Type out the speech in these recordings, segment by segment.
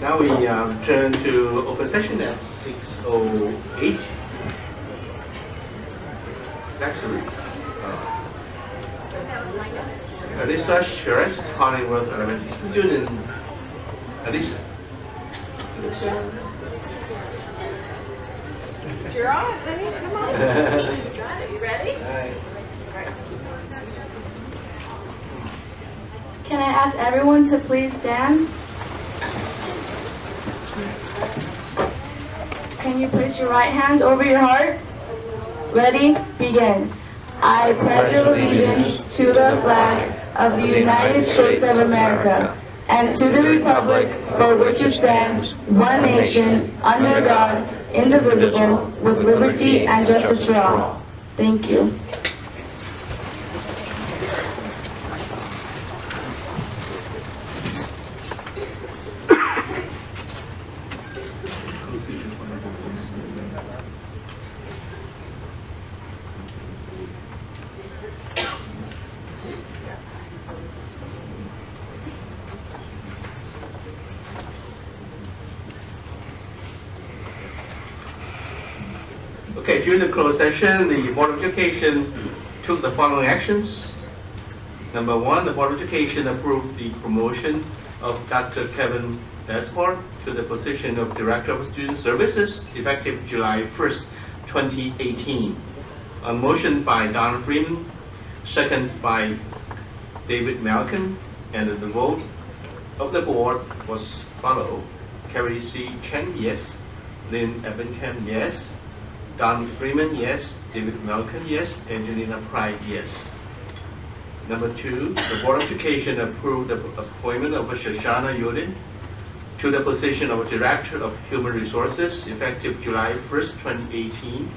Now we turn to open session at 6:08. Actually, Alisa Sherris, Hollywood Elementary student. Alisa. You're on, honey. Come on. You got it. You ready? Can I ask everyone to please stand? Can you place your right hand over your heart? Ready? Begin. I pledge allegiance to the flag of the United States of America and to the republic for which it stands, one nation, under God, indivisible, with liberty and justice for all. Thank you. Okay, during the closed session, the Board of Education took the following actions. Number one, the Board of Education approved the promotion of Dr. Kevin Desford to the position of Director of Student Services effective July 1st, 2018. A motion by Don Freeman, second by David Malcolm, and the vote of the board was followed. Carrie C. Chen, yes. Lynn Ebenkamp, yes. Don Freeman, yes. David Malcolm, yes. Angelina Pride, yes. Number two, the Board of Education approved the appointment of Shoshana Yudin to the position of Director of Human Resources effective July 1st, 2018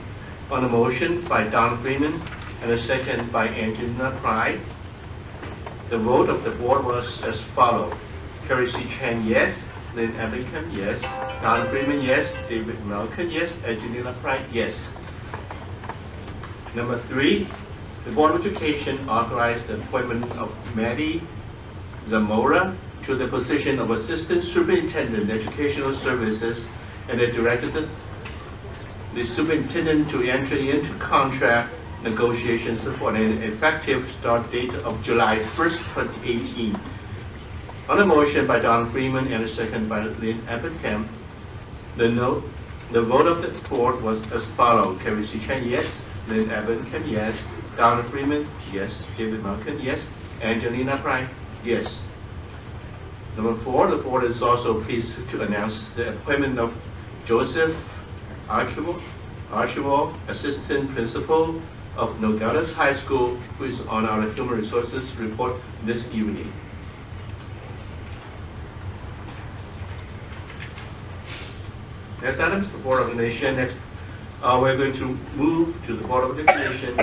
on a motion by Don Freeman and a second by Angelina Pride. The vote of the board was as follows. Carrie C. Chen, yes. Lynn Ebenkamp, yes. Don Freeman, yes. David Malcolm, yes. Angelina Pride, yes. Number three, the Board of Education authorized the appointment of Maddie Zamora to the position of Assistant Superintendent Educational Services and directed the superintendent to enter into contract negotiations for an effective start date of July 1st, 2018. On a motion by Don Freeman and a second by Lynn Ebenkamp, the vote of the board was as follows. Carrie C. Chen, yes. Lynn Ebenkamp, yes. Don Freeman, yes. David Malcolm, yes. Angelina Pride, yes. Number four, the board is also pleased to announce the appointment of Joseph Archibald, Assistant Principal of Nogales High School, who is on our Human Resources report this evening. Next item is the Board of Education. Next, we're going to move to the Board of Education.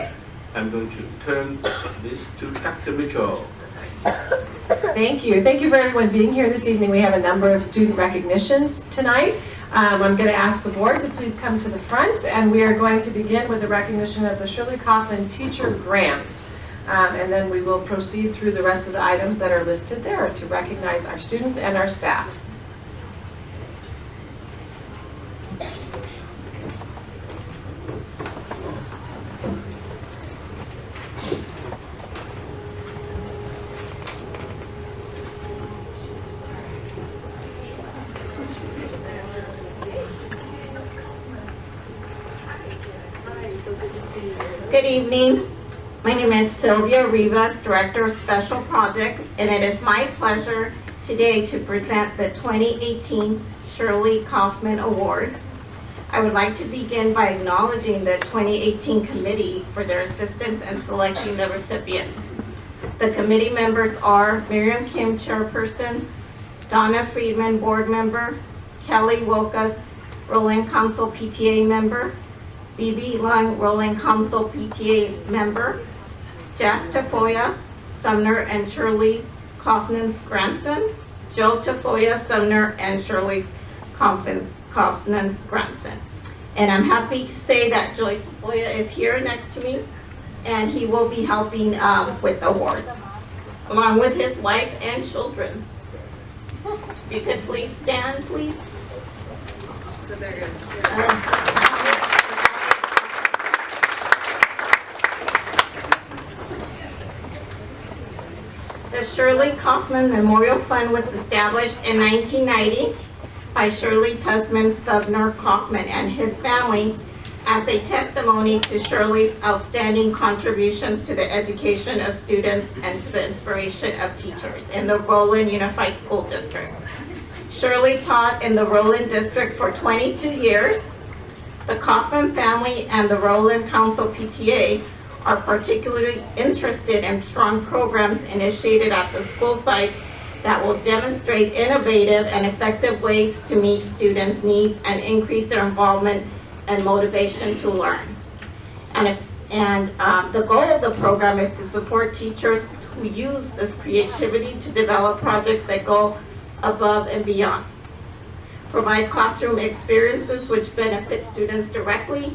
I'm going to turn this to Dr. Mitchell. Thank you. Thank you for everyone being here this evening. We have a number of student recognitions tonight. I'm going to ask the board to please come to the front, and we are going to begin with the recognition of the Shirley Kaufman Teacher Grants. And then we will proceed through the rest of the items that are listed there to recognize our students and our staff. Good evening. My name is Sylvia Rivas, Director of Special Projects, and it is my pleasure today to present the 2018 Shirley Kaufman Awards. I would like to begin by acknowledging the 2018 committee for their assistance in selecting the recipients. The committee members are Miriam Kim, Chairperson, Donna Friedman, Board Member, Kelly Wilkas, Rolling Council PTA Member, Bibi Lung, Rolling Council PTA Member, Jack Tafoya, Sumner and Shirley Kaufman's grandson, Joe Tafoya, Sumner and Shirley Kaufman's grandson. And I'm happy to say that Joe Tafoya is here next to me, and he will be helping with awards, along with his wife and children. If you could please stand, please. So they're good. The Shirley Kaufman Memorial Fund was established in 1990 by Shirley's husband, Sumner Kaufman, and his family as a testimony to Shirley's outstanding contributions to the education of students and to the inspiration of teachers in the Roland Unified School District. Shirley taught in the Roland District for 22 years. The Kaufman family and the Roland Council PTA are particularly interested in strong programs initiated at the school site that will demonstrate innovative and effective ways to meet students' needs and increase their involvement and motivation to learn. And the goal of the program is to support teachers who use this creativity to develop projects that go above and beyond, provide classroom experiences which benefit students directly,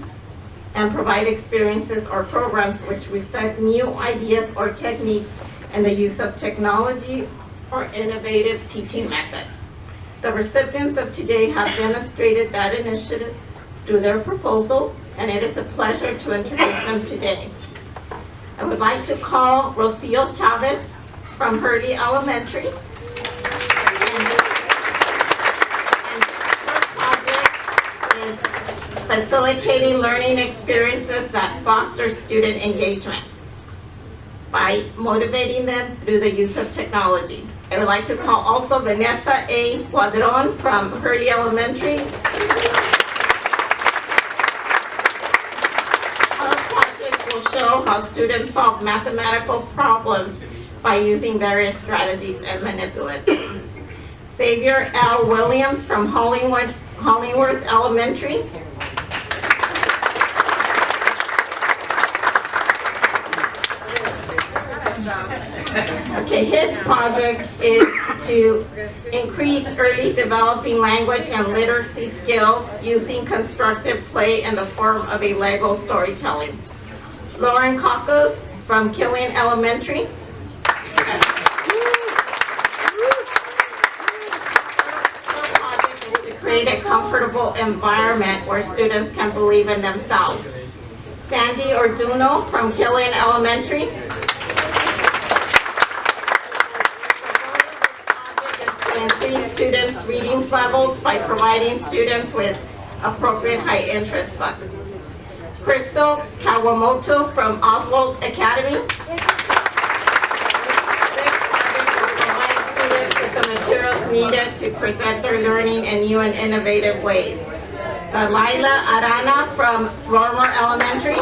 and provide experiences or programs which reflect new ideas or techniques and the use of technology or innovative teaching methods. The recipients of today have demonstrated that initiative through their proposal, and it is a pleasure to introduce them today. I would like to call Rocio Chavez from Hurley Elementary. And her project is facilitating learning experiences that foster student engagement by motivating them through the use of technology. I would like to call also Vanessa A. Cuadron from Hurley Elementary. Our project will show how students solve mathematical problems by using various strategies and manipulatives. Xavier L. Williams from Hollingworth Elementary. Okay, his project is to increase early developing language and literacy skills using constructive play in the form of a Lego storytelling. Lauren Kakos from Killeen Elementary. Her project is to create a comfortable environment where students can believe in themselves. Sandy Orduno from Killeen Elementary. Increase students' reading levels by providing students with appropriate high interest books. Crystal Kawamoto from Oswalt Academy. Provide students with the materials needed to present their learning in new and innovative ways. Laila Arana from Rormer Elementary.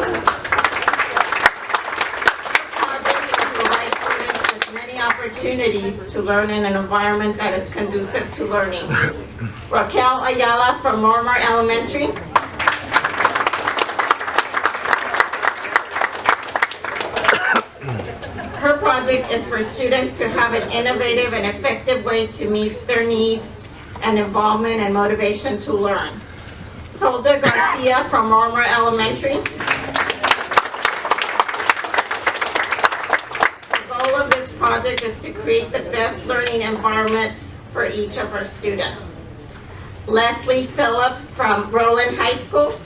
Opportunities to learn in an environment that is conducive to learning. Raquel Ayala from Lorimer Elementary. Her project project is for students to have an innovative and effective way to meet their needs and involvement and motivation to learn. Hilda Garcia from Romer Elementary. The goal of this project is to create the best learning environment for each of our students. Leslie Phillips from Roland High School.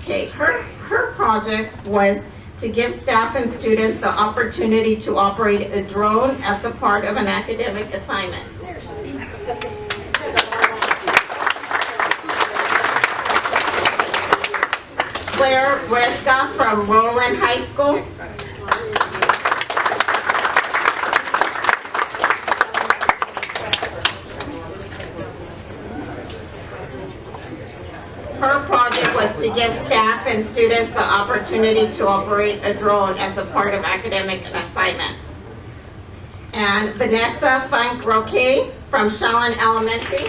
Okay, her project was to give staff and students the opportunity to operate a drone as a part of an academic assignment. Claire Resca from Roland High School. Her project was to give staff and students the opportunity to operate a drone as a part of academic assignment. And Vanessa Funk Roque from Shallon Elementary.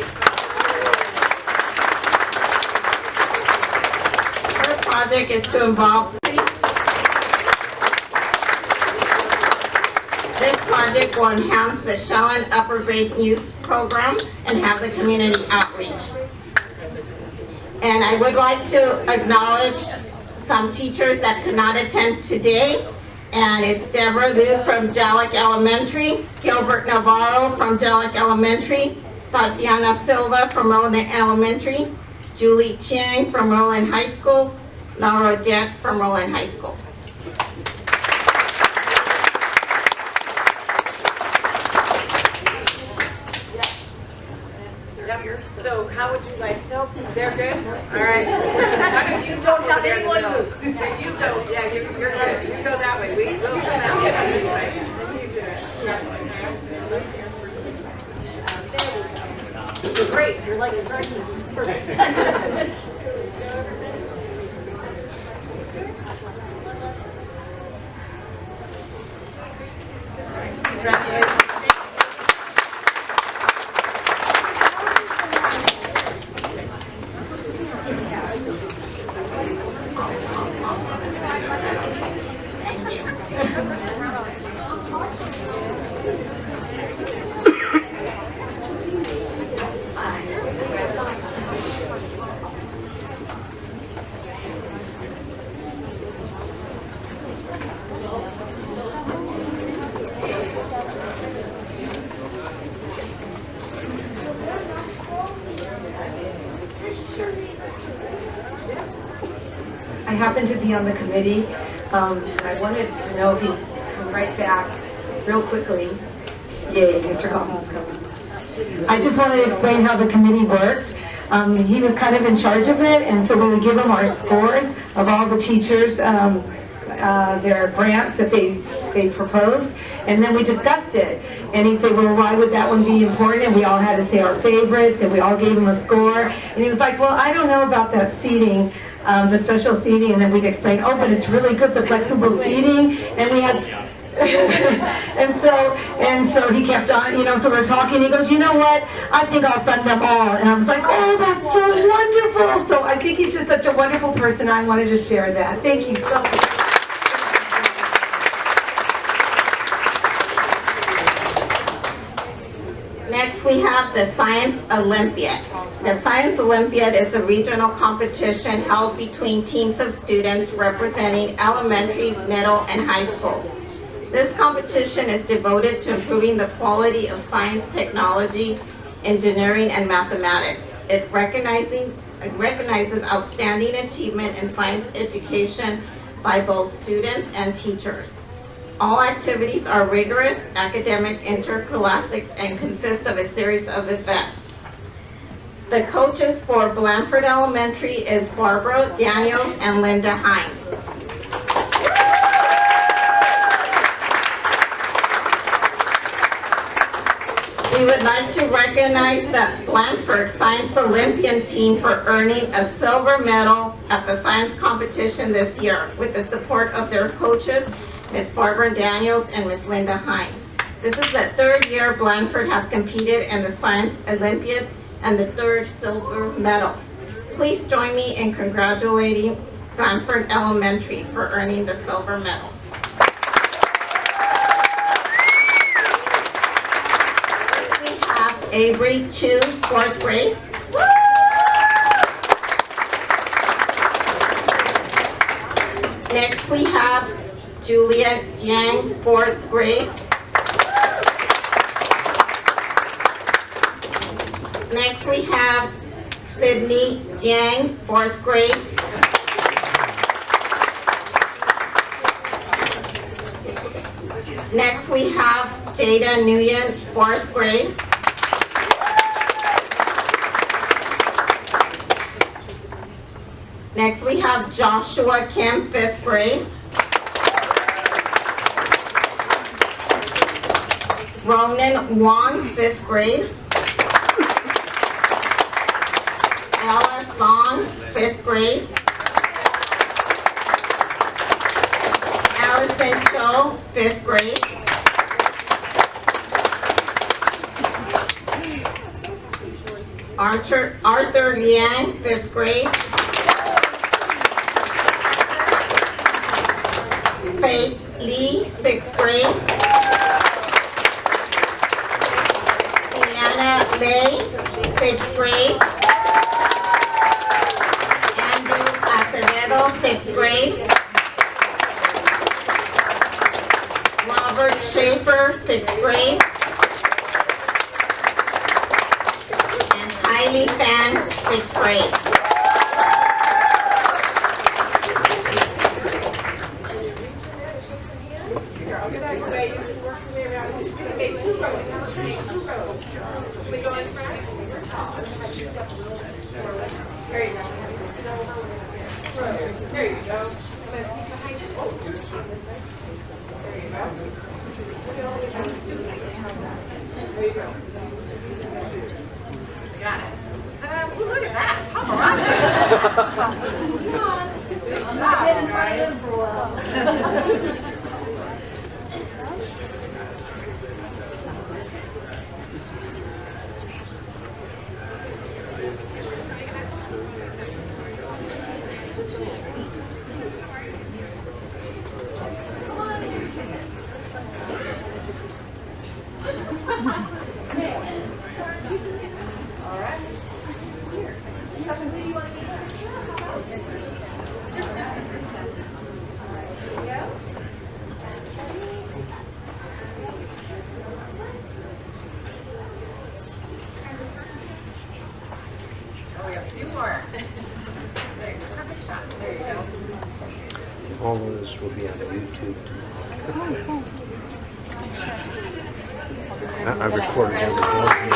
Her project is to involve. This project will enhance the Shallon Upper Grade Youth Program and have the community outreach. And I would like to acknowledge some teachers that could not attend today. And it's Deborah Liu from Jalek Elementary, Gilbert Navarro from Jalek Elementary, Tatiana Silva from Roland Elementary, Julie Chiang from Roland High School, Laura Dett from Roland High School. So how would you like, nope, they're good? All right. None of you don't have anyone move. You go, yeah, you go that way. We will come out this way. You're great, you're like sardines. Perfect. Congratulations. I happen to be on the committee. I wanted to know if he'd come right back real quickly. Yay, Mr. Kaufman's coming. I just wanted to explain how the committee worked. He was kind of in charge of it, and so we would give him our scores of all the teachers, their grants that they proposed, and then we discussed it. And he'd say, well, why would that one be important? And we all had to say our favorites, and we all gave him a score. And he was like, well, I don't know about that seating. The special seating, and then we'd explain, oh, but it's really good, the flexible seating, and we had, and so he kept on, so we're talking, he goes, you know what, I think I'll fund them all, and I was like, oh, that's so wonderful, so I think he's just such a wonderful person, I wanted to share that. Thank you so much. Next, we have the Science Olympiad. The Science Olympiad is a regional competition held between teams of students representing elementary, middle, and high schools. This competition is devoted to improving the quality of science, technology, engineering, and mathematics. It recognizes outstanding achievement in science education by both students and teachers. All activities are rigorous, academic, interscholastic, and consist of a series of events. The coaches for Blandford Elementary is Barbara Daniels and Linda Hines. We would like to recognize the Blandford Science Olympian team for earning a silver medal at the science competition this year with the support of their coaches, Ms. Barbara Daniels and Ms. Linda Hines. This is the third year Blandford has competed in the Science Olympiad and the third silver medal. Please join me in congratulating Blandford Elementary for earning the silver medal. We have Avery Chu, 4th grade. Next we have Juliet Yang, 4th grade. Next we have Sydney Yang, 4th grade. Next we have Jada Nguyen, 4th grade. Next we have Joshua Kim, 5th grade. Ronan Wong, 5th grade. Ella Song, 5th grade. Allison Cho, 5th grade. Arthur Liang, 5th grade. Faith Lee, 6th grade. Diana Lay, 6th grade. Andrew Acevedo, 6th grade. Robert Schaefer, 6th grade. And Kylie Fan, 6th grade. There you go. Got it. Look at that. All of this will be on YouTube tomorrow. I recorded everything.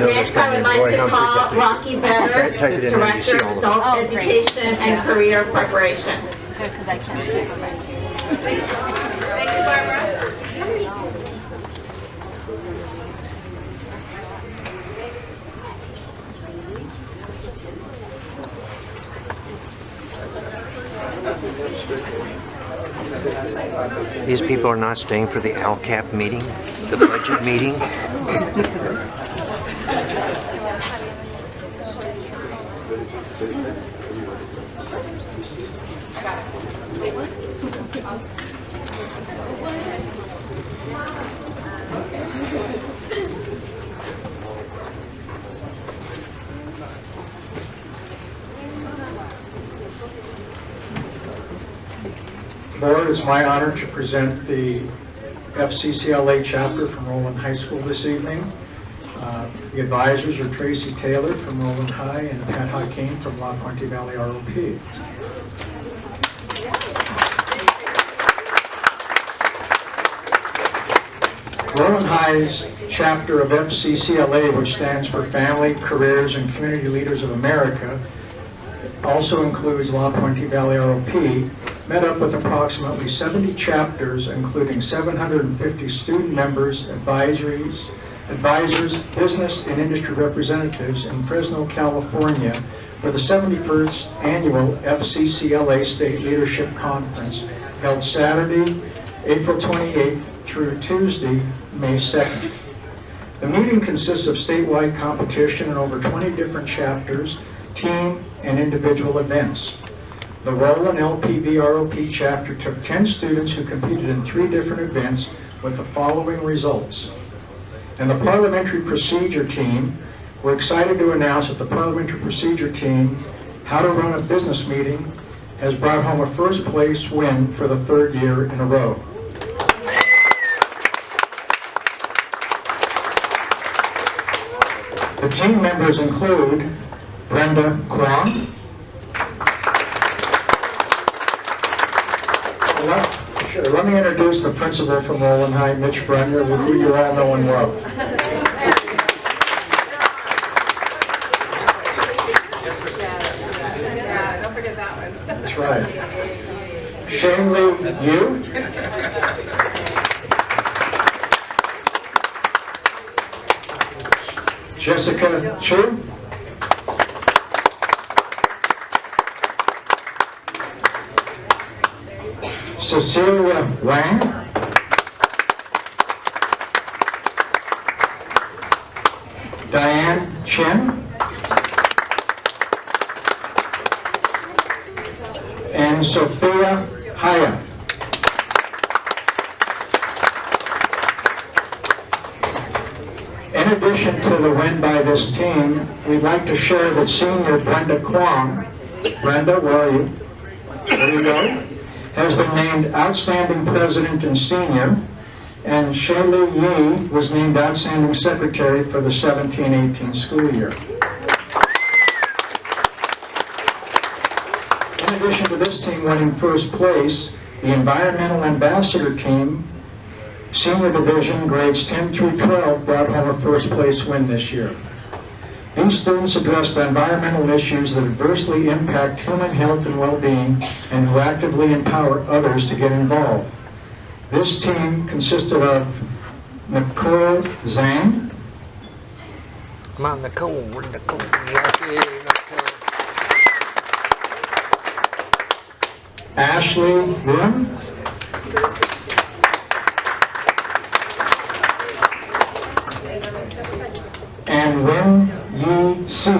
Next, I would like to call Rocky Better, Director of Adult Education and Career Preparation. Good, because I can't see from right here. Thank you, Barbara. These people are not staying for the LCAP meeting, the budget meeting. Board, it's my honor to present the FCCLA chapter from Roland High School this evening. The advisors are Tracy Taylor from Roland High and Pat Hakeem from La Puente Valley ROP. Roland High's chapter of FCCLA, which stands for Family, Careers, and Community Leaders of America, also includes La Puente Valley ROP, met up with approximately 70 chapters, including 750 student members, advisors, business and industry representatives in Fresno, California, for the 71st Annual FCCLA State Leadership Conference held Saturday, April 28th through Tuesday, May 2nd. The meeting consists of statewide competition in over 20 different chapters, team, and individual events. The Roland LPVROP chapter took 10 students who competed in 3 different events with the following results. And the Parliamentary Procedure team, we're excited to announce that the Parliamentary Procedure team, How to Run a Business Meeting, has brought home a first place win for the 3rd year in a row. The team members include Brenda Kwong, let me introduce the principal from Roland High, Mitch Brenner, who you all know and love. Don't forget that one. That's right. Shane Lee Yu. Jessica Chu. Cecilia Wang. Diane Chen. And Sophia Haya. In addition to the win by this team, we'd like to share that senior Brenda Kwong, Brenda, where are you? There you go, has been named Outstanding President and Senior, and Shayla Yi was named Outstanding Secretary for the 17-18 school year. In addition to this team winning first place, the Environmental Ambassador team, Senior Division, grades 10 through 12, brought home a first place win this year. These students address the environmental issues that adversely impact human health and well-being and who actively empower others to get involved. This team consisted of Nicole Zhang, Come on, Nicole. Nicole. Ashley Lim, and Wen Yi Si.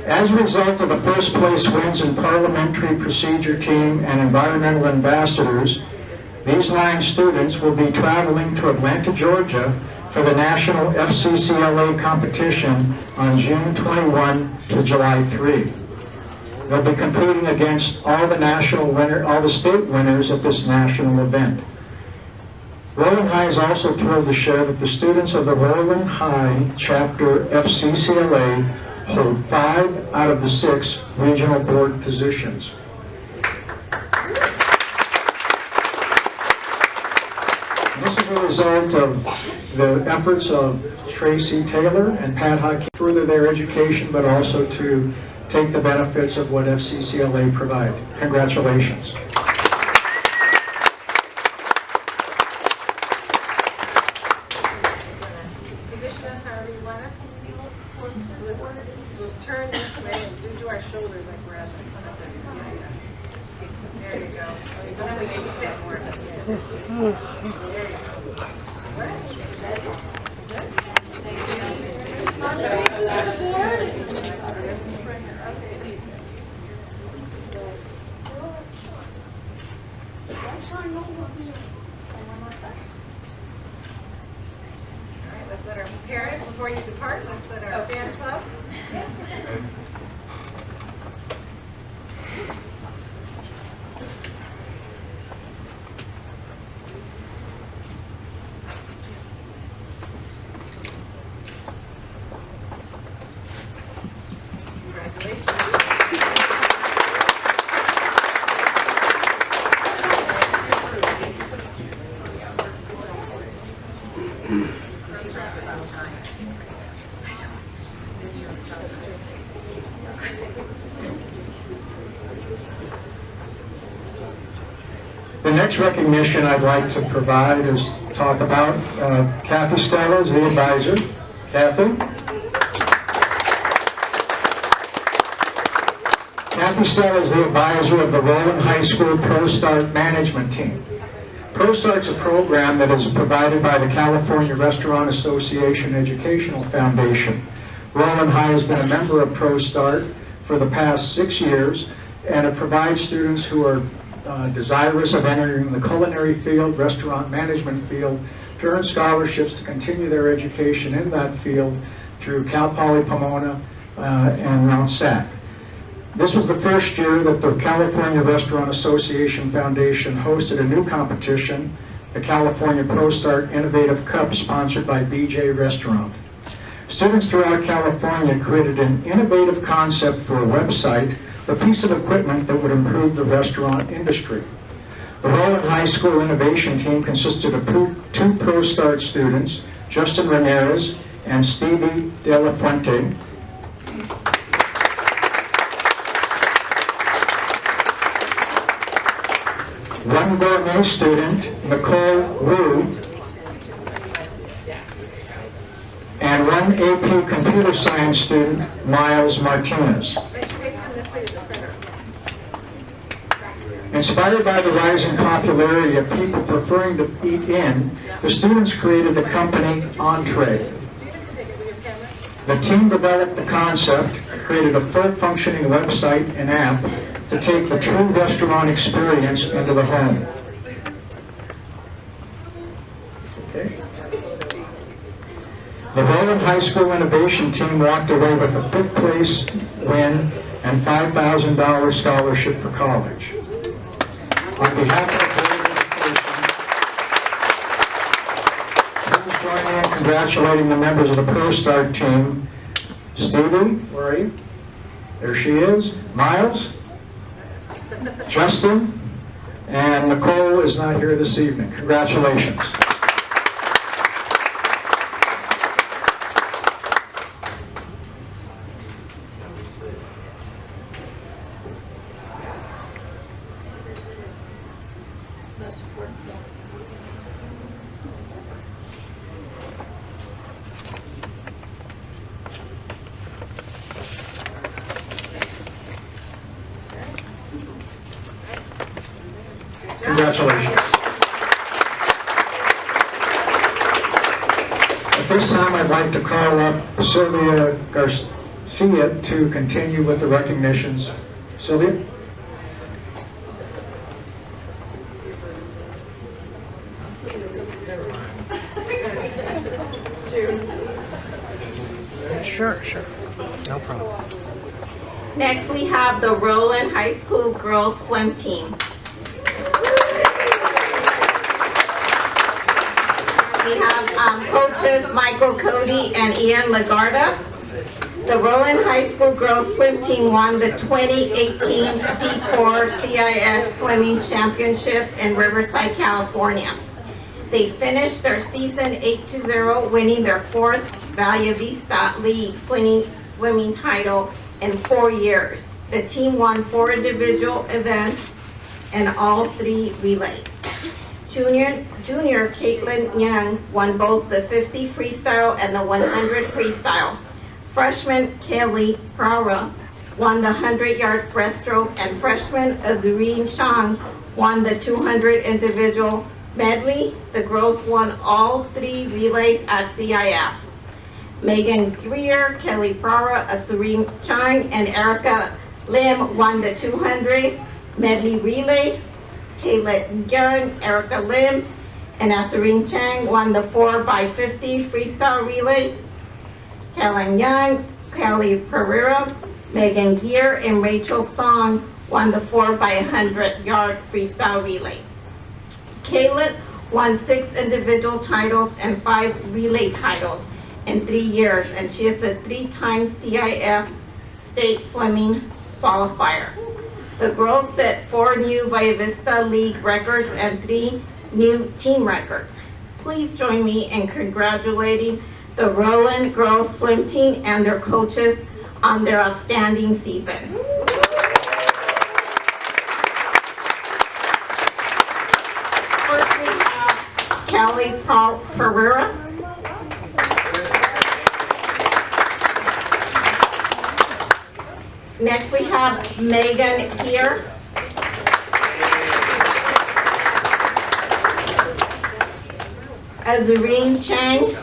As a result of the first place wins in Parliamentary Procedure Team and Environmental Ambassadors, these 9 students will be traveling to Atlanta, Georgia for the National FCCLA competition on June 21 to July 3. They'll be competing against all the state winners at this national event. Roland High is also thrilled to share that the students of the Roland High Chapter FCCLA hold 5 out of the 6 regional board positions. And this is a result of the efforts of Tracy Taylor and Pat Huck to further their education, but also to take the benefits of what FCCLA provide. Congratulations. Position us however you want us. We'll turn this way and do our shoulders like we're at the front of the. There you go. You don't have to make it fit more. There you go. Let's let our parents, before you depart, let's let our fan club. The next recognition I'd like to provide is talk about Kathy Stella is the advisor. Kathy? Kathy Stella is the advisor of the Rowland High School ProStart Management Team. ProStart's a program that is provided by the California Restaurant Association Educational Foundation. Rowland High has been a member of ProStart for the past 6 years, and it provides students who are desirous of entering the culinary field, restaurant management field, to earn scholarships to continue their education in that field through Cal Poly Pomona and Mount SAC. This was the first year that the California Restaurant Association Foundation hosted a new competition, the California ProStart Innovative Cup, sponsored by BJ Restaurant. Students throughout California created an innovative concept for a website, a piece of equipment that would improve the restaurant industry. The Rowland High School Innovation Team consisted of two ProStart students, Justin Ramirez and Stevie De La Fuente. One gourmet student, Nicole Wu, and one AP Computer Science student, Miles Martinez. Inspired by the rising popularity of people preferring to eat in, the students created the company Entree. The team developed the concept, created a full functioning website and app to take the true restaurant experience into the home. Okay. The Rowland High School Innovation Team walked away with a 5th place win and $5,000 scholarship for college. On behalf of the Board of Education, please join me in congratulating the members of the ProStart team. Stevie, where are you? There she is. Miles, Justin, and Nicole is not here this evening. Congratulations. Congratulations. At this time, I'd like to call up Sylvia Garcia to continue with the recognitions. Sylvia? Sure. No problem. Next, we have the Rowland High School Girls Swim Team. We have coaches Michael Cody and Ian Lagarda. The Rowland High School Girls Swim Team won the 2018 D4 CIF Swimming Championship in Riverside, California. They finished their season 8-0, winning their 4th Valle Vista League swimming title in 4 years. The team won 4 individual events and all 3 relays. Junior Caitlin Young won both the 50 freestyle and the 100 freestyle. Freshman Kelly Prara won the 100-yard breaststroke, and freshman Azurine Shang won the 200 individual medley. The girls won all 3 relays at CIF. Megan Greer, Kelly Prara, Azurine Chang, and Erica Lim won the 200 medley relay. Kayla Young, Erica Lim, and Azurine Chang won the 4x50 freestyle relay. Kellen Young, Kelly Pereira, Megan Gear, and Rachel Song won the 4x100-yard freestyle relay. Kayla won 6 individual titles and 5 relay titles in 3 years, and she is a 3-time CIF state swimming qualifier. The girls set 4 new Valle Vista League records and 3 new team records. Please join me in congratulating the Rowland Girls Swim Team and their coaches on their outstanding season. Kelly Pereira. Next we have Megan here. Azurine Chang.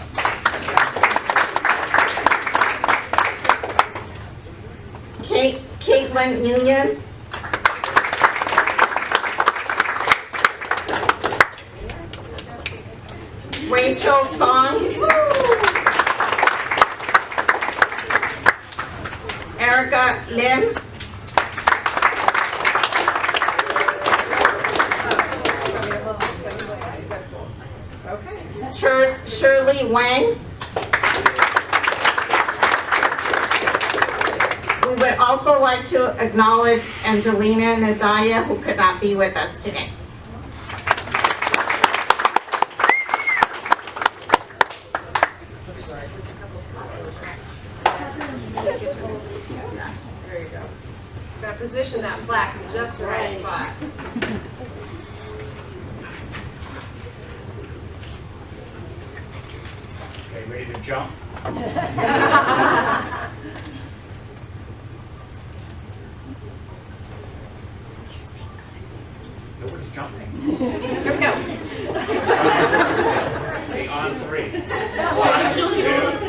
Caitlin Nguyen. Rachel Song. Erica Lim. Shirley Wang. We would also like to acknowledge Angelina Nadaya, who could not be with us today. There you go. Gotta position that plaque in just the right spot. Okay, ready to jump? Nobody's jumping. Here we go. Okay, on three. 1, 2,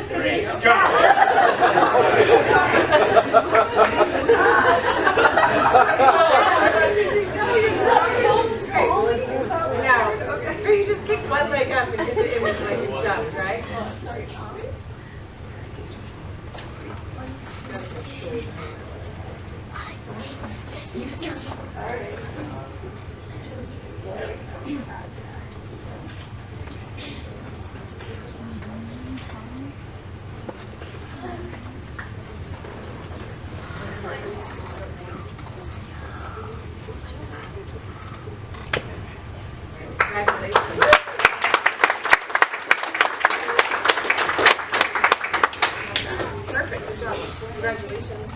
3, jump! Now, or you just kick one leg up and get the image like you jumped, right? You start. All right. Congratulations. Perfect, good job. Congratulations.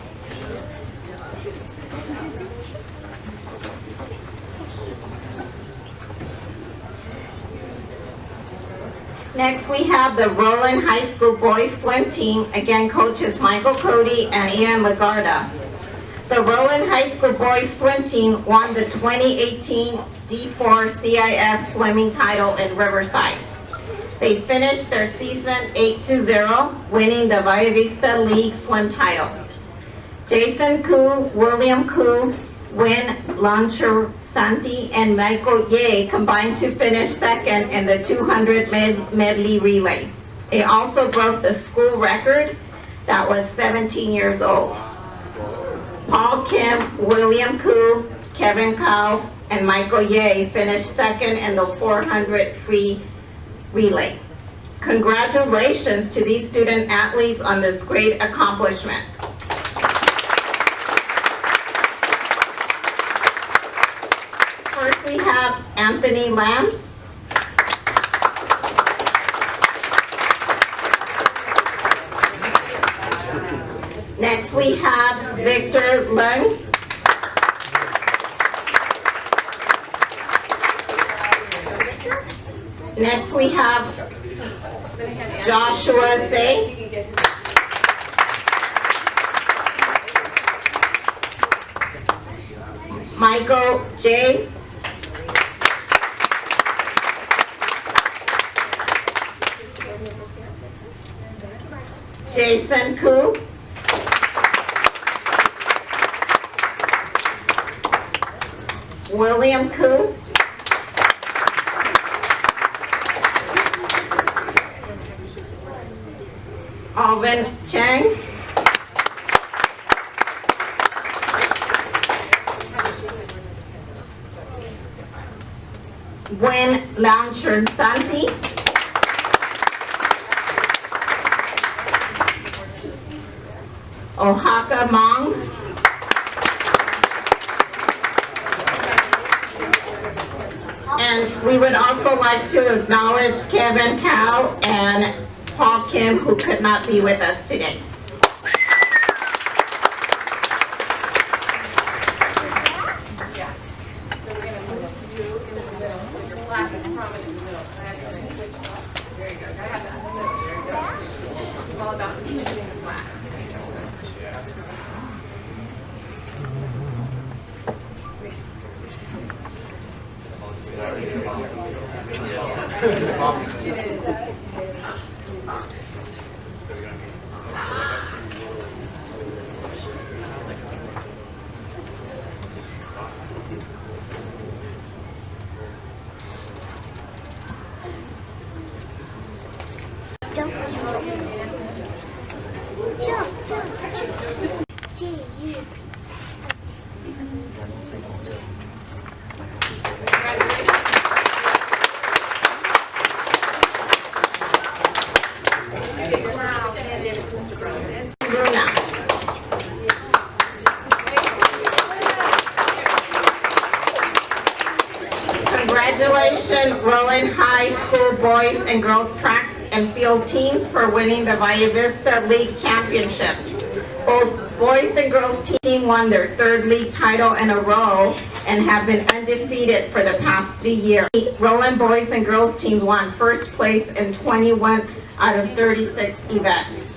Next, we have the Roland High School boys swim team. Again, coaches Michael Cody and Ian Lagarda. The Roland High School boys swim team won the 2018 D4 CIF swimming title in Riverside. They finished their season 8-0, winning the Valle Vista League swim title. Jason Koo, William Koo, Win Lancher Santi, and Michael Ye combined to finish second in the 200 medley relay. They also broke the school record that was 17 years old. Paul Kim, William Koo, Kevin Kao, and Michael Ye finished second in the 400 free relay. Congratulations to these student athletes on this great accomplishment. First we have Anthony Lamb. Next we have Victor Lung. Next we have Joshua Say. Michael J. Jason Koo. William Koo. Alvin Cheng. Win Lancher Santi. Ohaka Mong. And we would also like to acknowledge Kevin Kao and Paul Kim, who could not be with us today. Yeah. So we're going to move you in the middle so your plaque is prominent in the middle. Congratulations, Rowan High School boys and girls track and field teams for winning the Valle Vista League Championship. Both boys and girls team won their third league title in a row and have been undefeated for the past 3 years. Rowan boys and girls teams won first place in 21 out of 36 events.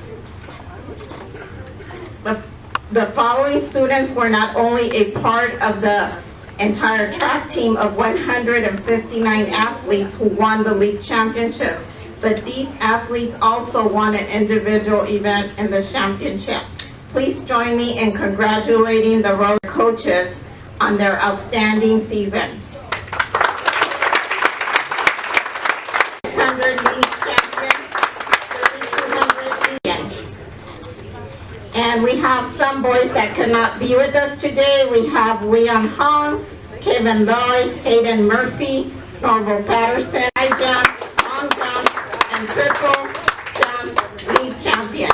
The following students were not only a part of the entire track team of 159 athletes who won the league championship, but these athletes also won an individual event in the championship. Please join me in congratulating the road coaches on their outstanding season. 600 league champion, 3,200 league. And we have some boys that cannot be with us today. We have Liam Hong, Kevin Lloyd, Hayden Murphy, Norval Patterson, high jump, long jump, and triple jump league champion.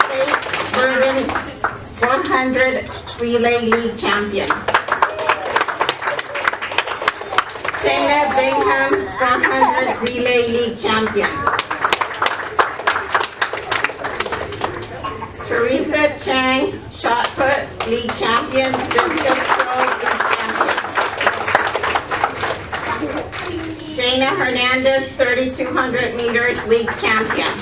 Faith Burden, 400 relay league champions. Dana Bingham, 400 relay league champion. Teresa Chen, shot put league champion, discus throw league champion. Dana Hernandez, 3,200 meters league champion.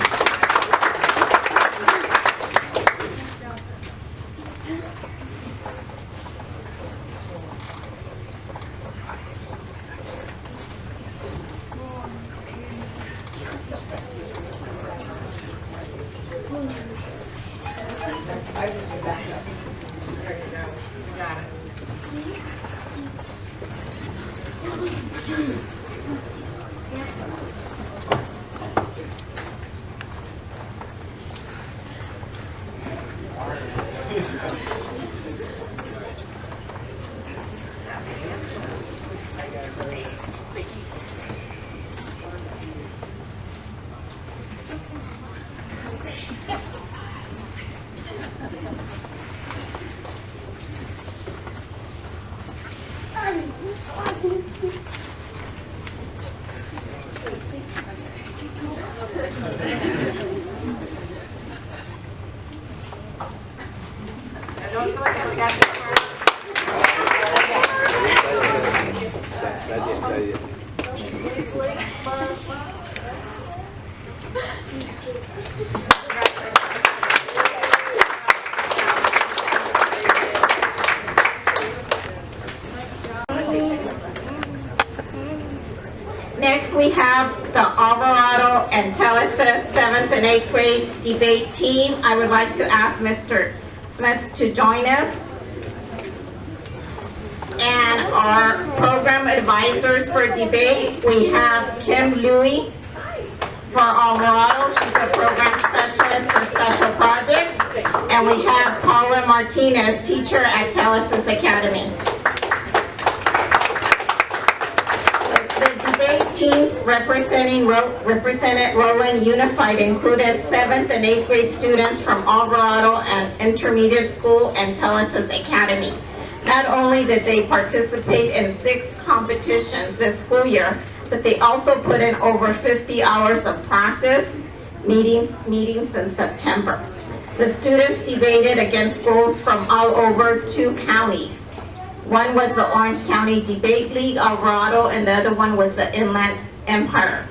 Next, we have the Alvarado and Telesa 7th and 8th grade debate team. I would like to ask Mr. Smith to join us. And our program advisors for debate, we have Kim Louie for Alvarado. She's a program specialist for special projects. And we have Paula Martinez, teacher at Telesa Academy. Teams represented Rowan Unified included 7th and 8th grade students from Alvarado and Intermediate School and Telesa Academy. Not only did they participate in 6 competitions this school year, but they also put in over 50 hours of practice meetings in September. The students debated against schools from all over 2 counties. One was the Orange County Debate League, Alvarado, and the other one was the Inland Empire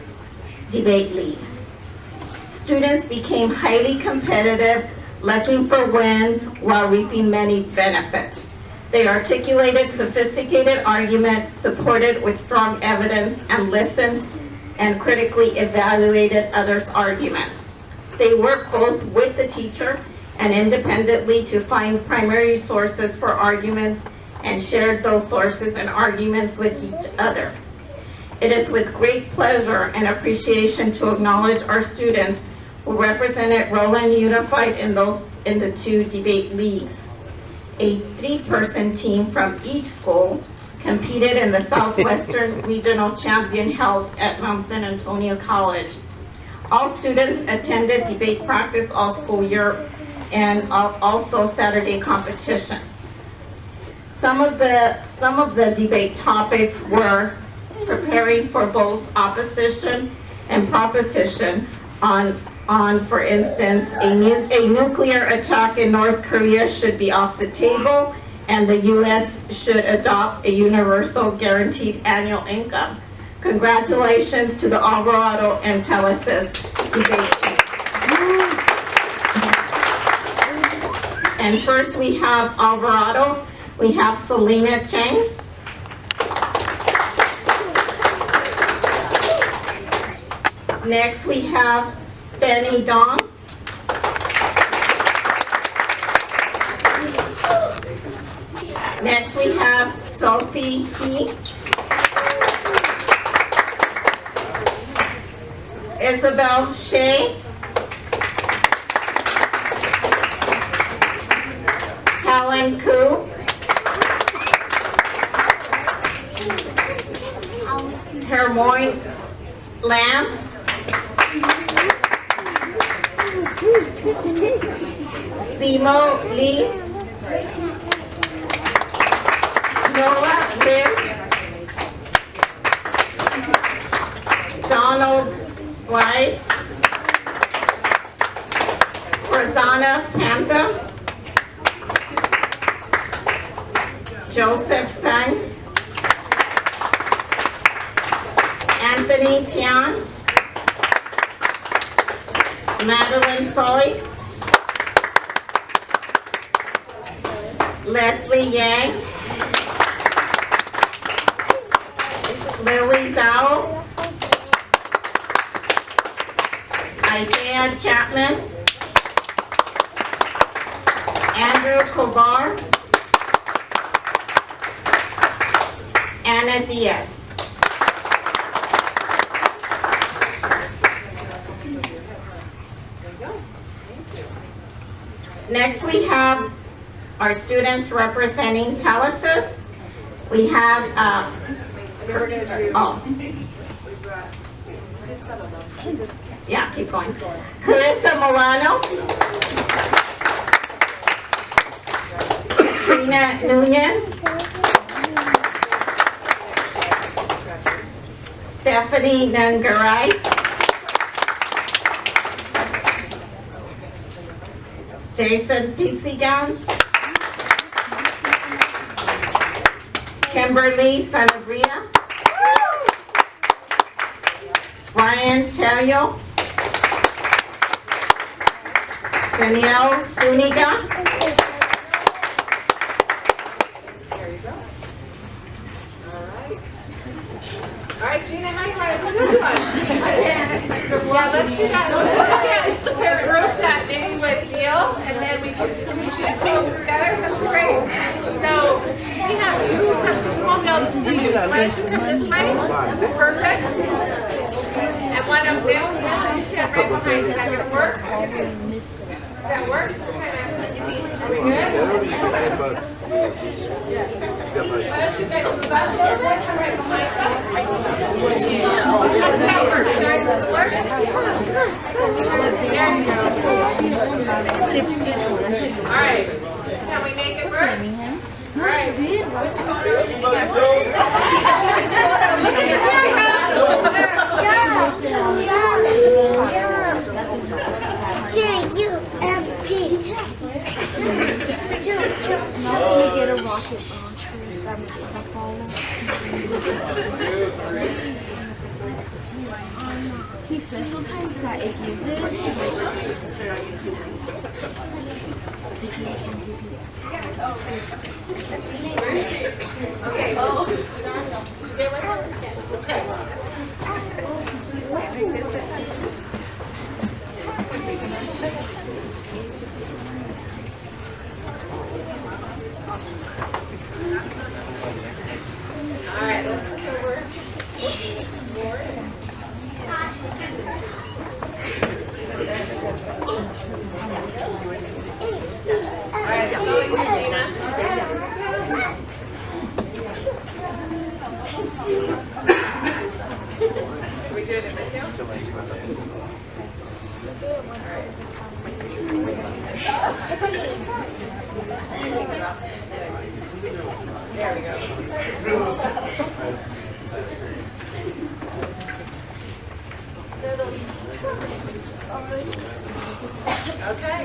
Debate League. Students became highly competitive, looking for wins while reaping many benefits. They articulated sophisticated arguments supported with strong evidence and listened and critically evaluated others' arguments. They worked both with the teacher and independently to find primary sources for arguments and shared those sources and arguments with each other. It is with great pleasure and appreciation to acknowledge our students who represented Roland Unified in the 2 debate leagues. A 3-person team from each school competed in the Southwestern Regional Champion held at Mount San Antonio College. All students attended debate practice all school year and also Saturday competitions. Some of the debate topics were preparing for both opposition and proposition on, for instance, a nuclear attack in North Korea should be off the table, and the U.S. should adopt a universal guaranteed annual income. Congratulations to the Alvarado and Telesis debate team. And first we have Alvarado, we have Selena Chen. Next we have Benny Dong. Next we have Sophie He. Isabel Shea. Helen Koo. Hermoine Lamb. Simo Lee. Noah Kim. Donald White. Rosanna Panther. Joseph Sun. Anthony Tian. Madeline Soy. Leslie Yang. Lily Zhao. Isaiah Chapman. Andrew Kovar. Anna Diaz. Next we have our students representing Telesis. We have, yeah, keep going. Carissa Milano. Trina Nguyen. Stephanie Nangarai. Jason Pisigan. Kimberly Sanabria. Ryan Tello. Danielle Suniga. All right, Gina, how do you want to do this one? Yeah, let's do that. Yeah, it's the parent group that maybe would heal, and then we can scooch the groups together. That's great. So we have you come down this way. Come this way. Perfect. And one of them, you stand right behind. Is that going to work? Does that work? Are we good? Why don't you guys move out a little bit? Come right behind us. How does that work? Guys, does this work? There you go. All right. Can we make it work? All right. Which phone are we looking at? Which phone are we looking at? Get a rocket launcher. He says sometimes that it uses it to Okay. All right, let's look over. All right, so Gina. Are we doing it with you? There we go. Okay.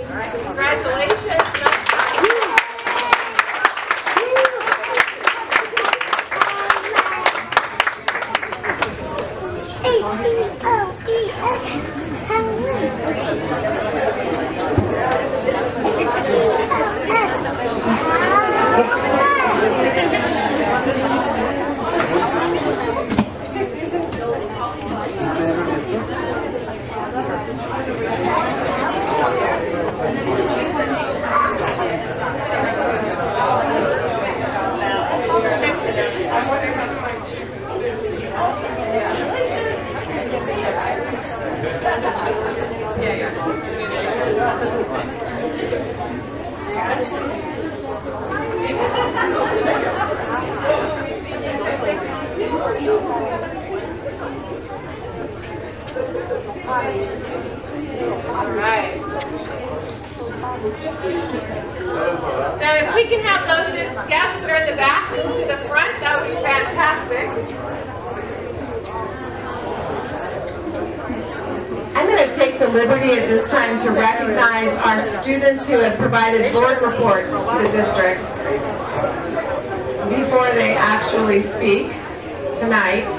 All right, congratulations. So if we can have those guests that are in the back move to the front, that would be fantastic. I'm going to take the liberty at this time to recognize our students who have provided board reports to the district before they actually speak tonight.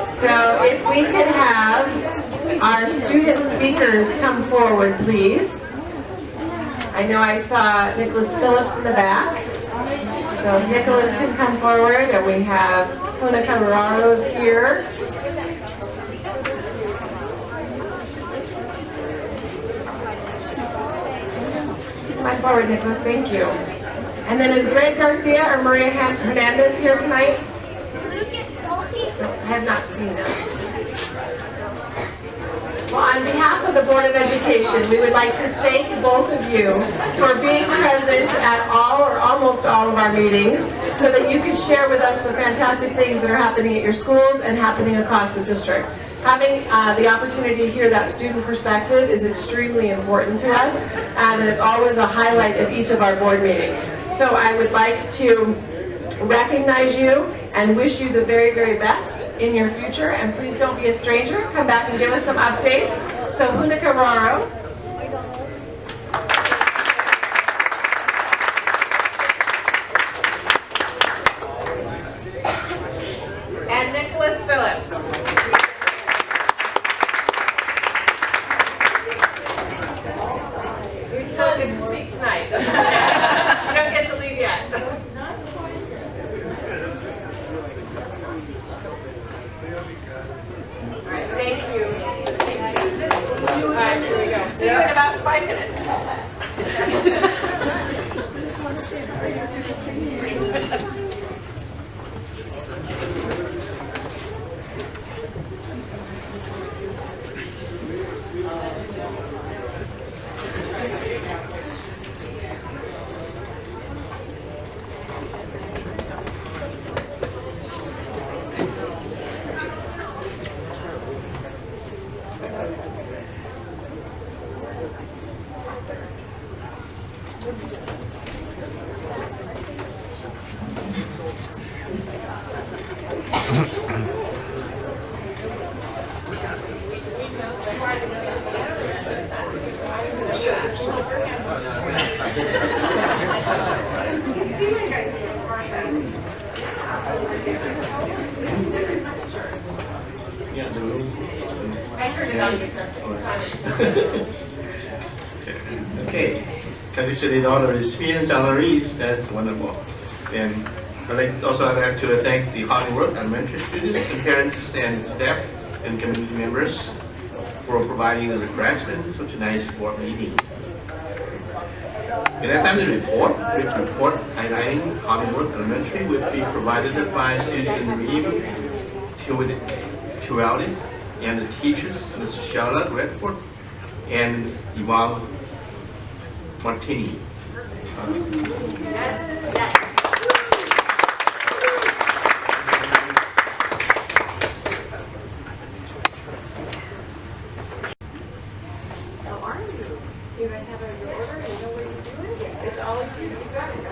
So if we could have our student speakers come forward, please. I know I saw Nicholas Phillips in the back. So if Nicholas can come forward, and we have Huna Camararo here. Come on forward, Nicholas, thank you. And then is Greg Garcia or Maria Hernandez here tonight? I have not seen them. Well, on behalf of the Board of Education, we would like to thank both of you for being present at all or almost all of our meetings so that you can share with us the fantastic things that are happening at your schools and happening across the district. Having the opportunity to hear that student perspective is extremely important to us, and it's always a highlight of each of our board meetings. So I would like to recognize you and wish you the very, very best in your future, and please don't be a stranger. Come back and give us some updates. So Huna Camararo. And Nicholas Phillips. We still get to speak tonight. You don't get to leave yet. Thank you. All right, here we go. See you in about 5 minutes. Okay, conditionally order is fee and salaries, that's wonderful. And I'd like to thank the Hollingworth elementary students and parents and staff and community members for providing the refreshments, such a nice board meeting. Okay, let's have the report highlighting Hollingworth Elementary, which we provided by student Reem, Tualdi, and the teachers, Ms. Charlotte Redford, and Yvonne Martini. You guys have a your order? You know what you're doing? It's all you. You got it.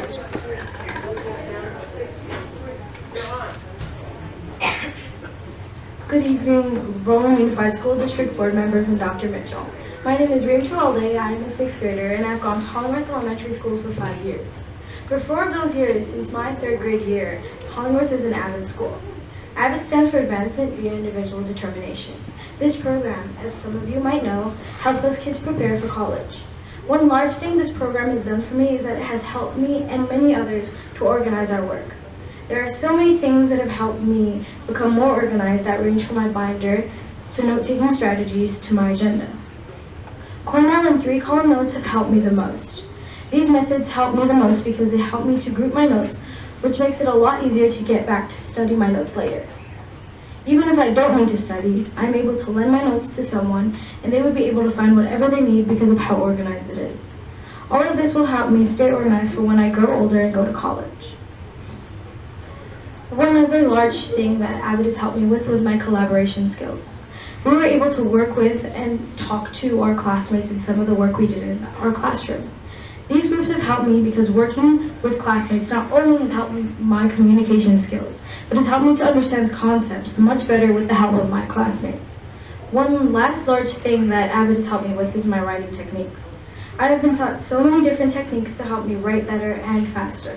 Good evening, Lohman Unified School District Board members and Dr. Mitchell. My name is Reem Tualde. I am a 6th grader and I've gone to Hollingworth Elementary School for 5 years. For 4 of those years, since my 3rd grade year, Hollingworth is an AVID school. AVID stands for Advancement via Individual Determination. This program, as some of you might know, helps us kids prepare for college. One large thing this program has done for me is that it has helped me and many others to organize our work. There are so many things that have helped me become more organized that range from my binder to note-taking strategies to my agenda. Cornell and 3-column notes have helped me the most. These methods help me the most because they help me to group my notes, which makes it a lot easier to get back to study my notes later. Even if I don't need to study, I'm able to lend my notes to someone and they would be able to find whatever they need because of how organized it is. All of this will help me stay organized for when I grow older and go to college. One other large thing that AVID has helped me with was my collaboration skills. We were able to work with and talk to our classmates in some of the work we did in our classroom. These groups have helped me because working with classmates not only has helped my communication skills, but has helped me to understand concepts much better with the help of my classmates. One last large thing that AVID has helped me with is my writing techniques. I have been taught so many different techniques to help me write better and faster.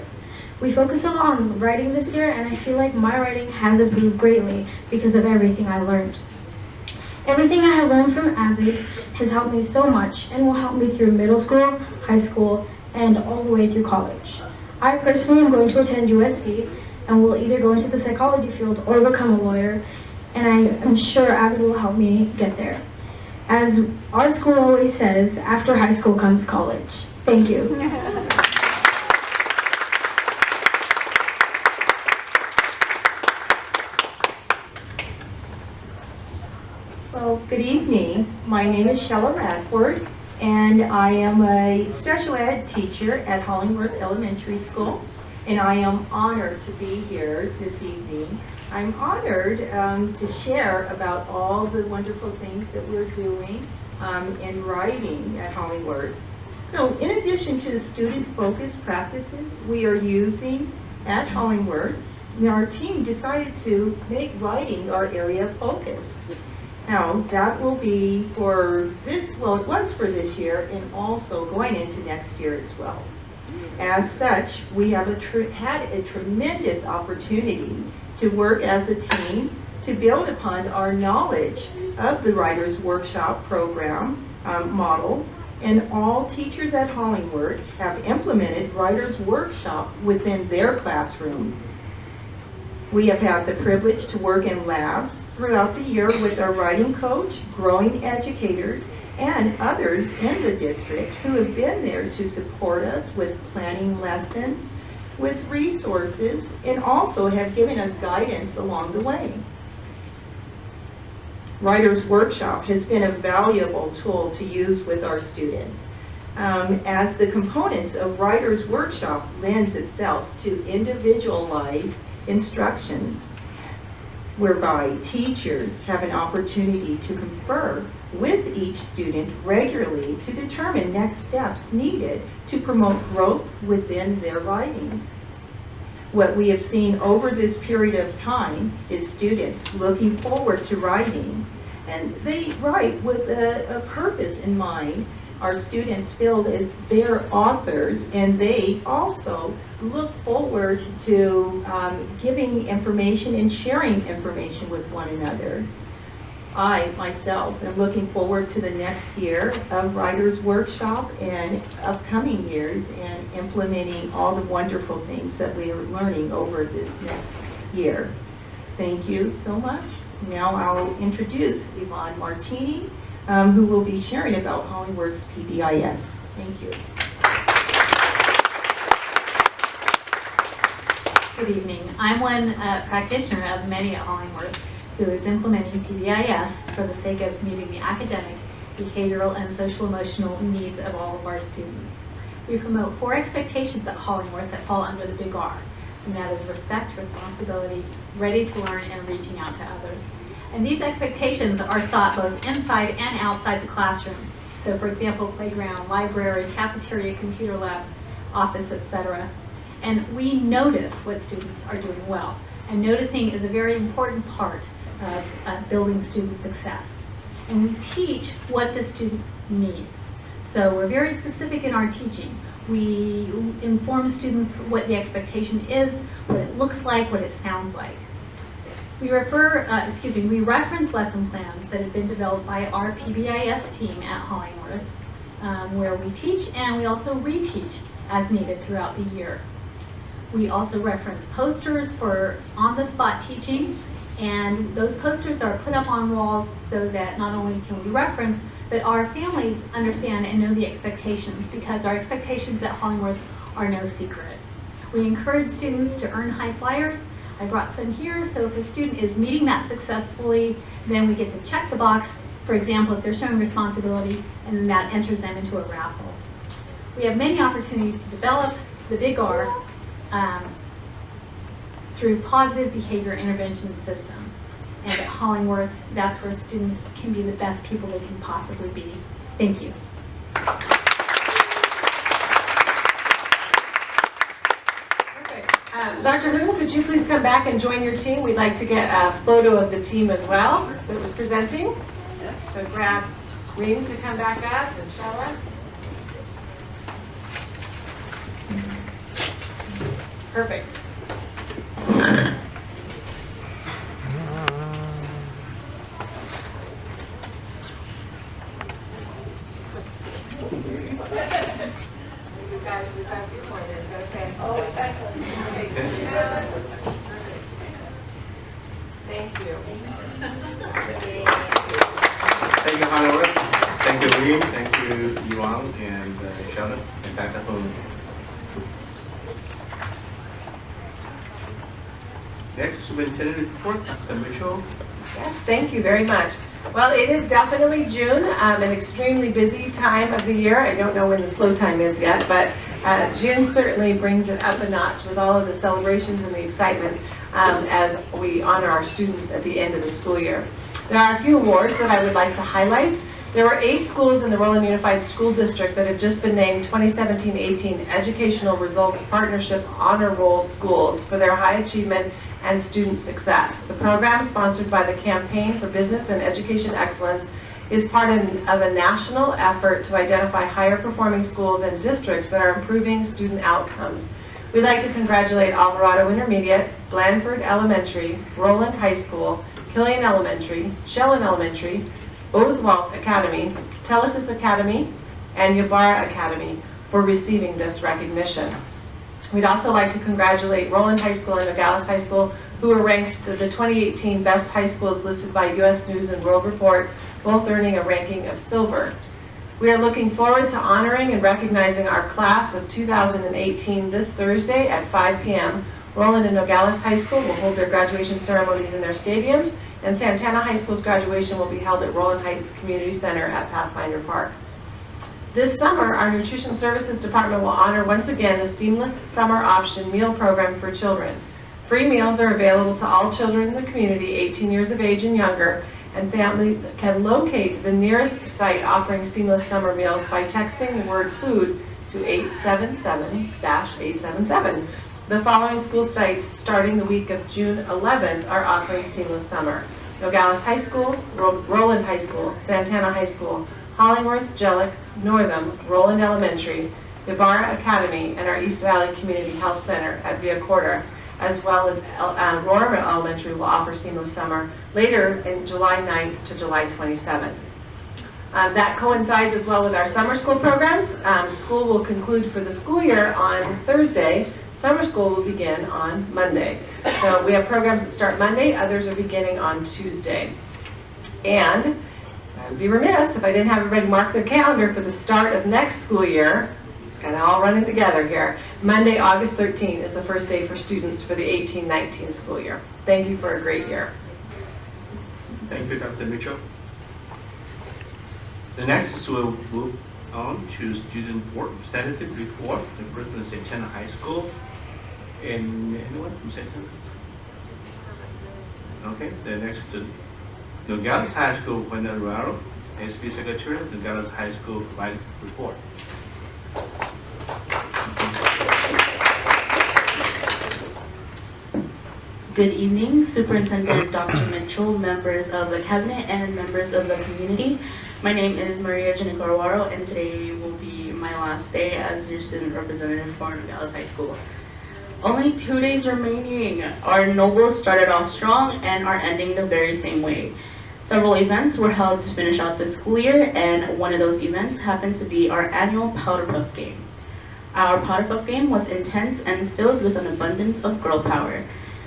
We focused a lot on writing this year, and I feel like my writing has improved greatly because of everything I learned. Everything I have learned from AVID has helped me so much and will help me through middle school, high school, and all the way through college. I personally am going to attend USC and will either go into the psychology field or become a lawyer, and I am sure AVID will help me get there. As our school always says, after high school comes college. Thank you. Well, good evening. My name is Shella Radford, and I am a special ed teacher at Hollingworth Elementary School, and I am honored to be here this evening. I'm honored to share about all the wonderful things that we're doing in writing at Hollingworth. So, in addition to the student-focused practices we are using at Hollingworth, our team decided to make writing our area of focus. Now, that will be for this, well, it was for this year and also going into next year as well. As such, we have had a tremendous opportunity to work as a team to build upon our knowledge of the Writers' Workshop program model, and all teachers at Hollingworth have implemented Writers' Workshop within their classroom. We have had the privilege to work in labs throughout the year with our writing coach, growing educators, and others in the district who have been there to support us with planning lessons, with resources, and also have given us guidance along the way. Writers' Workshop has been a valuable tool to use with our students, as the components of Writers' Workshop lends itself to individualized instructions, whereby teachers have an opportunity to confer with each student regularly to determine next steps needed to promote growth within their writing. What we have seen over this period of time is students looking forward to writing, and they write with a purpose in mind. Our students feel as their authors, and they also look forward to giving information and sharing information with one another. I, myself, am looking forward to the next year of Writers' Workshop and upcoming years and implementing all the wonderful things that we are learning over this next year. Thank you so much. Now I'll introduce Yvonne Martini, who will be sharing about Hollingworth's PBIS. Thank you. Good evening. I'm one practitioner of many at Hollingworth who is implementing PBIS for the sake of meeting the academic, behavioral, and social-emotional needs of all of our students. We promote 4 expectations at Hollingworth that fall under the big R, and that is respect, responsibility, ready to learn, and reaching out to others. And these expectations are sought both inside and outside the classroom. So for example, playground, library, cafeteria, computer lab, office, etc. And we notice what students are doing well. And noticing is a very important part of building student success. And we teach what the student needs. So we're very specific in our teaching. We inform students what the expectation is, what it looks like, what it sounds like. We reference lesson plans that have been developed by our PBIS team at Hollingworth, where we teach and we also reteach as needed throughout the year. We also reference posters for on-the-spot teaching, and those posters are put up on walls so that not only can we reference, but our families understand and know the expectations, because our expectations at Hollingworth are no secret. We encourage students to earn high flyers. I brought some here, so if a student is meeting that successfully, then we get to check the box, for example, if they're showing responsibility, and then that enters them into a raffle. We have many opportunities to develop the big R through positive behavior intervention system. And at Hollingworth, that's where students can be the best people they can possibly be. Thank you. Dr. Hoon, could you please come back and join your team? We'd like to get a photo of the team as well that was presenting. So grab Screen to come back up, and Shella. Perfect. You guys have viewpointers, okay? Oh, excellent. Okay. Thank you. Thank you, Hanover. Thank you, Reem. Thank you, Yuan and Shella, and Dr. Hoon. Next, Superintendent report, Dr. Mitchell. Yes, thank you very much. Well, it is definitely June, an extremely busy time of the year. I don't know when the slow time is yet, but June certainly brings it up a notch with all of the celebrations and the excitement as we honor our students at the end of the school year. There are a few awards that I would like to highlight. There were 8 schools in the Roland Unified School District that have just been named 2017-18 Educational Results Partnership Honor Roll Schools for their high achievement and student success. The program, sponsored by the Campaign for Business and Education Excellence, is part of a national effort to identify higher performing schools and districts that are improving student outcomes. We'd like to congratulate Alvarado Intermediate, Blandford Elementary, Roland High School, Killian Elementary, Shellen Elementary, Oswalt Academy, Telesis Academy, and Ybarra Academy for receiving this recognition. We'd also like to congratulate Roland High School and Nogales High School, who were ranked the 2018 Best High Schools listed by U.S. News and World Report, both earning a ranking of silver. We are looking forward to honoring and recognizing our class of 2018 this Thursday at 5 p.m. Roland and Nogales High School will hold their graduation ceremonies in their stadiums, and Santana High School's graduation will be held at Roland Heights Community Center at Pathfinder Park. This summer, our Nutrition Services Department will honor once again the Seamless Summer Option Meal Program for children. Free meals are available to all children in the community 18 years of age and younger, and families can locate the nearest site offering seamless summer meals by texting the word food to 877-877. The following school sites starting the week of June 11th are offering seamless summer: Nogales High School, Roland High School, Santana High School, Hollingworth, Jellic, Northam, Roland Elementary, Ybarra Academy, and our East Valley Community Health Center at Villa Corta. as well as Aurora Elementary will offer Seamless Summer later in July 9th to July 27th. That coincides as well with our summer school programs. School will conclude for the school year on Thursday. Summer school will begin on Monday. So we have programs that start Monday, others are beginning on Tuesday. And I would be remiss if I didn't have everybody mark their calendar for the start of next school year. It's kind of all running together here. Monday, August 13th is the first day for students for the 18-19 school year. Thank you for a great year. Thank you, Dr. Mitchell. The next is we'll move on to student representative report at Rusd St. High School. And anyone from St. Okay, the next to Nogales High School, Juan Arroyo, SB Secretary of Nogales High School, provide report. Good evening, Superintendent Dr. Mitchell, members of the cabinet, and members of the community. My name is Maria Janicorwaro, and today will be my last day as your student representative for Nogales High School. Only 2 days remaining. Our Nogales started off strong and are ending the very same way. Several events were held to finish out the school year, and one of those events happened to be our annual Powder Puff game. Our Powder Puff game was intense and filled with an abundance of girl power.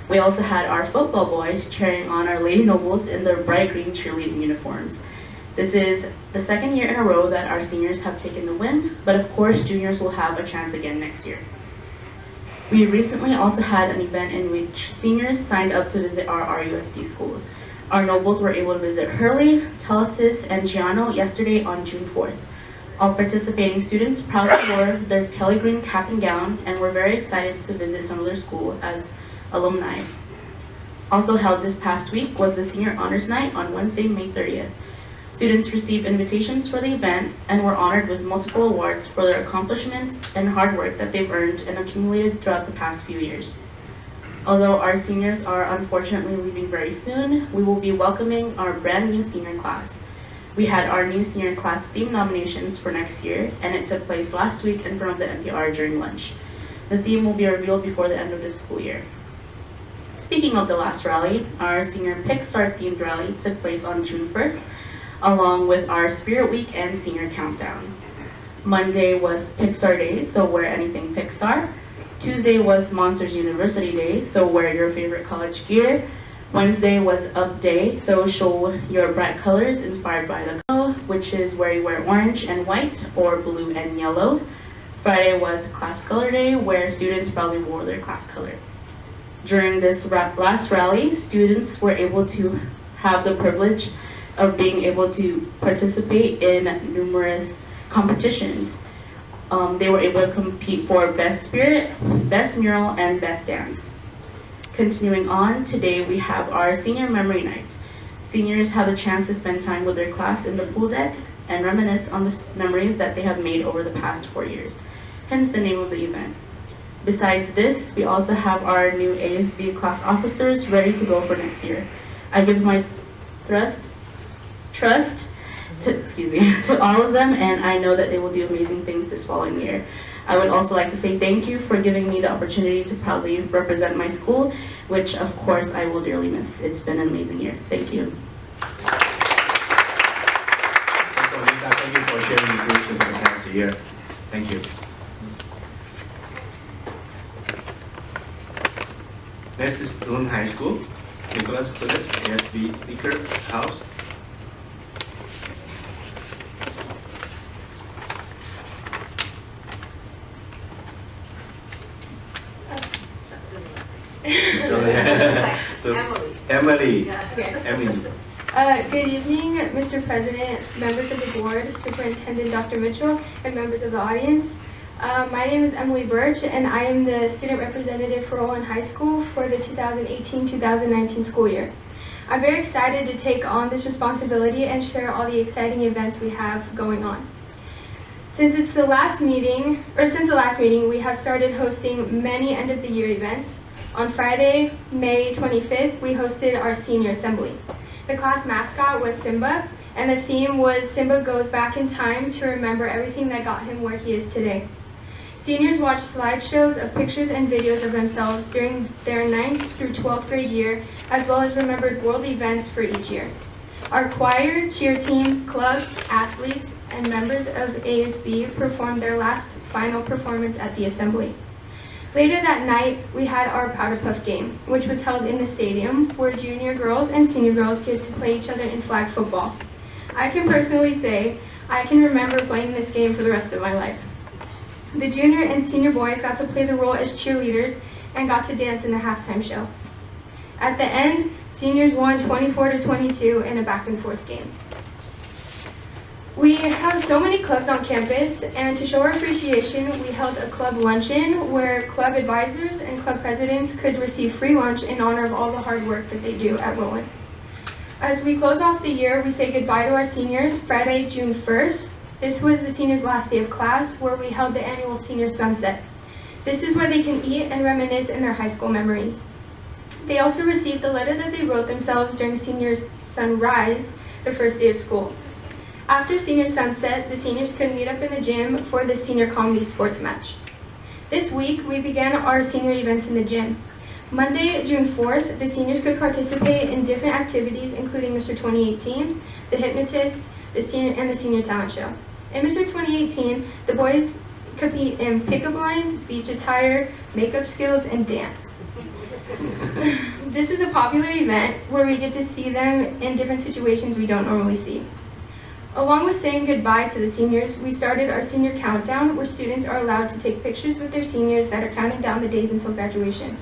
We also had our football boys cheering on our Lady Nobles in their bright green cheerleading uniforms. This is the second year in a row that our seniors have taken the win, but of course juniors will have a chance again next year. We recently also had an event in which seniors signed up to visit our RUSD schools. Our Nobles were able to visit Hurley, Telesis, and Giano yesterday on June 4th. All participating students proudly wore their Kelly Green cap and gown and were very excited to visit some of their school as alumni. Also held this past week was the Senior Honors Night on Wednesday, May 30th. Students received invitations for the event and were honored with multiple awards for their accomplishments and hard work that they've earned and accumulated throughout the past few years. Although our seniors are unfortunately leaving very soon, we will be welcoming our brand new senior class. We had our new senior class theme nominations for next year, and it took place last week in front of the NPR during lunch. The theme will be revealed before the end of this school year. Speaking of the last rally, our senior Pixar themed rally took place on June 1st, along with our Spirit Week and Senior Countdown. Monday was Pixar Day, so wear anything Pixar. Tuesday was Monsters University Day, so wear your favorite college gear. Wednesday was Up Day, so show your bright colors inspired by the color, which is where you wear orange and white or blue and yellow. Friday was Class Color Day, where students probably wore their class color. During this last rally, students were able to have the privilege of being able to participate in numerous competitions. They were able to compete for Best Spirit, Best Mural, and Best Dance. Continuing on, today we have our Senior Memory Night. Seniors have a chance to spend time with their class in the pool deck and reminisce on the memories that they have made over the past 4 years, hence the name of the event. Besides this, we also have our new ASB class officers ready to go for next year. I give my trust to all of them, and I know that they will do amazing things this following year. I would also like to say thank you for giving me the opportunity to proudly represent my school, which of course I will dearly miss. It's been an amazing year. Thank you. Thank you for sharing the groups in the past year. Thank you. Next is Lohman High School. Nicholas Phillips, ASB Speaker House. So Emily. Good evening, Mr. President, members of the board, Superintendent Dr. Mitchell, and members of the audience. My name is Emily Birch, and I am the student representative for Lohman High School for the 2018-2019 school year. I'm very excited to take on this responsibility and share all the exciting events we have going on. Since the last meeting, we have started hosting many end-of-the-year events. On Friday, May 25th, we hosted our senior assembly. The class mascot was Simba, and the theme was Simba goes back in time to remember everything that got him where he is today. Seniors watched slideshows of pictures and videos of themselves during their 9th through 12th grade year, as well as remembered world events for each year. Our choir, cheer team, clubs, athletes, and members of ASB performed their last final performance at the assembly. Later that night, we had our Powder Puff game, which was held in the stadium, where junior girls and senior girls get to play each other in flag football. I can personally say I can remember playing this game for the rest of my life. The junior and senior boys got to play the role as cheerleaders and got to dance in the halftime show. At the end, seniors won 24-22 in a back and forth game. We have so many clubs on campus, and to show our appreciation, we held a club luncheon where club advisors and club presidents could receive free lunch in honor of all the hard work that they do at Roland. As we close off the year, we say goodbye to our seniors Friday, June 1st. This was the seniors' last day of class, where we held the annual senior sunset. This is where they can eat and reminisce in their high school memories. They also received the letter that they wrote themselves during seniors' sunrise, the first day of school. After senior sunset, the seniors could meet up in the gym for the senior comedy sports match. This week, we began our senior events in the gym. Monday, June 4th, the seniors could participate in different activities, including Mr. 2018, the hypnotist, the senior talent show. In Mr. 2018, the boys compete in pickup lines, beach attire, makeup skills, and dance. This is a popular event where we get to see them in different situations we don't normally see. Along with saying goodbye to the seniors, we started our senior countdown, where students are allowed to take pictures with their seniors that are counting down the days until graduation.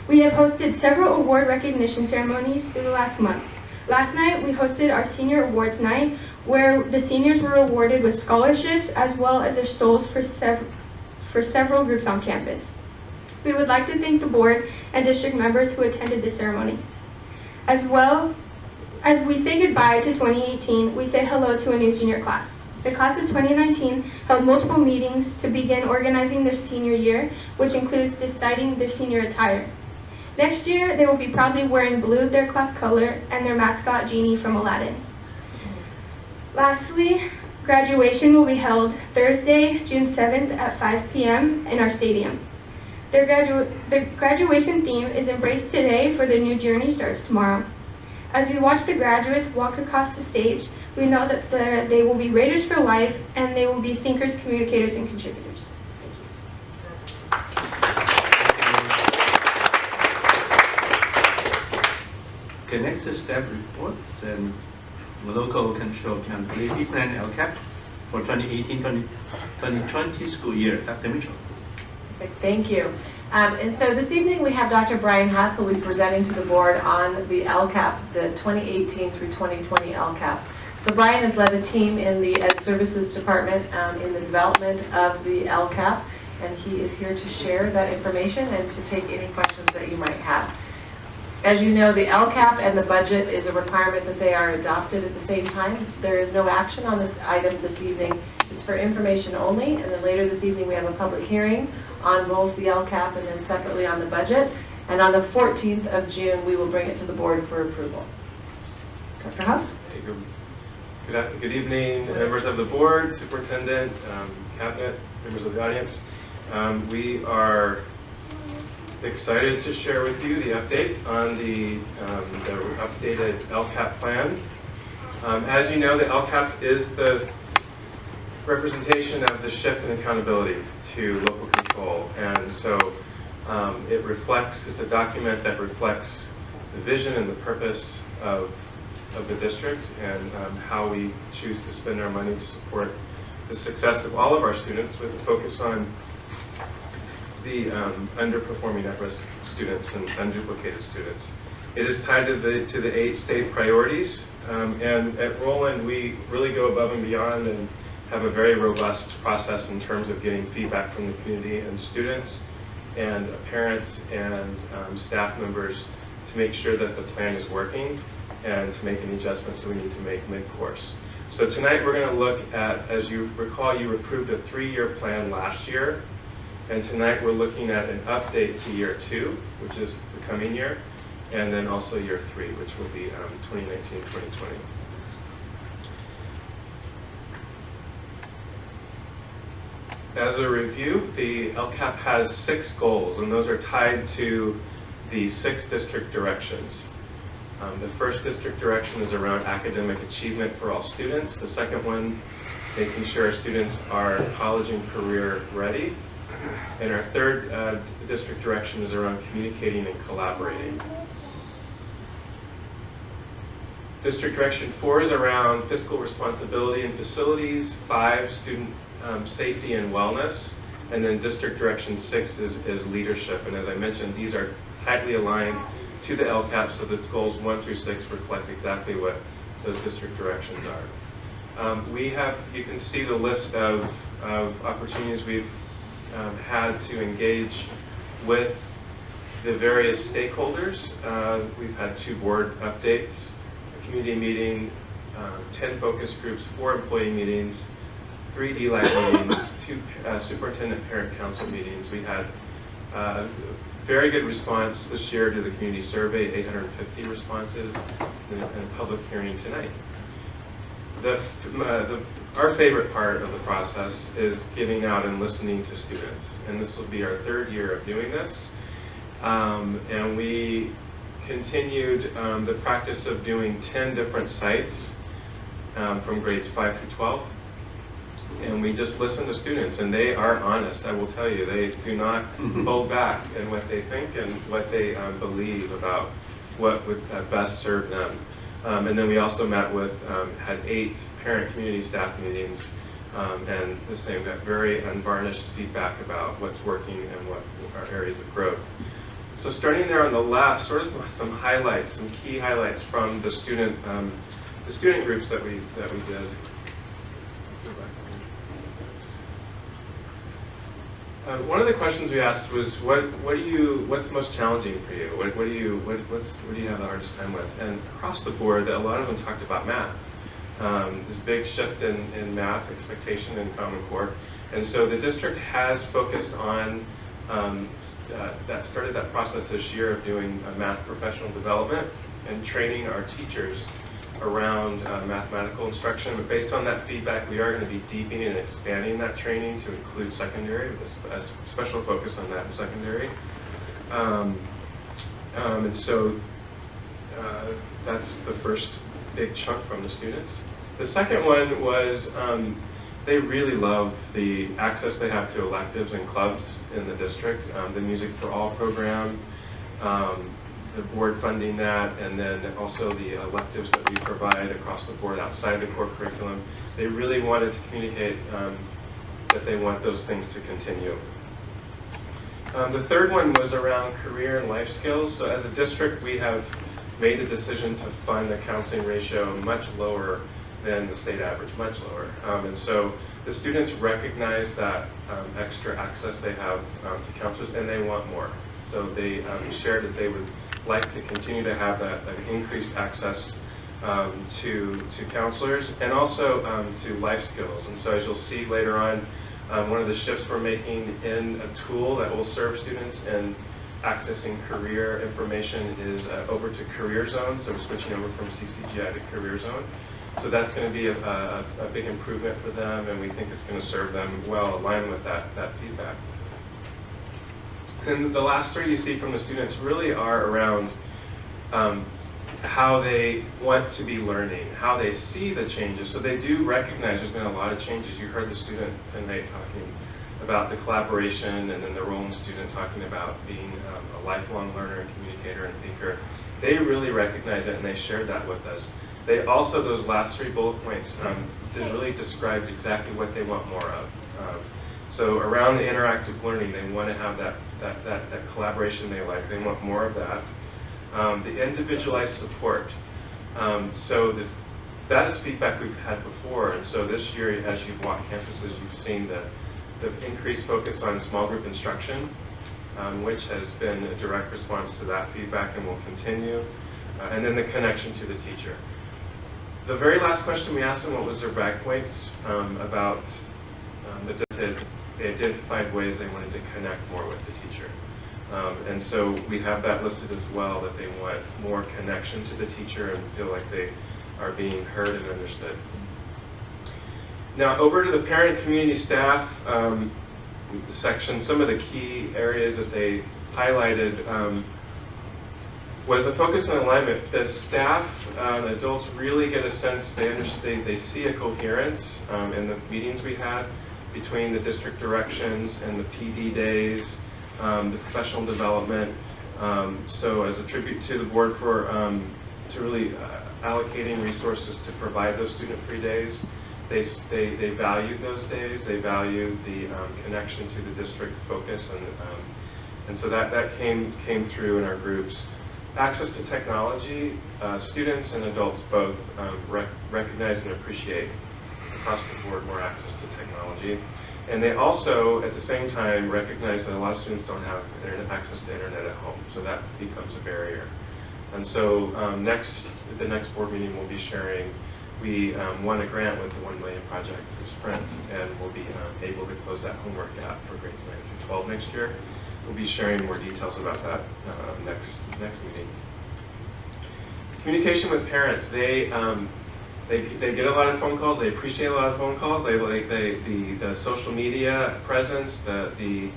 We have hosted several award recognition ceremonies through the last month. Last night, we hosted our senior awards night, where the seniors were awarded with scholarships as well as their stoles for several groups on campus. We would like to thank the board and district members who attended this ceremony. As well as we say goodbye to 2018, we say hello to a new senior class. The class of 2019 held multiple meetings to begin organizing their senior year, which includes deciding their senior attire. Next year, they will be proudly wearing blue, their class color, and their mascot, Genie from Aladdin. Lastly, graduation will be held Thursday, June 7th at 5 p.m. in our stadium. The graduation theme is Embrace Today, for the new journey starts tomorrow. As we watch the graduates walk across the stage, we know that they will be Raiders for life, and they will be thinkers, communicators, and contributors. Okay, next is staff reports, and local control accountability plan LCAP for 2018-2020 school year. Dr. Mitchell. Perfect, thank you. And so this evening we have Dr. Brian Huff, who will be presenting to the board on the LCAP, the 2018 through 2020 LCAP. So Brian has led a team in the Ed Services Department in the development of the LCAP, and he is here to share that information and to take any questions that you might have. As you know, the LCAP and the budget is a requirement that they are adopted at the same time. There is no action on this item this evening. It's for information only, and then later this evening we have a public hearing on both the LCAP and then separately on the budget. And on the 14th of June, we will bring it to the board for approval. Dr. Huff? Good evening, members of the board, superintendent, cabinet, members of the audience. We are excited to share with you the update on the updated LCAP plan. As you know, the LCAP is the representation of the shift in accountability to local control, and so it's a document that reflects the vision and the purpose of the district and how we choose to spend our money to support the success of all of our students, with a focus on the underperforming at-risk students and unduplicated students. It is tied to the 8 state priorities, and at Roland we really go above and beyond and have a very robust process in terms of getting feedback from the community and students and parents and staff members to make sure that the plan is working and to make any adjustments that we need to make mid-course. So tonight we're going to look at, as you recall, you approved a 3-year plan last year. And tonight we're looking at an update to year 2, which is the coming year, and then also year 3, which will be 2019-2020. As a review, the LCAP has 6 goals, and those are tied to the 6 district directions. The first district direction is around academic achievement for all students. The second one, making sure our students are college and career ready. And our third district direction is around communicating and collaborating. District direction 4 is around fiscal responsibility and facilities. 5, student safety and wellness. And then district direction 6 is leadership. And as I mentioned, these are tightly aligned to the LCAP, so the goals 1 through 6 reflect exactly what those district directions are. You can see the list of opportunities we've had to engage with the various stakeholders. We've had 2 board updates, a community meeting, 10 focus groups, 4 employee meetings, 3 DLAC meetings, 2 superintendent parent council meetings. We had very good response this year to the community survey, 850 responses, and a public hearing tonight. Our favorite part of the process is giving out and listening to students, and this will be our 3rd year of doing this. And we continued the practice of doing 10 different sites from grades 5 through 12. And we just listen to students, and they are honest. I will tell you, they do not hold back in what they think and what they believe about what would best serve them. And then we also met with, had 8 parent community staff meetings, and the same, got very unvarnished feedback about what's working and what are areas of growth. So starting there on the left, sort of some highlights, some key highlights from the student groups that we did. One of the questions we asked was, what's most challenging for you? What do you have the hardest time with? And across the board, a lot of them talked about math. This big shift in math expectation in Common Core. And so the district has focused on, started that process this year of doing math professional development and training our teachers around mathematical instruction. But based on that feedback, we are going to be deepening and expanding that training to include secondary, with a special focus on that in secondary. And so that's the first big chunk from the students. The second one was they really love the access they have to electives and clubs in the district, the Music for All program, the board funding that, and then also the electives that we provide across the board outside the core curriculum. They really wanted to communicate that they want those things to continue. The third one was around career and life skills. So as a district, we have made the decision to fund a counseling ratio much lower than the state average, much lower. And so the students recognize that extra access they have to counselors, and they want more. So they shared that they would like to continue to have that increased access to counselors, and also to life skills. And so as you'll see later on, one of the shifts we're making in a tool that will serve students in accessing career information is over to Career Zone. So we're switching over from CCGI to Career Zone. So that's going to be a big improvement for them, and we think it's going to serve them well, aligned with that feedback. And the last 3 you see from the students really are around how they want to be learning, how they see the changes. So they do recognize there's been a lot of changes. You heard the student tonight talking about the collaboration, and then the role in the student talking about being a lifelong learner and communicator and thinker. They really recognize it, and they shared that with us. They also, those last 3 bullet points, really described exactly what they want more of. So around the interactive learning, they want to have that collaboration they like. They want more of that. The individualized support. That is feedback we've had before. And so this year, as you've walked campuses, you've seen the increased focus on small group instruction, which has been a direct response to that feedback and will continue. And then the connection to the teacher. The very last question we asked them, what was their brag points about they identified ways they wanted to connect more with the teacher. And so we have that listed as well, that they want more connection to the teacher and feel like they are being heard and understood. Now over to the parent and community staff. section, some of the key areas that they highlighted was the focus on alignment. The staff, adults really get a sense, they see a coherence in the meetings we had between the district directions and the PD days, the professional development. So as a tribute to the board for to really allocating resources to provide those student-free days, they valued those days. They valued the connection to the district focus, and so that came through in our groups. Access to technology, students and adults both recognize and appreciate across the board more access to technology. And they also, at the same time, recognize that a lot of students don't have access to internet at home, so that becomes a barrier. And so at the next board meeting, we'll be sharing, we won a grant with the 1 Million Project through Sprint, and we'll be able to close that homework gap for grades 9 through 12 next year. We'll be sharing more details about that next meeting. Communication with parents. They get a lot of phone calls. They appreciate a lot of phone calls. They like the social media presence, the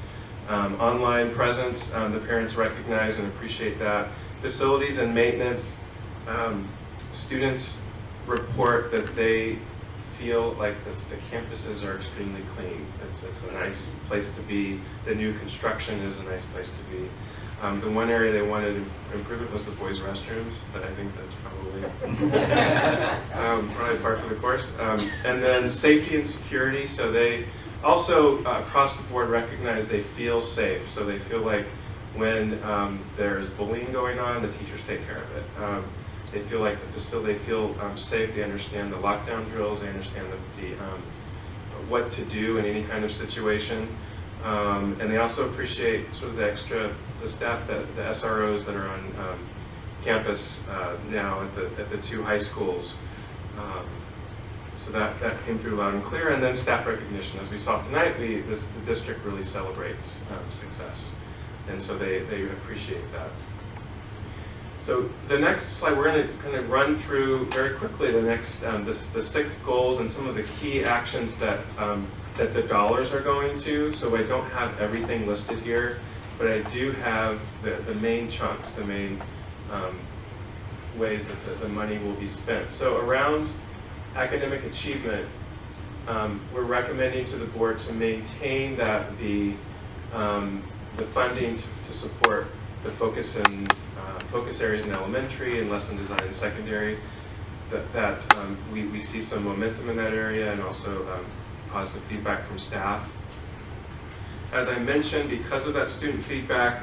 online presence. The parents recognize and appreciate that. Facilities and maintenance. Students report that they feel like the campuses are extremely clean. It's a nice place to be. The new construction is a nice place to be. The one area they wanted improvement was the boys' restrooms, but I think that's probably par for the course. And then safety and security. So they also across the board recognize they feel safe. So they feel like when there's bullying going on, the teachers take care of it. They feel like the facility, they feel safe. They understand the lockdown drills. They understand the what to do in any kind of situation. And they also appreciate sort of the staff, the SROs that are on campus now at the 2 high schools. So that came through loud and clear. And then staff recognition. As we saw tonight, the district really celebrates success. And so they appreciate that. So the next slide, we're going to kind of run through very quickly the next, the 6 goals and some of the key actions that the dollars are going to. So I don't have everything listed here, but I do have the main chunks, the main ways that the money will be spent. So around academic achievement, we're recommending to the board to maintain that the funding to support the focus areas in elementary and lesson design in secondary, that we see some momentum in that area, and also positive feedback from staff. As I mentioned, because of that student feedback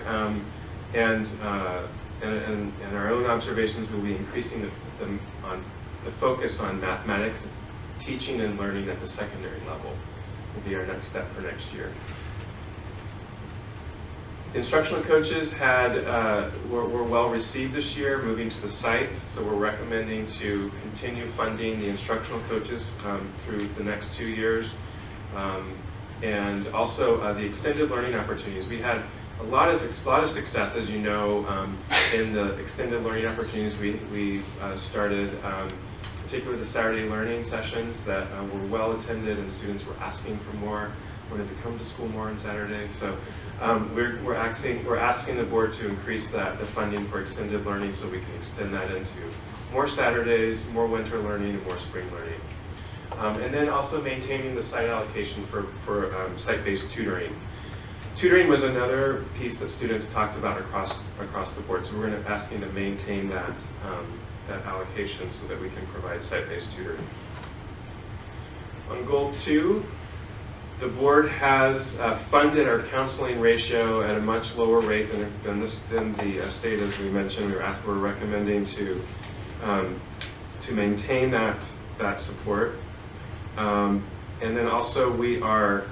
and our own observations, we'll be increasing the focus on mathematics, teaching and learning at the secondary level will be our next step for next year. Instructional coaches were well received this year, moving to the site, so we're recommending to continue funding the instructional coaches through the next 2 years. And also the extended learning opportunities. We had a lot of success, as you know, in the extended learning opportunities. We started, particularly the Saturday learning sessions that were well attended, and students were asking for more, wanted to come to school more on Saturdays. So we're asking the board to increase the funding for extended learning so we can extend that into more Saturdays, more winter learning, and more spring learning. And then also maintaining the site allocation for site-based tutoring. Tutoring was another piece that students talked about across the board, so we're going to asking to maintain that allocation so that we can provide site-based tutoring. On goal 2, the board has funded our counseling ratio at a much lower rate than the state, as we mentioned. We're recommending to maintain that support. And then also we are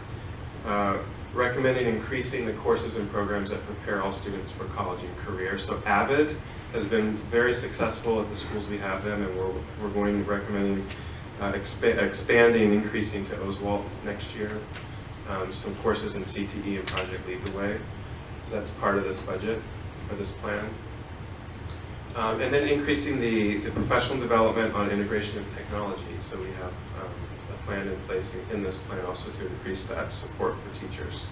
recommending increasing the courses and programs that prepare all students for college and career. So AVID has been very successful at the schools we have them, and we're going to recommending expanding, increasing to Oswalt next year. Some courses in CTE and Project Lead the Way. So that's part of this budget, or this plan. And then increasing the professional development on integration of technology. So we have a plan in place in this plan also to increase that support for teachers.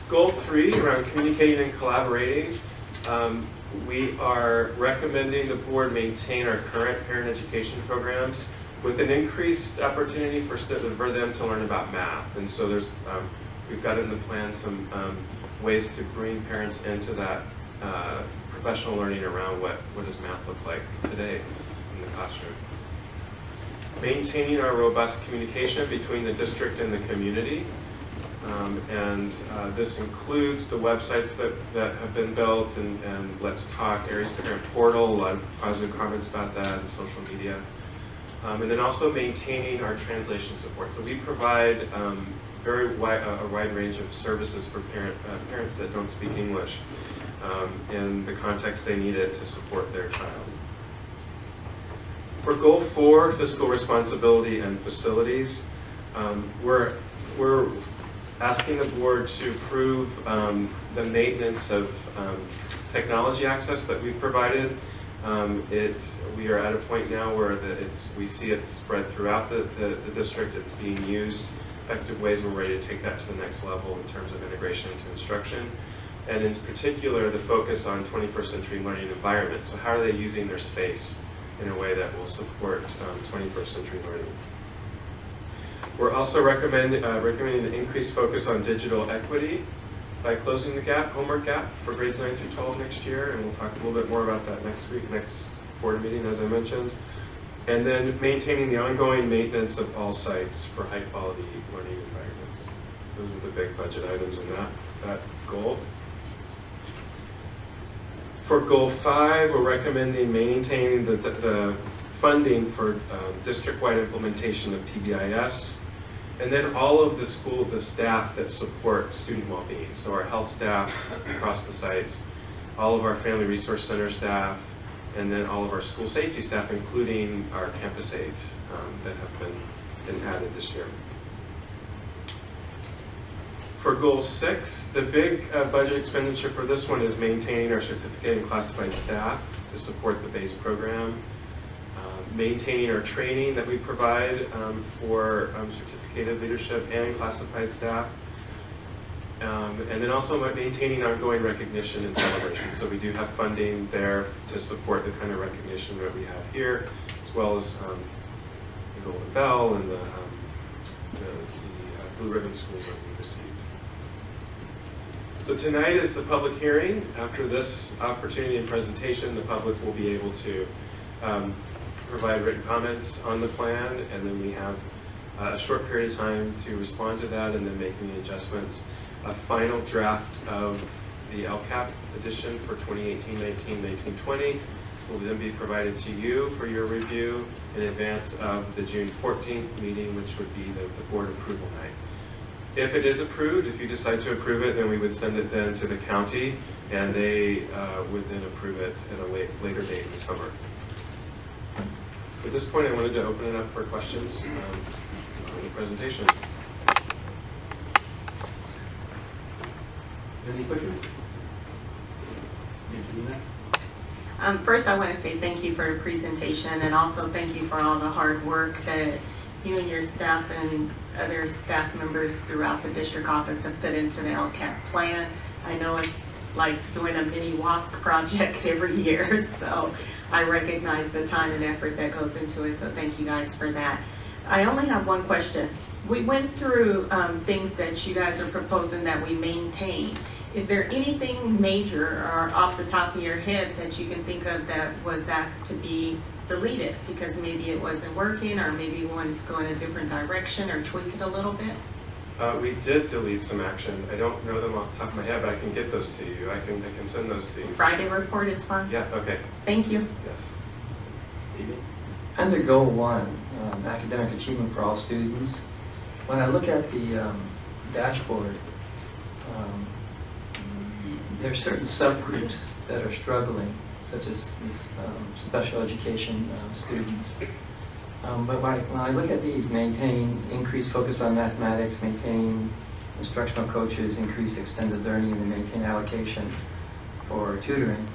Goal 3, around communicating and collaborating, we are recommending the board maintain our current parent education programs with an increased opportunity for them to learn about math. And so there's, we've got in the plan some ways to bring parents into that professional learning around what does math look like today in the classroom. Maintaining our robust communication between the district and the community. This includes the websites that have been built and Let's Talk, Areas to Parent Portal, a lot of positive comments about that, and social media. And then also maintaining our translation support. So we provide a wide range of services for parents that don't speak English in the context they need it to support their child. For Goal 4, fiscal responsibility and facilities, we're asking the board to approve the maintenance of technology access that we've provided. We are at a point now where we see it spread throughout the district. It's being used effective ways. We're ready to take that to the next level in terms of integration into instruction. And in particular, the focus on 21st century learning environments. So how are they using their space in a way that will support 21st century learning? We're also recommending an increased focus on digital equity by closing the homework gap for grades 9 through 12 next year, and we'll talk a little bit more about that next board meeting, as I mentioned. And then maintaining the ongoing maintenance of all sites for high quality learning environments. Those are the big budget items in that goal. For Goal 5, we're recommending maintaining the funding for district-wide implementation of PBIS. And then all of the staff that support student well-being. So our health staff across the sites, all of our family resource center staff, and then all of our school safety staff, including our campus aides that have been added this year. For Goal 6, the big budget expenditure for this one is maintaining our certificate and classified staff to support the base program, maintaining our training that we provide for certificated leadership and classified staff, and then also maintaining ongoing recognition and celebration. So we do have funding there to support the kind of recognition that we have here, as well as the Golden Bell and the Blue Ribbon schools that we received. So tonight is the public hearing. After this opportunity and presentation, the public will be able to provide written comments on the plan, and then we have a short period of time to respond to that and then make any adjustments. A final draft of the LCAP edition for 2018-19, 19-20 will then be provided to you for your review in advance of the June 14th meeting, which would be the board approval night. If it is approved, if you decide to approve it, then we would send it then to the county, and they would then approve it at a later date in the summer. So at this point, I wanted to open it up for questions on the presentation. Any questions? First, I want to say thank you for your presentation, and also thank you for all the hard work that you and your staff and other staff members throughout the district office have put into the LCAP plan. I know it's like doing a mini WASC project every year, so I recognize the time and effort that goes into it, so thank you guys for that. I only have one question. We went through things that you guys are proposing that we maintain. Is there anything major or off the top of your head that you can think of that was asked to be deleted because maybe it wasn't working, or maybe you wanted to go in a different direction or tweak it a little bit? We did delete some actions. I don't know them off the top of my head, but I can get those to you. I can send those to you. Friday report is fine? Yeah, okay. Thank you. Yes. Evie? Under Goal 1, academic achievement for all students, when I look at the dashboard, there are certain subgroups that are struggling, such as these special education students. But when I look at these, maintain increased focus on mathematics, maintain instructional coaches, increase extended learning, and maintain allocation for tutoring,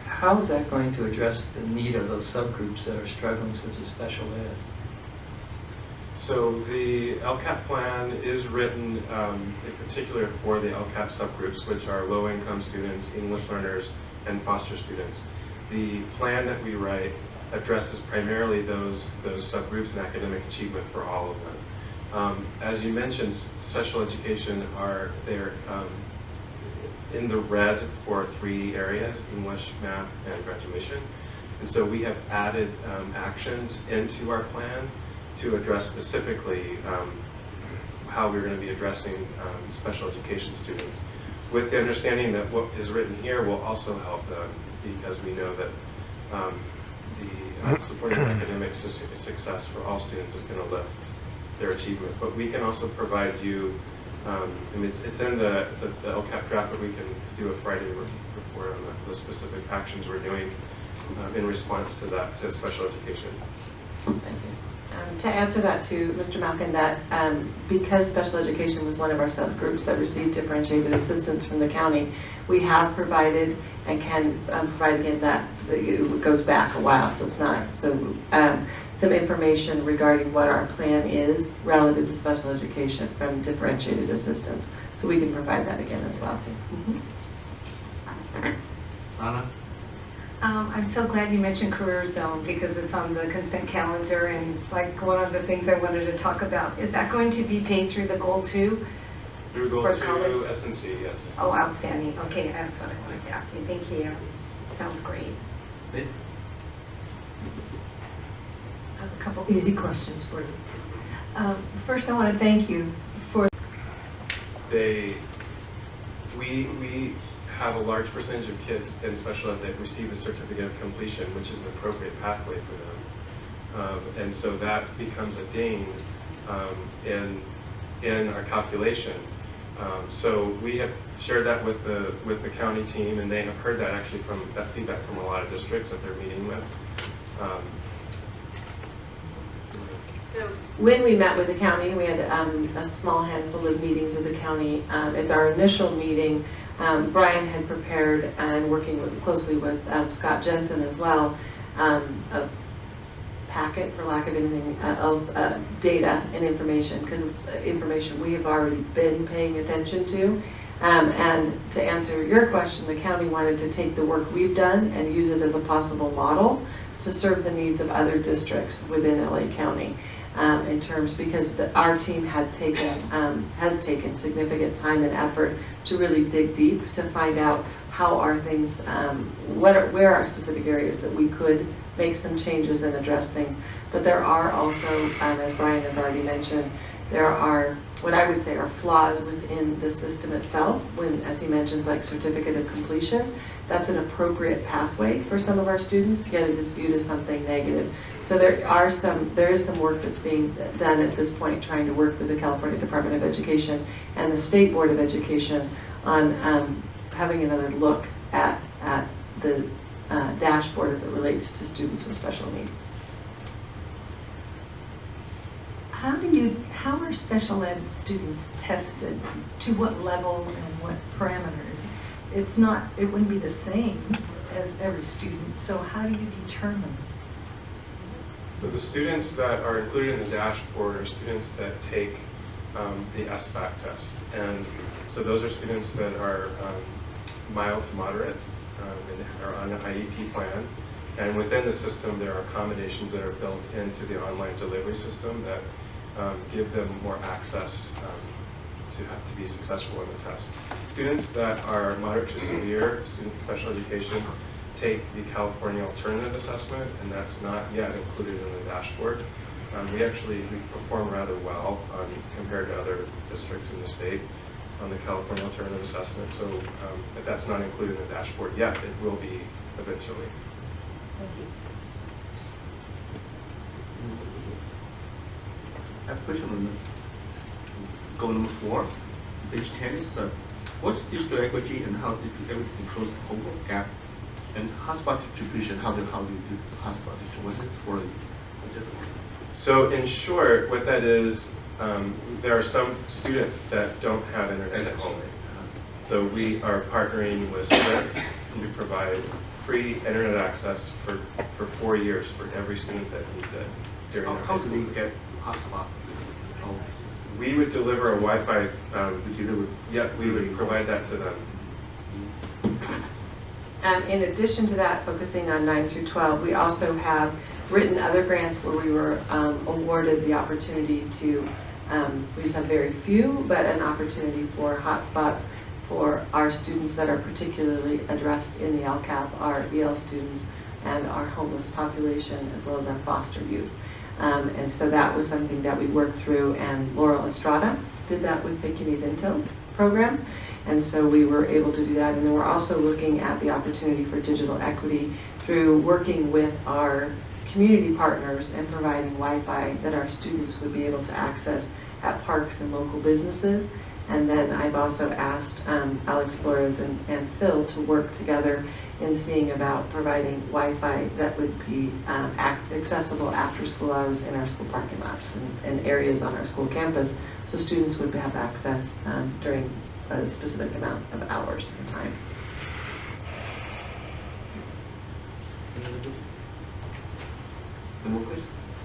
how is that going to address the need of those subgroups that are struggling, such as special ed? So the LCAP plan is written in particular for the LCAP subgroups, which are low-income students, English learners, and foster students. The plan that we write addresses primarily those subgroups and academic achievement for all of them. As you mentioned, special education they're in the red for 3 areas: English, math, and graduation. And so we have added actions into our plan to address specifically how we're going to be addressing special education students, with the understanding that what is written here will also help them, because we know that the supporting academic success for all students is going to lift their achievement. But we can also provide you, I mean, it's in the LCAP draft, but we can do a Friday report on the specific actions we're doing in response to that, to special education. Thank you. To answer that to Mr. Malkin, that because special education was one of our subgroups that received differentiated assistance from the county, we have provided and can provide again that it goes back a while, so it's not, so some information regarding what our plan is relative to special education from differentiated assistance. So we can provide that again as well. Anna? I'm so glad you mentioned Career Zone because it's on the consent calendar and it's like one of the things I wanted to talk about. Is that going to be paid through the Goal 2? Through Goal 2, SNC, yes. Oh, outstanding. Okay, that's what I wanted to ask you. Thank you. Sounds great. I have a couple easy questions for you. First, I want to thank you for... We have a large percentage of kids in special ed that receive a certificate of completion, which is an appropriate pathway for them. And so that becomes a ding in our calculation. So we have shared that with the county team, and they have heard that actually from that feedback from a lot of districts that they're meeting with. So when we met with the county, we had a small handful of meetings with the county. At our initial meeting, Brian had prepared and working closely with Scott Jensen as well, a packet, for lack of anything else, data and information, because it's information we have already been paying attention to. And to answer your question, the county wanted to take the work we've done and use it as a possible model to serve the needs of other districts within LA County. In terms, because our team has taken significant time and effort to really dig deep to find out how are things, where are specific areas that we could make some changes and address things. But there are also, as Brian has already mentioned, there are what I would say are flaws within the system itself. When, as he mentions, like certificate of completion, that's an appropriate pathway for some of our students, yet it is viewed as something negative. So there is some work that's being done at this point, trying to work with the California Department of Education and the State Board of Education on having another look at the dashboard as it relates to students with special needs. How are special ed students tested? To what level and what parameters? It wouldn't be the same as every student, so how do you determine? So the students that are included in the dashboard are students that take the SBAC test. And so those are students that are mild to moderate and are on an IEP plan. And within the system, there are accommodations that are built into the online delivery system that give them more access to be successful in the test. Students that are moderate to severe, students in special education, take the California Alternative Assessment, and that's not yet included in the dashboard. We perform rather well compared to other districts in the state on the California Alternative Assessment. So if that's not included in the dashboard yet, it will be eventually. Thank you. I have a question on goal number 4, page 10 is what's digital equity and how did everything close the homework gap? And hotspot distribution, how do you do the hotspot distribution? What's it for? So in short, what that is, there are some students that don't have internet at home. So we are partnering with Sprint to provide free internet access for 4 years for every student that needs it during their How high do school. we get hotspot? we would deliver a Wi-Fi, we would provide that to them. In addition to that, focusing on 9 through 12, we also have written other grants where we were awarded the opportunity to, we just have very few, but an opportunity for hotspots for our students that are particularly addressed in the LCAP, our EL students and our homeless population, as well as our foster youth. And so that was something that we worked through, and Laurel Estrada did that with the Bikini Vinto program. And so we were able to do that. And then we're also looking at the opportunity for digital equity through working with our community partners and providing Wi-Fi that our students would be able to access at parks and local businesses. And then I've also asked Alex Flores and Phil to work together in seeing about providing Wi-Fi that would be accessible after school hours in our school parking lots and areas on our school campus, so students would have access during a specific amount of hours and time.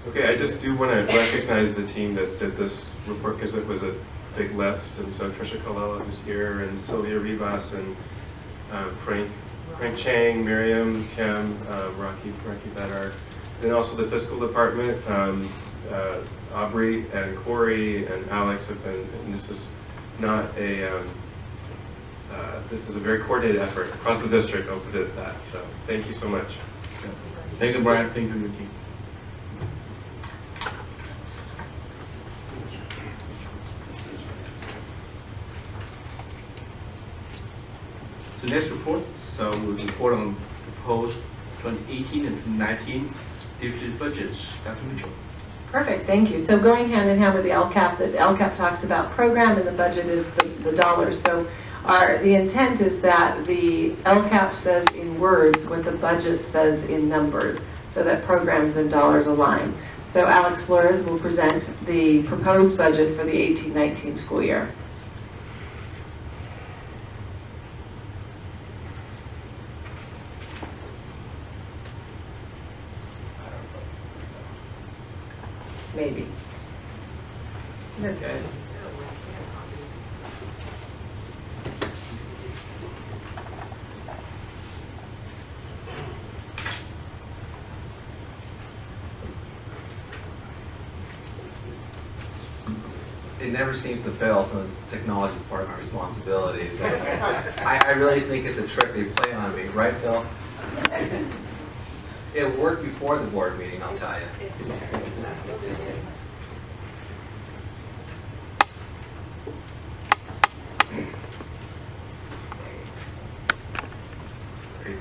Okay, I just do want to recognize the team that did this report, because it was a big lift, and so Trisha Colella, who's here, and Sylvia Rivas, and Frank Chang, Miriam, Kim, Rocky Bedard, and also the fiscal department, Aubrey and Corey and Alex have been, and this is not a, this is a very coordinated effort across the district, I'll put it at that, so thank you so much. Thank you, Brian. Thank you, Ricky. The next report, so we'll report on proposed 2018 and 2019 district budgets. Dr. Mitchell. Perfect, thank you. So going hand in hand with the LCAP, the LCAP talks about program and the budget is the dollars. So the intent is that the LCAP says in words what the budget says in numbers, so that programs and dollars align. So Alex Flores will present the proposed budget for the 18-19 school year. Maybe. You're good. It never seems to fail since technology is part of my responsibility. So I really think it's a trick they play on me, right, Phil? It worked before the board meeting, I'll tell you. Great.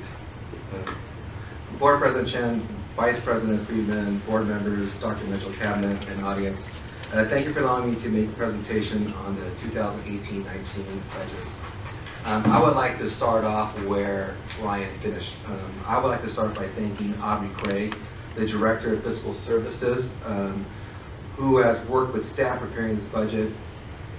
Board President Chen, Vice President Friedman, board members, Dr. Mitchell, cabinet, and audience. Thank you for allowing me to make a presentation on the 2018-19 budget. I would like to start off where Ryan finished. I would like to start by thanking Aubrey Craig, the Director of Fiscal Services, who has worked with staff preparing this budget.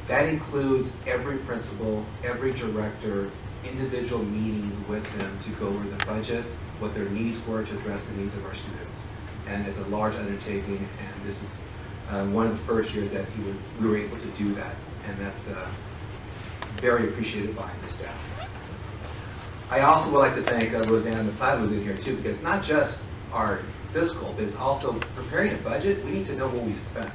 That includes every principal, every director, individual meetings with them to go over the budget, what their needs were to address the needs of our students. And it's a large undertaking, and this is one of the first years that we were able to do that, and that's very appreciated by the staff. I also would like to thank Rosanna McLeod, who's in here too, because not just our fiscal, but it's also preparing a budget. We need to know what we've spent.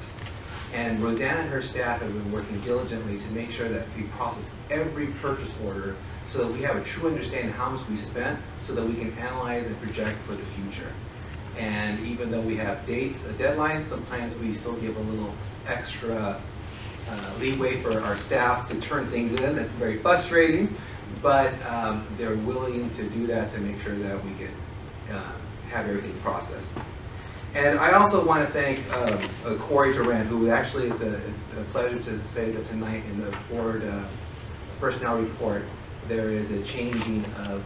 And Rosanna and her staff have been working diligently to make sure that we process every purchase order so that we have a true understanding of how much we spent, so that we can analyze and project for the future. And even though we have dates, deadlines, sometimes we still give a little extra leeway for our staffs to turn things in. That's very frustrating, but they're willing to do that to make sure that we can have everything processed. And I also want to thank Corey Durant, who actually it's a pleasure to say that tonight in the board personnel report there is a changing of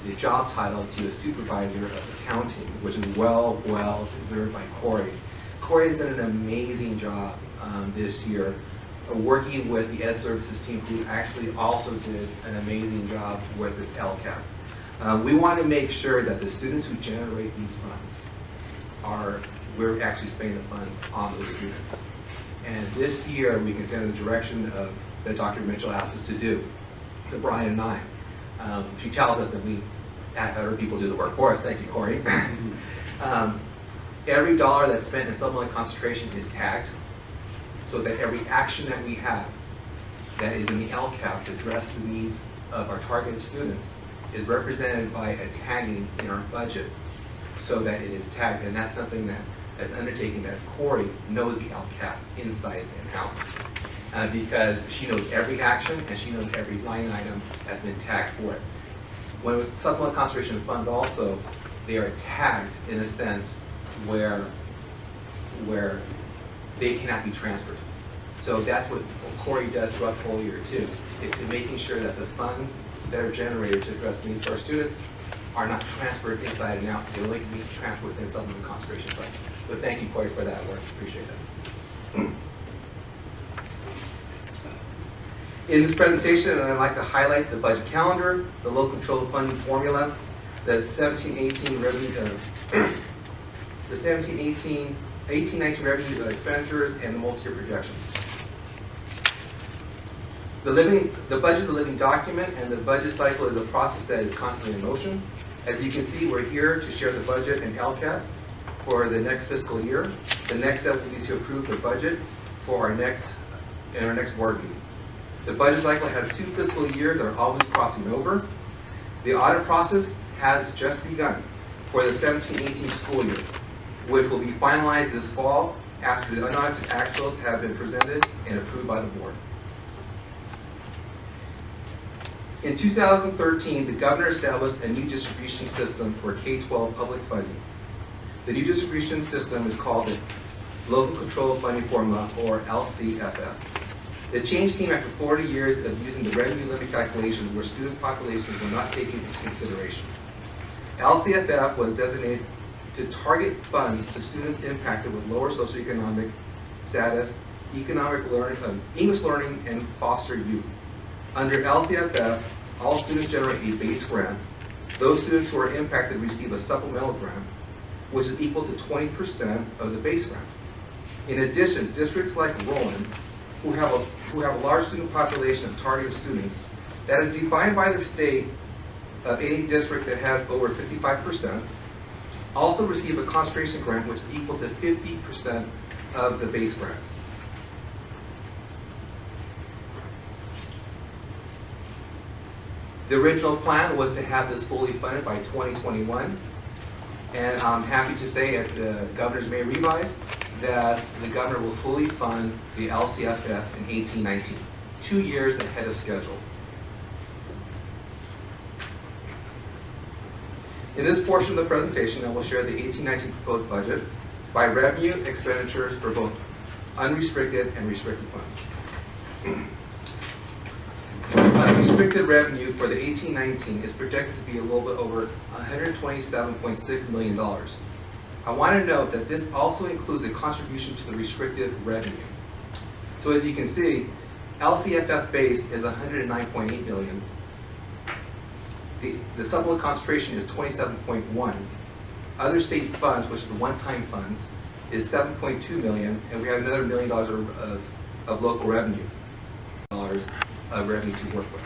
the job title to a supervisor of accounting, which is well deserved by Corey. Corey has done an amazing job this year working with the Ed Services team, who actually also did an amazing job with this LCAP. We want to make sure that the students who generate these funds are we're actually spending the funds on those students. And this year, we can stand in the direction of that Dr. Mitchell asked us to do, to Brian and I. She tells us that we have other people do the work for us. Thank you, Corey. Every dollar that's spent in supplemental concentration is tagged, so that every action that we have that is in the LCAP to address the needs of our targeted students is represented by a tagging in our budget, so that it is tagged. And that's something that as undertaking that Corey knows the LCAP inside and out, because she knows every action and she knows every line item that's been tagged for it. When with supplemental concentration of funds also, they are tagged in a sense where they cannot be transferred. So that's what Corey does throughout the whole year too, is to making sure that the funds that are generated to address the needs of our students are not transferred inside and out. They only can be transferred within supplemental concentration funds. But thank you, Corey, for that work. Appreciate that. In this presentation, I'd like to highlight the budget calendar, the local control funding formula, the 17-18 revenue, the 18-19 revenue expenditures, and the multi-year projections. The budget is a living document, and the budget cycle is a process that is constantly in motion. As you can see, we're here to share the budget and LCAP for the next fiscal year. The next step will be to approve the budget for our next board meeting. The budget cycle has 2 fiscal years that are always crossing over. The audit process has just begun for the 17-18 school year, which will be finalized this fall after the unaudited actuals have been presented and approved by the board. In 2013, the governor established a new distribution system for K-12 public funding. The new distribution system is called the Local Control Funding Formula, or LCFF. The change came after 40 years of using the revenue limit calculations where student populations were not taken into consideration. LCFF was designated to target funds to students impacted with lower socioeconomic status, economic learning, English learning, and foster youth. Under LCFF, all students generate a base grant. Those students who are impacted receive a supplemental grant, which is equal to 20% of the base grant. In addition, districts like Lohman, who have a large student population of targeted students, that is defined by the state of any district that has over 55%, also receive a concentration grant, which is equal to 50% of the base grant. The original plan was to have this fully funded by 2021, and I'm happy to say at the governor's May revise that the governor will fully fund the LCFF in 18-19, 2 years ahead of schedule. In this portion of the presentation, I will share the 18-19 proposed budget by revenue expenditures for both unrestricted and restricted funds. Unrestricted revenue for the 18-19 is projected to be a little bit over $127.6 million. I want to note that this also includes a contribution to the restricted revenue. So as you can see, LCFF base is $109.8 million. The supplemental concentration is 27.1. Other state funds, which is the one-time funds, is 7.2 million, and we have another $1 million of local revenue, of revenue to work with.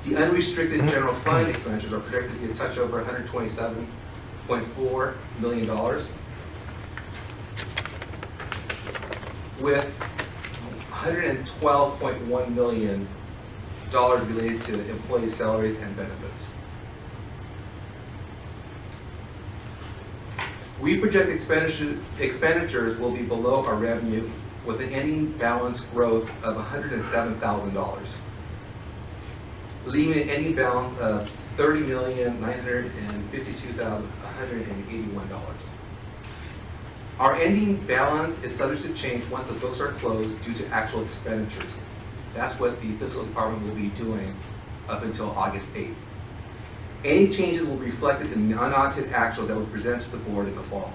The unrestricted general fund expenditures are projected to be a touch over $127.4 million, with $112.1 million related to employee salaries and benefits. We project expenditures will be below our revenue with an ending balance growth of $107,000, leaving an ending balance of $30,952,181. Our ending balance is subject to change once the books are closed due to actual expenditures. That's what the fiscal department will be doing up until August 8th. Any changes will be reflected in the unaudited actuals that will present to the board in the fall.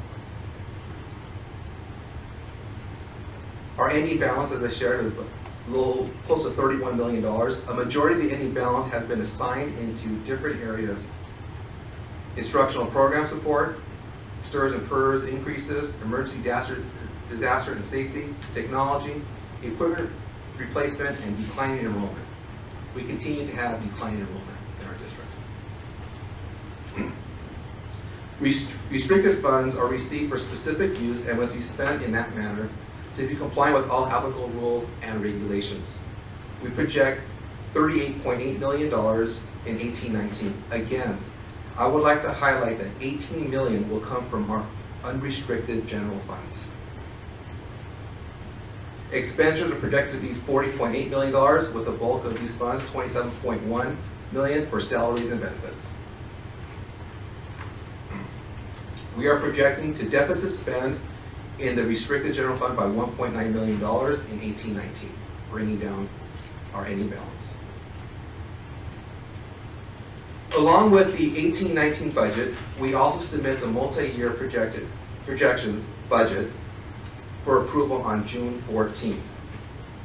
Our ending balance, as I shared, is a little close to $31 million. A majority of the ending balance has been assigned into different areas: instructional program support, STIRS and PERS increases, emergency disaster and safety, technology, equipment replacement, and declining enrollment. We continue to have declining enrollment in our district. Restricted funds are received for specific use and must be spent in that manner to be compliant with all applicable rules and regulations. We project $38.8 million in 18-19. Again, I would like to highlight that $18 million will come from our unrestricted general funds. Expenditures are projected to be $40.8 million, with the bulk of these funds, $27.1 million, for salaries and benefits. We are projecting to deficit spend in the restricted general fund by $1.9 million in 18-19, bringing down our ending balance. Along with the 18-19 budget, we also submit the multi-year projections budget for approval on June 14th.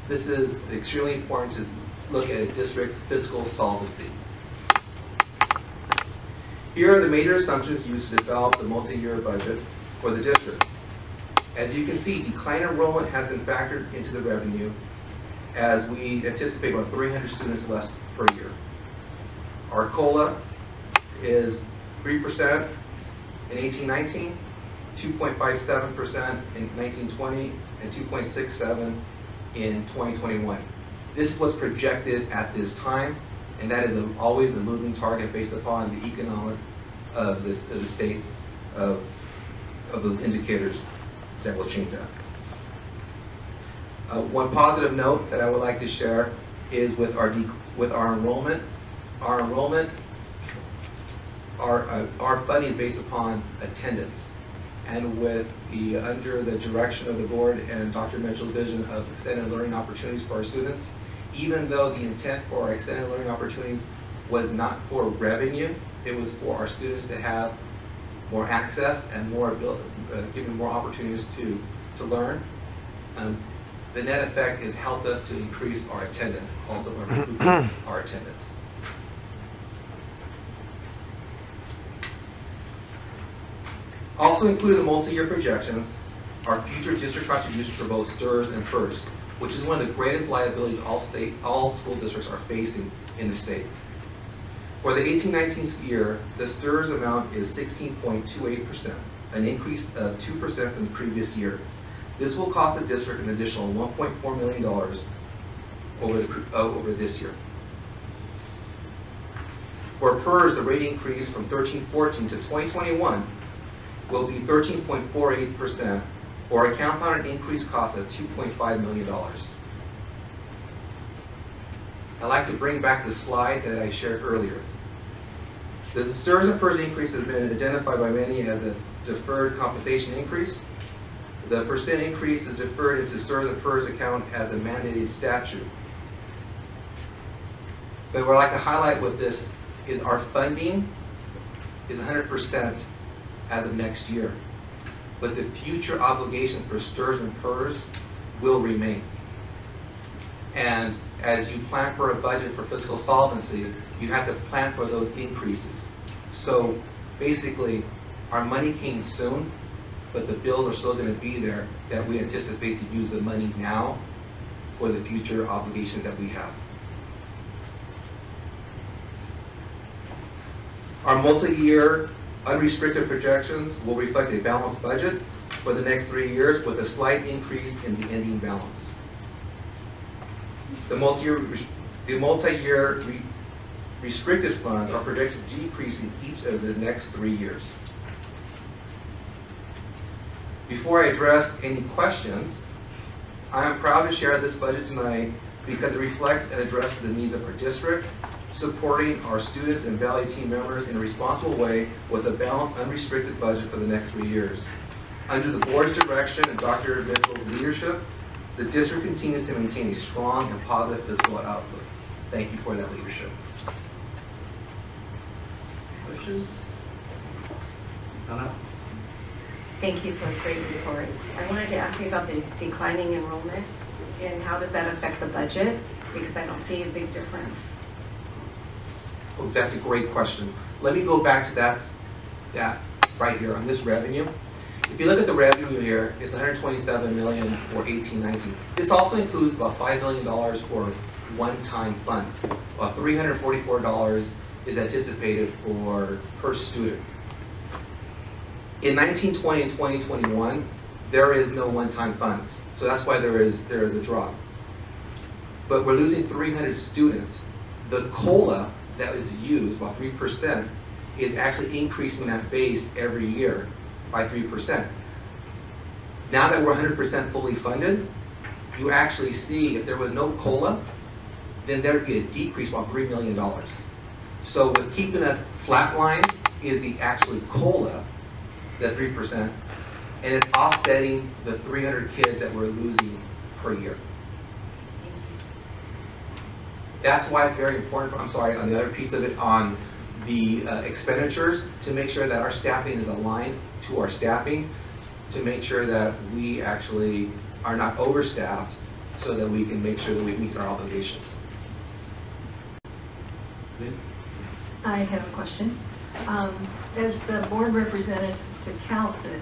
This is extremely important to look at a district's fiscal solvency. Here are the major assumptions used to develop the multi-year budget for the district. As you can see, decline enrollment has been factored into the revenue, as we anticipate about 300 students less per year. Our COLA is 3% in 18-19, 2.57% in 19-20, and 2.67% in 2021. This was projected at this time, and that is always a moving target based upon the economic of the state of those indicators that will change that. One positive note that I would like to share is with our enrollment. Our enrollment, our funding is based upon attendance, and with under the direction of the board and Dr. Mitchell's vision of extended learning opportunities for our students, even though the intent for our extended learning opportunities was not for revenue, it was for our students to have more access and given more opportunities to learn. The net effect has helped us to increase our attendance, also improve our attendance. Also included in multi-year projections are future district contributions for both STIRS and PERS, which is one of the greatest liabilities all school districts are facing in the state. For the 18-19 year, the STIRS amount is 16.28%, an increase of 2% from the previous year. This will cost the district an additional $1.4 million over this year. For PERS, the rate increase from 13-14 to 2021 will be 13.48%, or a compounded increased cost of $2.5 million. I'd like to bring back the slide that I shared earlier. The STIRS and PERS increase has been identified by many as a deferred compensation increase. The percent increase is deferred into STIRS and PERS account as a mandated statute. But what I'd like to highlight with this is our funding is 100% as of next year. But the future obligation for STIRS and PERS will remain. And as you plan for a budget for fiscal solvency, you have to plan for those increases. So basically, our money came soon, but the bills are still going to be there that we anticipate to use the money now for the future obligations that we have. Our multi-year unrestricted projections will reflect a balanced budget for the next 3 years with a slight increase in the ending balance. The multi-year restricted funds are projected to decrease in each of the next 3 years. Before I address any questions, I am proud to share this budget tonight because it reflects and addresses the needs of our district, supporting our students and Valley team members in a responsible way with a balanced, unrestricted budget for the next 3 years. Under the board's direction and Dr. Mitchell's leadership, the district continues to maintain a strong and positive fiscal outlook. Thank you for that leadership. Questions? Anna? Thank you for a great report. I wanted to ask you about the declining enrollment and how does that affect the budget? Because I don't see a big difference. Oh, that's a great question. Let me go back to that right here on this revenue. If you look at the revenue here, it's 127 million for 18-19. This also includes about $5 million for one-time funds. About $344 is anticipated for per student. In 1920 and 2021, there is no one-time funds. So that's why there is a drop. But we're losing 300 students. The COLA that is used, about 3%, is actually increasing that base every year by 3%. Now that we're 100% fully funded, you actually see if there was no COLA, then there would be a decrease of about $3 million. So what's keeping us flatlined is the actual COLA, the 3%, and it's offsetting the 300 kids that we're losing per year. That's why it's very important, on the other piece of it, on the expenditures, to make sure that our staffing is aligned to our staffing, to make sure that we actually are not overstaffed, so that we can make sure that we meet our obligations. I have a question. As the board representative to CalCIS,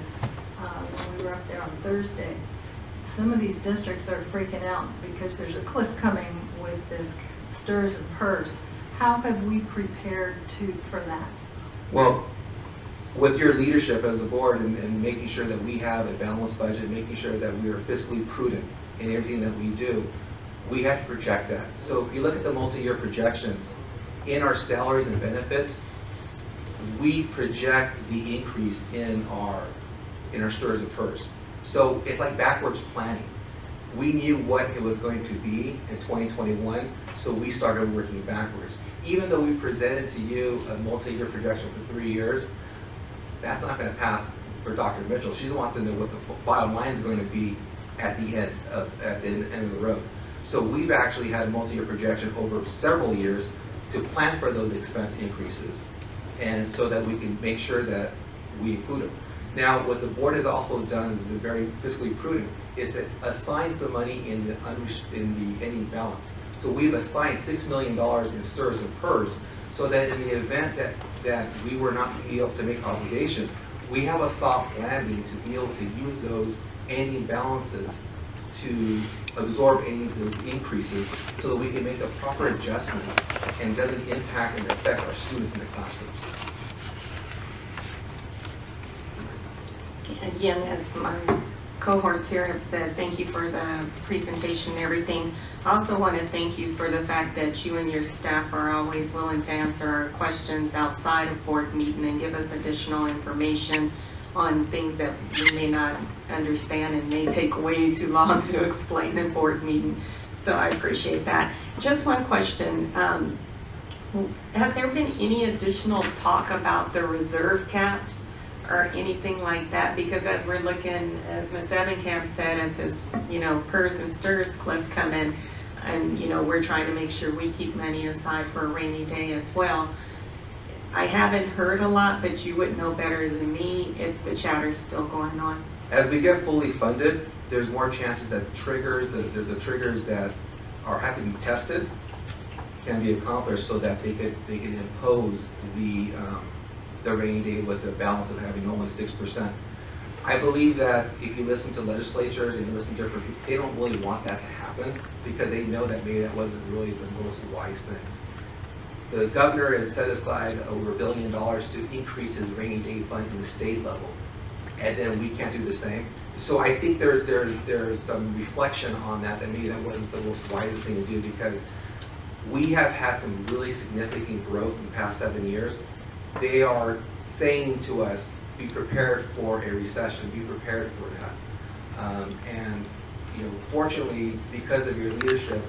when we were up there on Thursday, some of these districts are freaking out because there's a cliff coming with this STRS and PERS. How have we prepared for that? Well, with your leadership as a board and making sure that we have a balanced budget, making sure that we are fiscally prudent in everything that we do, we have to project that. So if you look at the multi-year projections, in our salaries and benefits, we project the increase in our STRS and PERS. So it's like backwards planning. We knew what it was going to be in 2021, so we started working backwards. Even though we presented to you a multi-year projection for 3 years, that's not going to pass for Dr. Mitchell. She wants to know what the bottom line is going to be at the end of the road. So we've actually had a multi-year projection over several years to plan for those expense increases, and so that we can make sure that we include them. Now, what the board has also done, to be very fiscally prudent, is to assign some money in the ending balance. So we've assigned $6 million in STRS and PERS, so that in the event that we were not able to make obligations, we have a soft landing to be able to use those ending balances to absorb any of those increases, so that we can make the proper adjustments and doesn't impact and affect our students in the classrooms. Again, as my cohorts here have said, thank you for the presentation and everything. I also want to thank you for the fact that you and your staff are always willing to answer our questions outside of board meeting and give us additional information on things that we may not understand and may take way too long to explain in board meeting. So I appreciate that. Just one question. Has there been any additional talk about the reserve caps or anything like that? Because as we're looking, as Ms. Ebenkamp said, at this, PERS and STRS cliff coming, and, we're trying to make sure we keep money aside for a rainy day as well. I haven't heard a lot, but you would know better than me if the chatter's still going on. As we get fully funded, there's more chances that triggers, the triggers that have to be tested can be accomplished, so that they can impose the rainy day with the balance of having only 6%. I believe that if you listen to legislatures and you listen to different people, they don't really want that to happen, because they know that maybe that wasn't really the most wise thing. The governor has set aside over $1 billion to increase his rainy day fund in the state level, and then we can't do the same. So I think there's some reflection on that maybe that wasn't the most wisest thing to do, because we have had some really significant growth in the past 7 years. They are saying to us, be prepared for a recession, be prepared for that. And fortunately, because of your leadership,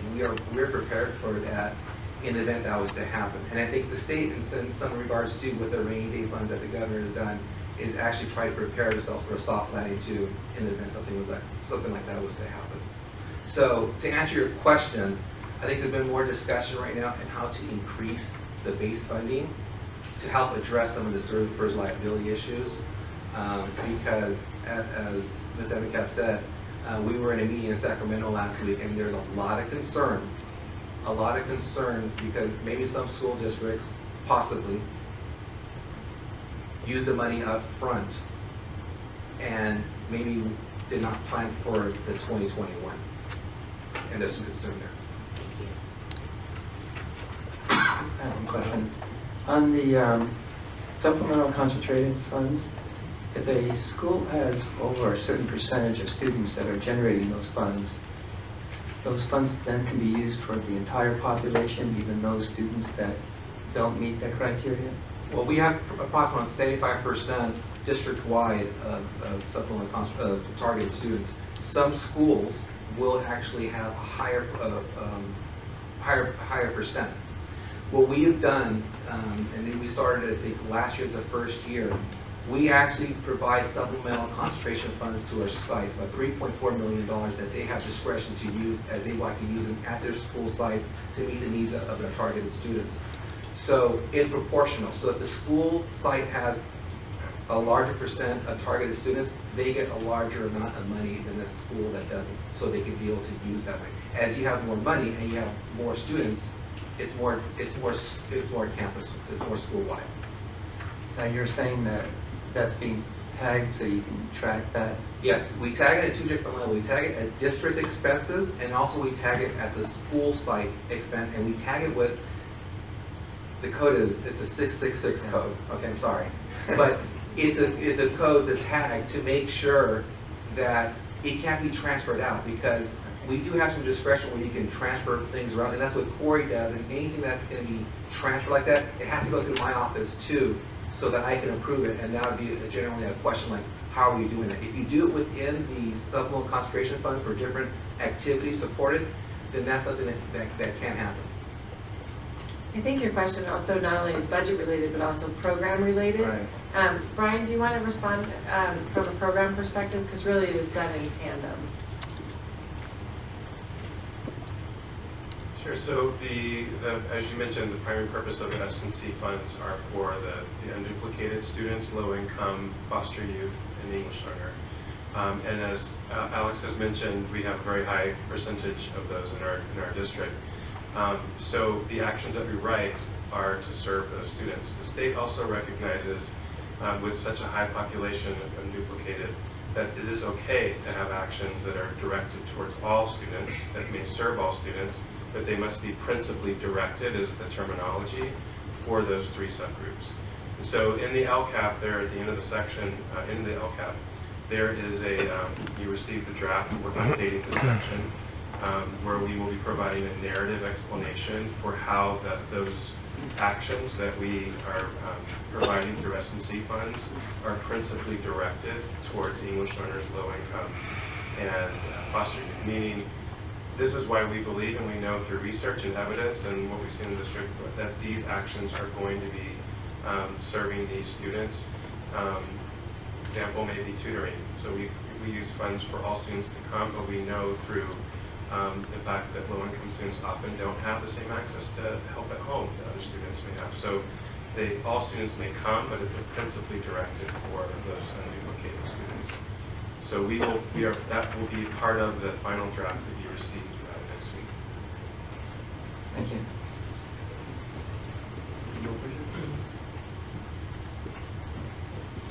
we're prepared for that in the event that was to happen. And I think the state, in some regards too, with the rainy day funds that the governor has done, is actually try to prepare themselves for a soft landing too, in the event something like that was to happen. So to answer your question, I think there's been more discussion right now on how to increase the base funding to help address some of the STRS and PERS liability issues. Because as Ms. Ebenkamp said, we were in a meeting in Sacramento last week, and there's a lot of concern because maybe some school districts possibly used the money up front and maybe did not plan for the 2021. And there's some concern there. I have one question. On the supplemental concentrated funds, if a school has over a certain percentage of students that are generating those funds then can be used for the entire population, even those students that don't meet that criteria? Well, we have approximately 75% district-wide of supplemental targeted students. Some schools will actually have a higher percent. What we have done, and then we started, I think, last year, the first year, we actually provide supplemental concentration funds to our sites, about $3.4 million that they have discretion to use as they like to use them at their school sites to meet the needs of their targeted students. So it's proportional. So if the school site has a larger percent of targeted students, they get a larger amount of money than the school that doesn't, so they can be able to use that way. As you have more money and you have more students, it's more campus, it's more school-wide. Now you're saying that that's being tagged so you can track that? Yes, we tag it at two different levels. We tag it at district expenses, and also we tag it at the school site expense, and we tag it with, the code it's a 666 code. Okay, I'm sorry. But it's a code to tag to make sure that it can't be transferred out, because we do have some discretion where you can transfer things around, and that's what Corey does, and anything that's going to be transferred like that, it has to go through my office too, so that I can approve it, and that would be generally a question like, how are we doing that? If you do it within the supplemental concentration funds for different activities supported, then that's something that can happen. I think your question also not only is budget related, but also program related. Right. Brian, do you want to respond from a program perspective? Because really it is done in tandem. Sure. So as you mentioned, the primary purpose of the S&C funds are for the unduplicated students, low-income, foster youth, and English learner. And as Alex has mentioned, we have a very high percentage of those in our district. So the actions that we write are to serve those students. The state also recognizes, with such a high population of unduplicated, that it is okay to have actions that are directed towards all students, that may serve all students, but they must be principally directed, is the terminology, for those three subgroups. And so in the LCAP there, at the end of the section, in the LCAP, there is you received the draft, we're updating the section, where we will be providing a narrative explanation for how those actions that we are providing through S&C funds are principally directed towards English learners, low income, and foster youth, meaning this is why we believe and we know through research and evidence and what we've seen in the district that these actions are going to be serving these students. Example may be tutoring. So we use funds for all students to come, but we know through the fact that low-income students often don't have the same access to help at home that other students may have. So all students may come, but it's principally directed for those unduplicated students. So that will be part of the final draft that you receive next week. Thank you.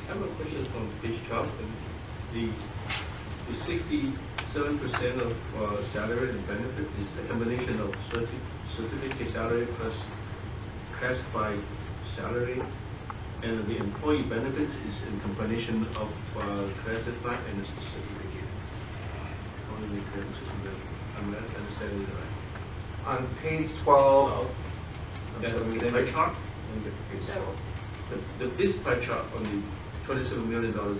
I have a question from page 12. The 67% of salary and benefits is the combination of certificate salary plus classified salary, and the employee benefits is in combination of classified and certificate. I'm not understanding it right. On page 12, The pie chart? This pie chart on the $27 million, 67%.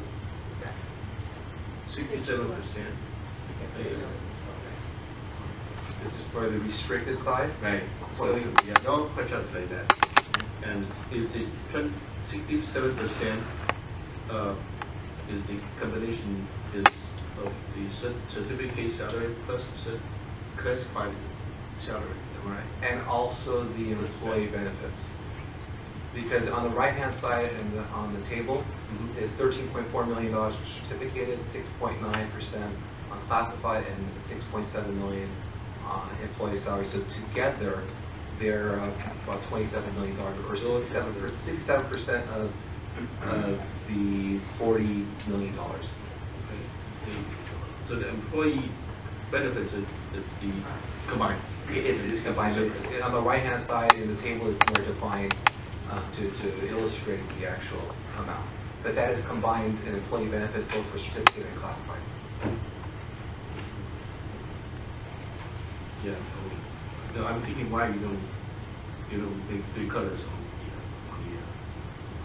This is for the restricted side? Right. So yeah, all pie charts like that. And is 67% is the combination of the certificate salary plus classified salary, am I right? And also the employee benefits. Because on the right-hand side and on the table is $13.4 million for certificated, 6.9% on classified, and 6.7 million on employee salary. So together, they're about $27 million, or 67% of of the $40 million. So the employee benefits is the combined. It's combined. On the right-hand side in the table, it's more defined to illustrate the actual amount. But that is combined in employee benefits both for certificate and classified. Yeah. No, I'm thinking why you don't make three colors on the.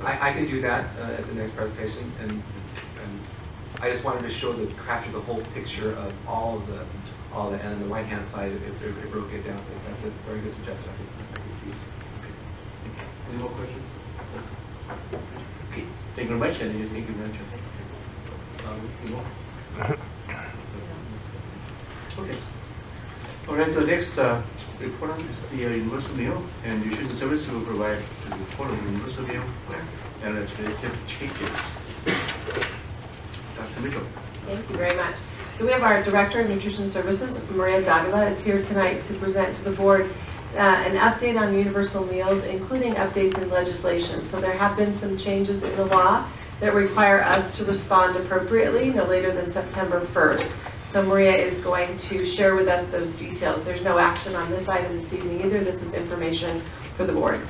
I can do that at the next presentation, and I just wanted to capture the whole picture of all the, and on the right-hand side, it broke it down. That's a very good suggestion. Any more questions? Okay, thank you very much, and thank you very much. Any more? Okay. All right, so next report is the universal meal, and nutrition services will provide the report on the universal meal and administrative changes. Dr. Mitchell. Thank you very much. So we have our Director of Nutrition Services, Maria Davila, is here tonight to present to the board an update on universal meals, including updates in legislation. So there have been some changes in the law that require us to respond appropriately no later than September 1st. So Maria is going to share with us those details. There's no action on this item this evening either. This is information for the board.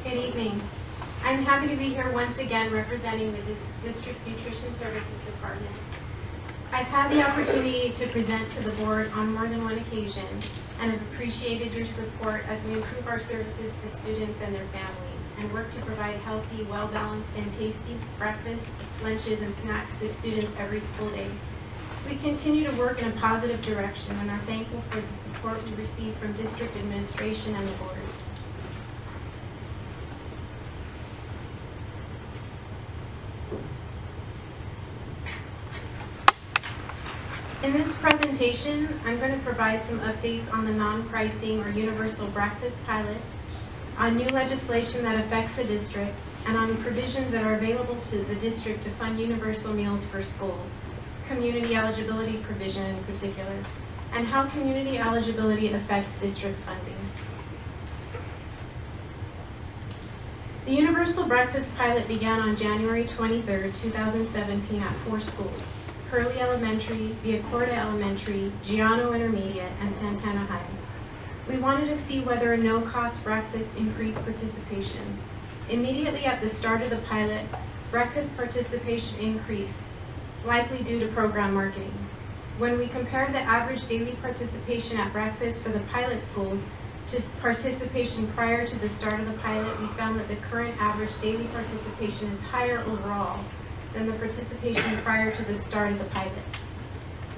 Good evening. I'm happy to be here once again representing the district's Nutrition Services Department. I've had the opportunity to present to the board on more than one occasion and have appreciated your support as we improve our services to students and their families and work to provide healthy, well-balanced, and tasty breakfasts, lunches, and snacks to students every school day. We continue to work in a positive direction and are thankful for the support we receive from district administration and the board. In this presentation, I'm going to provide some updates on the non-pricing or universal breakfast pilot, on new legislation that affects the district, and on provisions that are available to the district to fund universal meals for schools, community eligibility provision in particular, and how community eligibility affects district funding. The universal breakfast pilot began on January 23, 2017 at 4 schools. Hurley Elementary, Via Corta Elementary, Giano Intermediate, and Santana High. We wanted to see whether a no-cost breakfast increased participation. Immediately at the start of the pilot, breakfast participation increased, likely due to program marketing. When we compared the average daily participation at breakfast for the pilot schools to participation prior to the start of the pilot, we found that the current average daily participation is higher overall than the participation prior to the start of the pilot.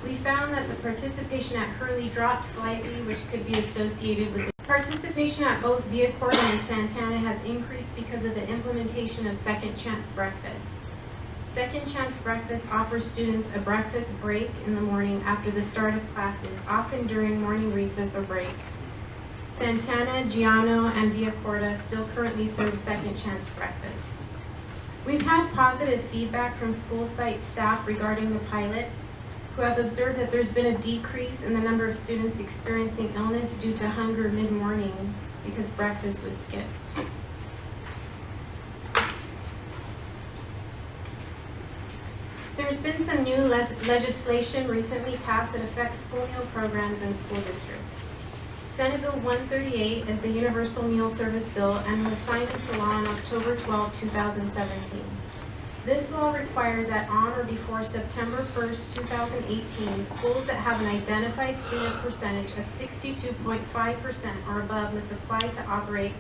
We found that the participation at Hurley dropped slightly, which could be associated with the participation at both Via Corta and Santana has increased because of the implementation of Second Chance Breakfast. Second Chance Breakfast offers students a breakfast break in the morning after the start of classes, often during morning recess or break. Santana, Giano, and Via Corta still currently serve Second Chance Breakfast. We've had positive feedback from school site staff regarding the pilot, who have observed that there's been a decrease in the number of students experiencing illness due to hunger mid-morning because breakfast was skipped. There's been some new legislation recently passed that affects school meal programs in school districts. Senate Bill 138 is the Universal Meal Service Bill and was signed into law on October 12, 2017. This law requires that on or before September 1st, 2018, schools that have an identified student percentage of 62.5% or above must apply to operate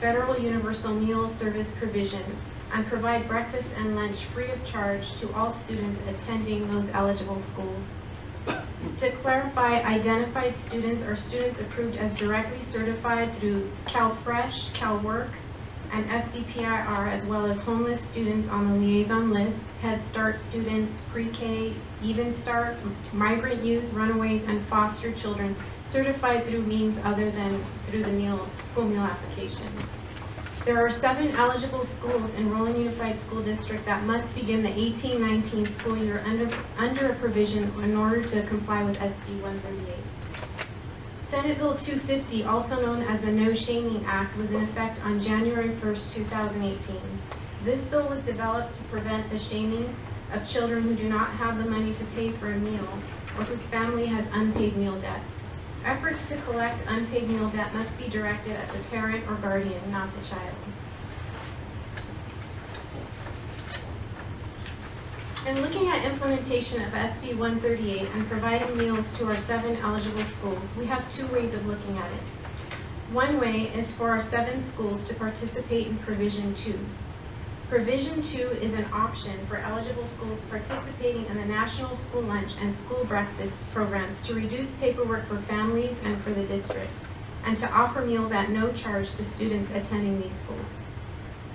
federal universal meal service provision and provide breakfast and lunch free of charge to all students attending those eligible schools. To clarify, identified students are students approved as directly certified through CalFresh, CalWorks, and FDPIR, as well as homeless students on the liaison list, Head Start students, pre-K, Even Start, migrant youth, runaways, and foster children certified through means other than through the school meal application. There are 7 eligible schools in Roland Unified School District that must begin the 18-19 school year under a provision in order to comply with SB 138. Senate Bill 250, also known as the No Shaming Act, was in effect on January 1st, 2018. This bill was developed to prevent the shaming of children who do not have the money to pay for a meal or whose family has unpaid meal debt. Efforts to collect unpaid meal debt must be directed at the parent or guardian, not the child. In looking at implementation of SB 138 and providing meals to our 7 eligible schools, we have 2 ways of looking at it. One way is for our 7 schools to participate in Provision 2. Provision 2 is an option for eligible schools participating in the National School Lunch and School Breakfast programs to reduce paperwork for families and for the district, and to offer meals at no charge to students attending these schools.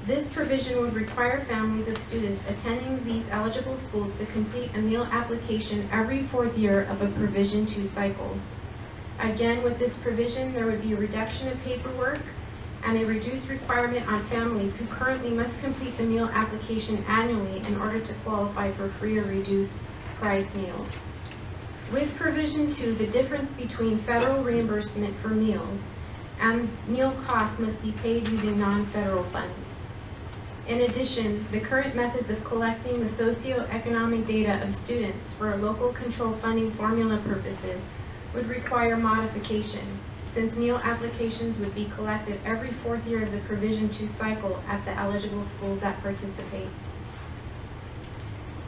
This provision would require families of students attending these eligible schools to complete a meal application every 4th year of a Provision 2 cycle. Again, with this provision, there would be a reduction of paperwork and a reduced requirement on families who currently must complete the meal application annually in order to qualify for free or reduced price meals. With Provision 2, the difference between federal reimbursement for meals and meal costs must be paid using non-federal funds. In addition, the current methods of collecting the socioeconomic data of students for local control funding formula purposes would require modification, since meal applications would be collected every 4th year of the Provision 2 cycle at the eligible schools that participate.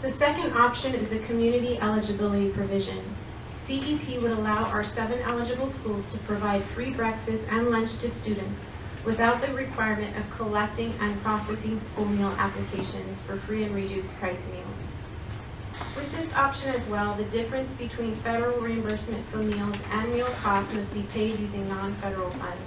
The second option is a community eligibility provision. CEP would allow our 7 eligible schools to provide free breakfast and lunch to students without the requirement of collecting and processing school meal applications for free and reduced price meals. With this option as well, the difference between federal reimbursement for meals and meal costs must be paid using non-federal funds.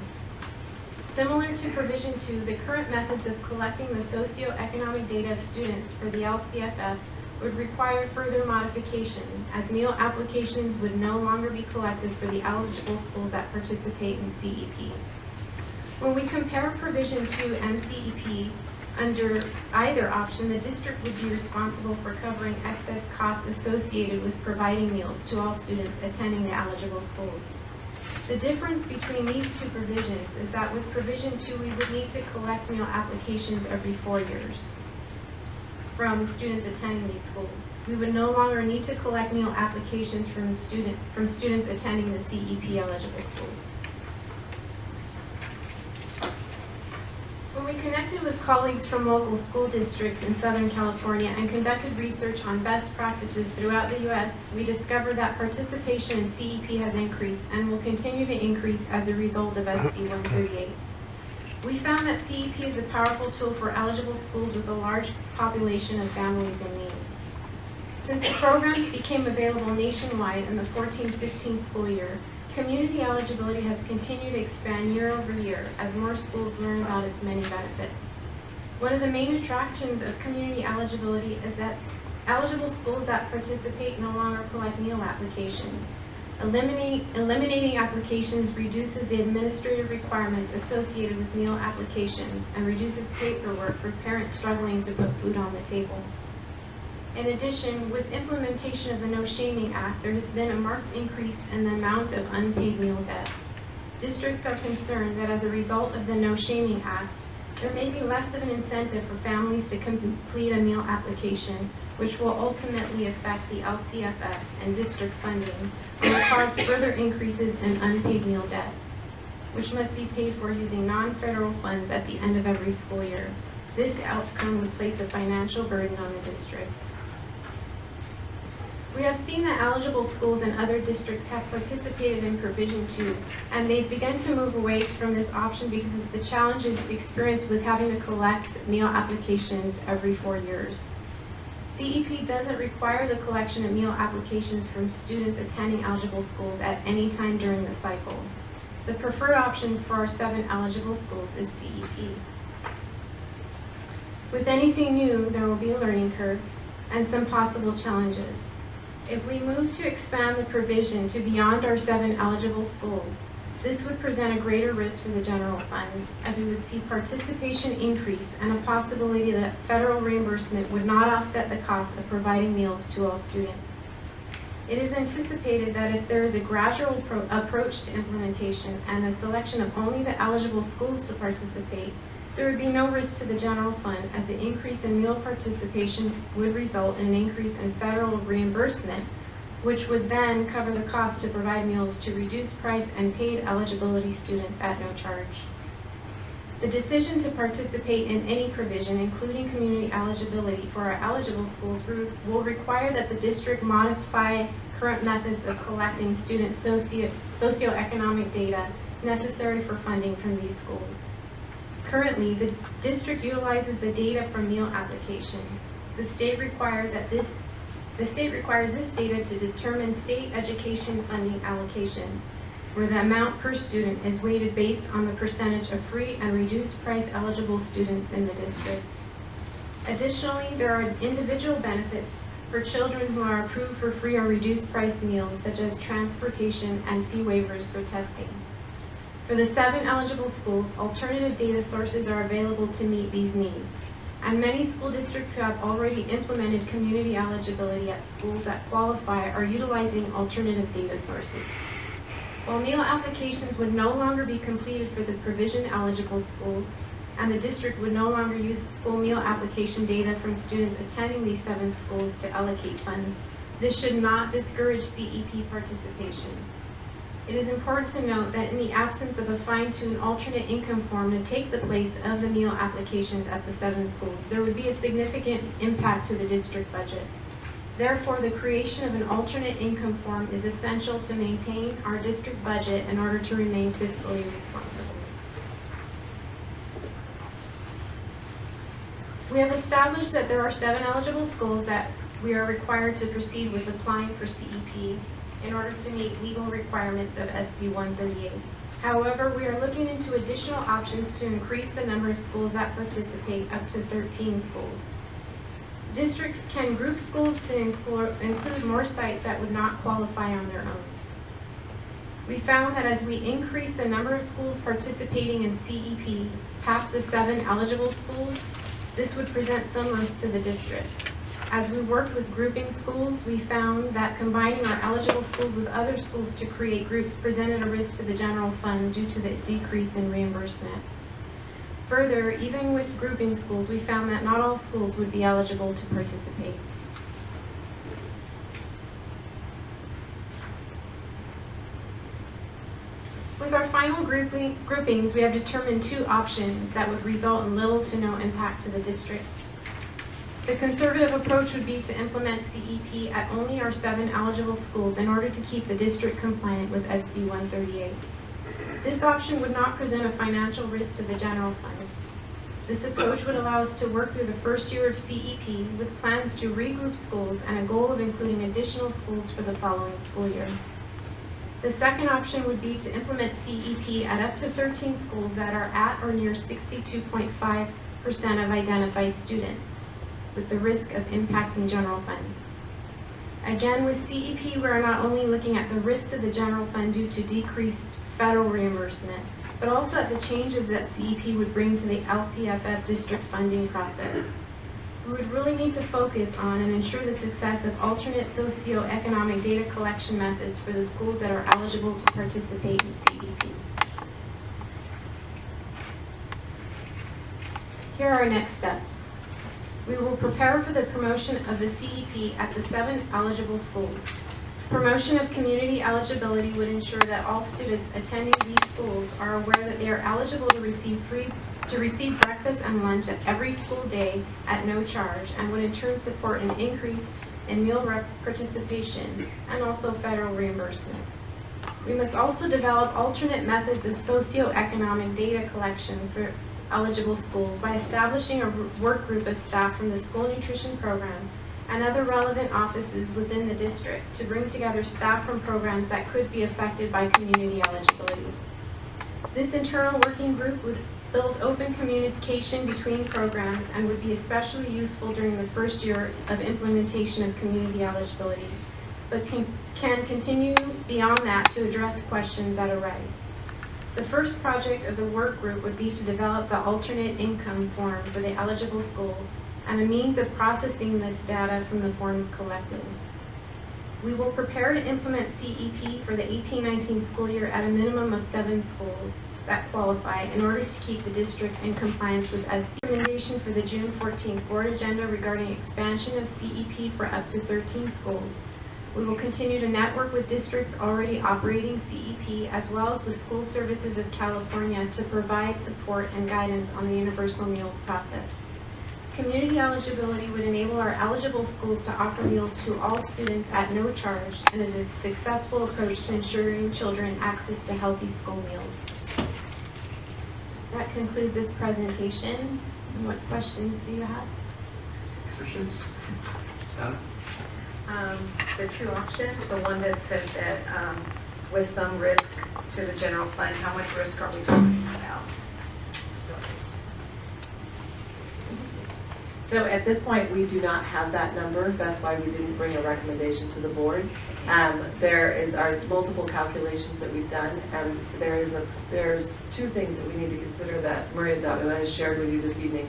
Similar to Provision 2, the current methods of collecting the socioeconomic data of students for the LCFF would require further modification, as meal applications would no longer be collected for the eligible schools that participate in CEP. When we compare Provision 2 and CEP, under either option, the district would be responsible for covering excess costs associated with providing meals to all students attending the eligible schools. The difference between these 2 provisions is that with Provision 2, we would need to collect meal applications every 4 years from students attending these schools. We would no longer need to collect meal applications from students attending the CEP eligible schools. When we connected with colleagues from local school districts in Southern California and conducted research on best practices throughout the U.S., we discovered that participation in CEP has increased and will continue to increase as a result of SB 138. We found that CEP is a powerful tool for eligible schools with a large population of families in need. Since the program became available nationwide in the 14-15 school year, community eligibility has continued to expand year over year as more schools learn about its many benefits. One of the main attractions of community eligibility is that eligible schools that participate no longer collect meal applications. Eliminating applications reduces the administrative requirements associated with meal applications and reduces paperwork for parents struggling to put food on the table. In addition, with implementation of the No Shaming Act, there has been a marked increase in the amount of unpaid meal debt. Districts are concerned that as a result of the No Shaming Act, there may be less of an incentive for families to complete a meal application, which will ultimately affect the LCFF and district funding and will cause further increases in unpaid meal debt, which must be paid for using non-federal funds at the end of every school year. This outcome would place a financial burden on the district. We have seen that eligible schools in other districts have participated in Provision 2, and they've begun to move away from this option because of the challenges experienced with having to collect meal applications every 4 years. CEP doesn't require the collection of meal applications from students attending eligible schools at any time during the cycle. The preferred option for our 7 eligible schools is CEP. With anything new, there will be a learning curve and some possible challenges. If we move to expand the provision to beyond our 7 eligible schools, this would present a greater risk for the general fund, as we would see participation increase and a possibility that federal reimbursement would not offset the cost of providing meals to all students. It is anticipated that if there is a gradual approach to implementation and a selection of only the eligible schools to participate, There would be no risk to the general fund, as the increase in meal participation would result in an increase in federal reimbursement, which would then cover the cost to provide meals to reduced price and paid eligibility students at no charge. The decision to participate in any provision, including community eligibility for our eligible schools, will require that the district modify current methods of collecting student socioeconomic data necessary for funding from these schools. Currently, the district utilizes the data from meal application. The state requires this data to determine state education funding allocations, where the amount per student is weighted based on the percentage of free and reduced price eligible students in the district. Additionally, there are individual benefits for children who are approved for free or reduced price meals, such as transportation and fee waivers for testing. For the 7 eligible schools, alternative data sources are available to meet these needs, and many school districts who have already implemented community eligibility at schools that qualify are utilizing alternative data sources. While meal applications would no longer be completed for the provision eligible schools, and the district would no longer use school meal application data from students attending these 7 schools to allocate funds, this should not discourage CEP participation. It is important to note that in the absence of a fine-tuned alternate income form to take the place of the meal applications at the 7 schools, there would be a significant impact to the district budget. Therefore, the creation of an alternate income form is essential to maintain our district budget in order to remain fiscally responsible. We have established that there are 7 eligible schools that we are required to proceed with applying for CEP in order to meet legal requirements of SB 138. However, we are looking into additional options to increase the number of schools that participate up to 13 schools. Districts can group schools to include more sites that would not qualify on their own. We found that as we increase the number of schools participating in CEP past the 7 eligible schools, this would present some risk to the district. As we worked with grouping schools, we found that combining our eligible schools with other schools to create groups presented a risk to the general fund due to the decrease in reimbursement. Further, even with grouping schools, we found that not all schools would be eligible to participate. With our final groupings, we have determined 2 options that would result in little to no impact to the district. The conservative approach would be to implement CEP at only our 7 eligible schools in order to keep the district compliant with SB 138. This option would not present a financial risk to the general fund. This approach would allow us to work through the first year of CEP with plans to regroup schools and a goal of including additional schools for the following school year. The second option would be to implement CEP at up to 13 schools that are at or near 62.5% of identified students, with the risk of impacting general funds. Again, with CEP, we are not only looking at the risk to the general fund due to decreased federal reimbursement, but also at the changes that CEP would bring to the LCFF district funding process. We would really need to focus on and ensure the success of alternate socioeconomic data collection methods for the schools that are eligible to participate in CEP. Here are our next steps. We will prepare for the promotion of the CEP at the 7 eligible schools. Promotion of community eligibility would ensure that all students attending these schools are aware that they are eligible to receive breakfast and lunch at every school day at no charge, and would in turn support an increase in meal participation and also federal reimbursement. We must also develop alternate methods of socioeconomic data collection for eligible schools by establishing a work group of staff from the school nutrition program and other relevant offices within the district to bring together staff from programs that could be affected by community eligibility. This internal working group would build open communication between programs and would be especially useful during the first year of implementation of community eligibility, but can continue beyond that to address questions that arise. The first project of the work group would be to develop the alternate income form for the eligible schools and a means of processing this data from the forms collected. We will prepare to implement CEP for the 18-19 school year at a minimum of 7 schools, that qualify in order to keep the district in compliance with SB. Recommendation for the June 14th board agenda regarding expansion of CEP for up to 13 schools. We will continue to network with districts already operating CEP as well as with School Services of California to provide support and guidance on the universal meals process. Community eligibility would enable our eligible schools to offer meals to all students at no charge and is a successful approach to ensuring children access to healthy school meals. That concludes this presentation. What questions do you have? Questions? The two options, the one that said that with some risk to the general fund, how much risk are we talking about? So at this point, we do not have that number. That's why we didn't bring a recommendation to the board. There are multiple calculations that we've done, and there's two things that we need to consider that Maria Davila has shared with you this evening.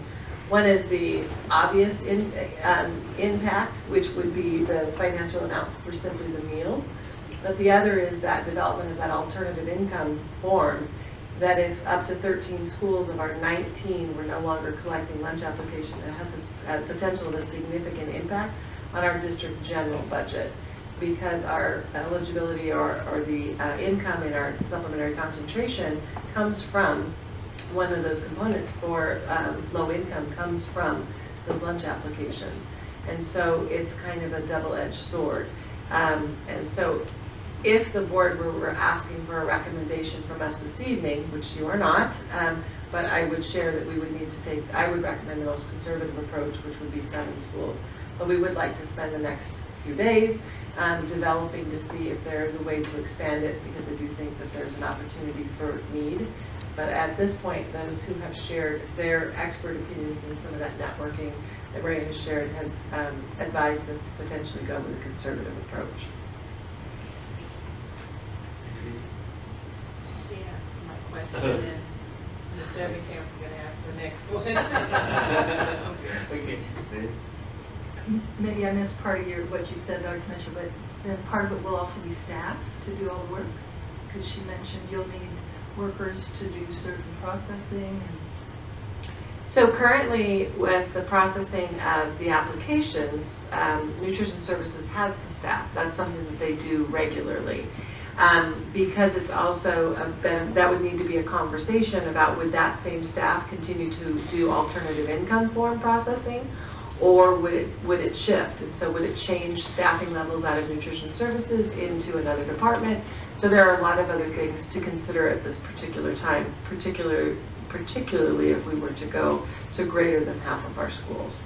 One is the obvious impact, which would be the financial amount for simply the meals. But the other is that development of that alternative income form, that if up to 13 schools of our 19 were no longer collecting lunch application, it has a potential of a significant impact on our district general budget, because our eligibility or the income in our supplementary concentration comes from one of those components for low income comes from those lunch applications. And so it's kind of a double-edged sword. And so if the board were asking for a recommendation from us this evening, which you are not, but I would share that we would need to take, I would recommend the most conservative approach, which would be 7 schools. But we would like to spend the next few days developing to see if there is a way to expand it, because I do think that there's an opportunity for need. But at this point, those who have shared their expert opinions in some of that networking that Ray has shared has advised us to potentially go with a conservative approach. She asked my question, and Ms. Ebenkamp's going to ask the next one. Okay. Maybe I missed part of what you said, Dr. Mitchell, but then part of it will also be staff to do all the work, because she mentioned you'll need workers to do certain processing. So currently, with the processing of the applications, Nutrition Services has the staff. That's something that they do regularly. Because it's also, that would need to be a conversation about would that same staff continue to do alternative income form processing, or would it shift? And so would it change staffing levels out of Nutrition Services into another department? So there are a lot of other things to consider at this particular time, particularly if we were to go to greater than half of our schools.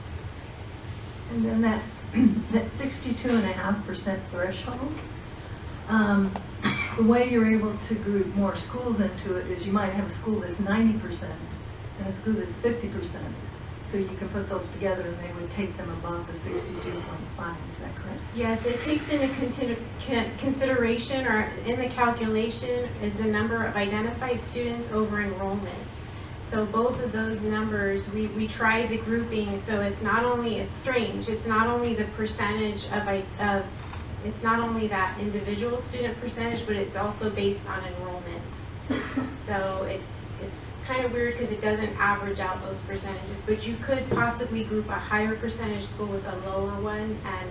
And then that 62.5% threshold, the way you're able to group more schools into it is you might have a school that's 90% and a school that's 50%. So you can put those together and they would take them above the 62.5, is that correct? Yes, it takes into consideration, or in the calculation, is the number of identified students over enrollment. So both of those numbers, we tried the grouping, so it's not only, it's strange, it's not only the percentage of it's not only that individual student percentage, but it's also based on enrollment. So it's kind of weird because it doesn't average out those percentages, but you could possibly group a higher percentage school with a lower one, and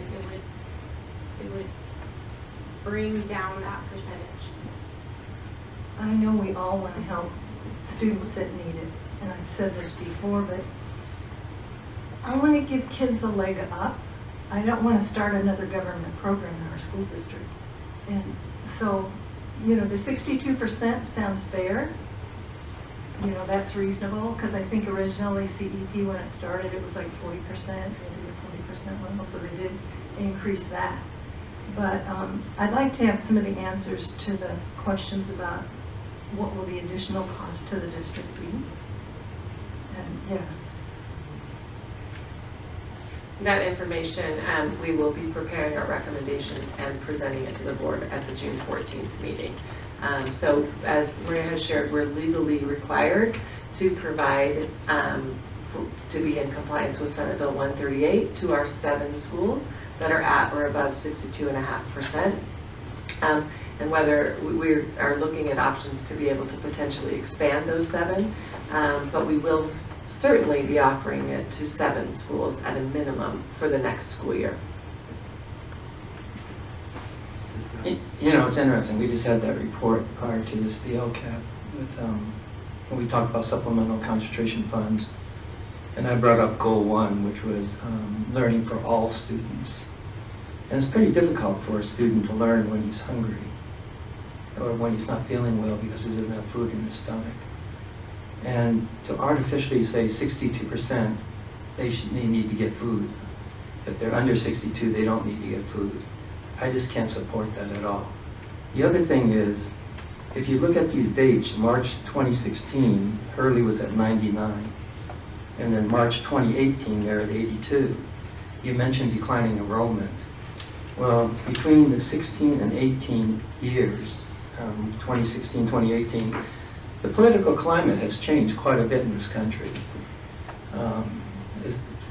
it would bring down that percentage. I know we all want to help students that need it, and I've said this before, but I want to give kids a leg up. I don't want to start another government program in our school district. And so, you know, the 62% sounds fair. You know, that's reasonable, because I think originally CEP, when it started, it was like 40%, maybe the 40% level, so they did increase that. But I'd like to have some of the answers to the questions about what will the additional cost to the district be. And yeah. That information, we will be preparing our recommendation and presenting it to the board at the June 14th meeting. So as Maria has shared, we're legally required to provide, to be in compliance with Senate Bill 138 to our 7 schools that are at or above 62.5%. and whether we are looking at options to be able to potentially expand those 7, but we will certainly be offering it to 7 schools at a minimum for the next school year. You know, it's interesting. We just had that report prior to this, the LCAP, with when we talked about supplemental concentration funds, and I brought up goal 1, which was learning for all students. And it's pretty difficult for a student to learn when he's hungry or when he's not feeling well because there's enough food in his stomach. And to artificially say 62%, they need to get food. If they're under 62, they don't need to get food. I just can't support that at all. The other thing is, if you look at these dates, March 2016, Hurley was at 99, and then March 2018, they're at 82. You mentioned declining enrollment. Well, between the 16 and 18 years, 2016, 2018, the political climate has changed quite a bit in this country.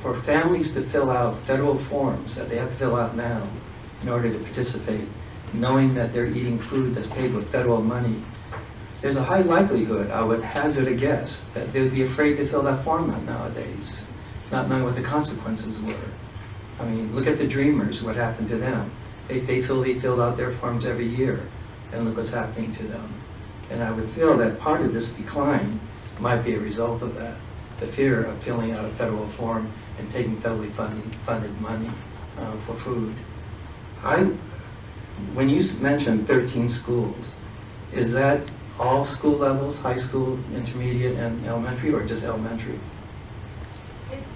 For families to fill out federal forms that they have to fill out now in order to participate, knowing that they're eating food that's paid with federal money, there's a high likelihood, I would hazard a guess, that they would be afraid to fill that form out nowadays, not knowing what the consequences were. I mean, look at the Dreamers, what happened to them. They faithfully filled out their forms every year, and look what's happening to them. And I would feel that part of this decline might be a result of that, the fear of filling out a federal form and taking federally funded money for food. When you mentioned 13 schools, is that all school levels, high school, intermediate, and elementary, or just elementary?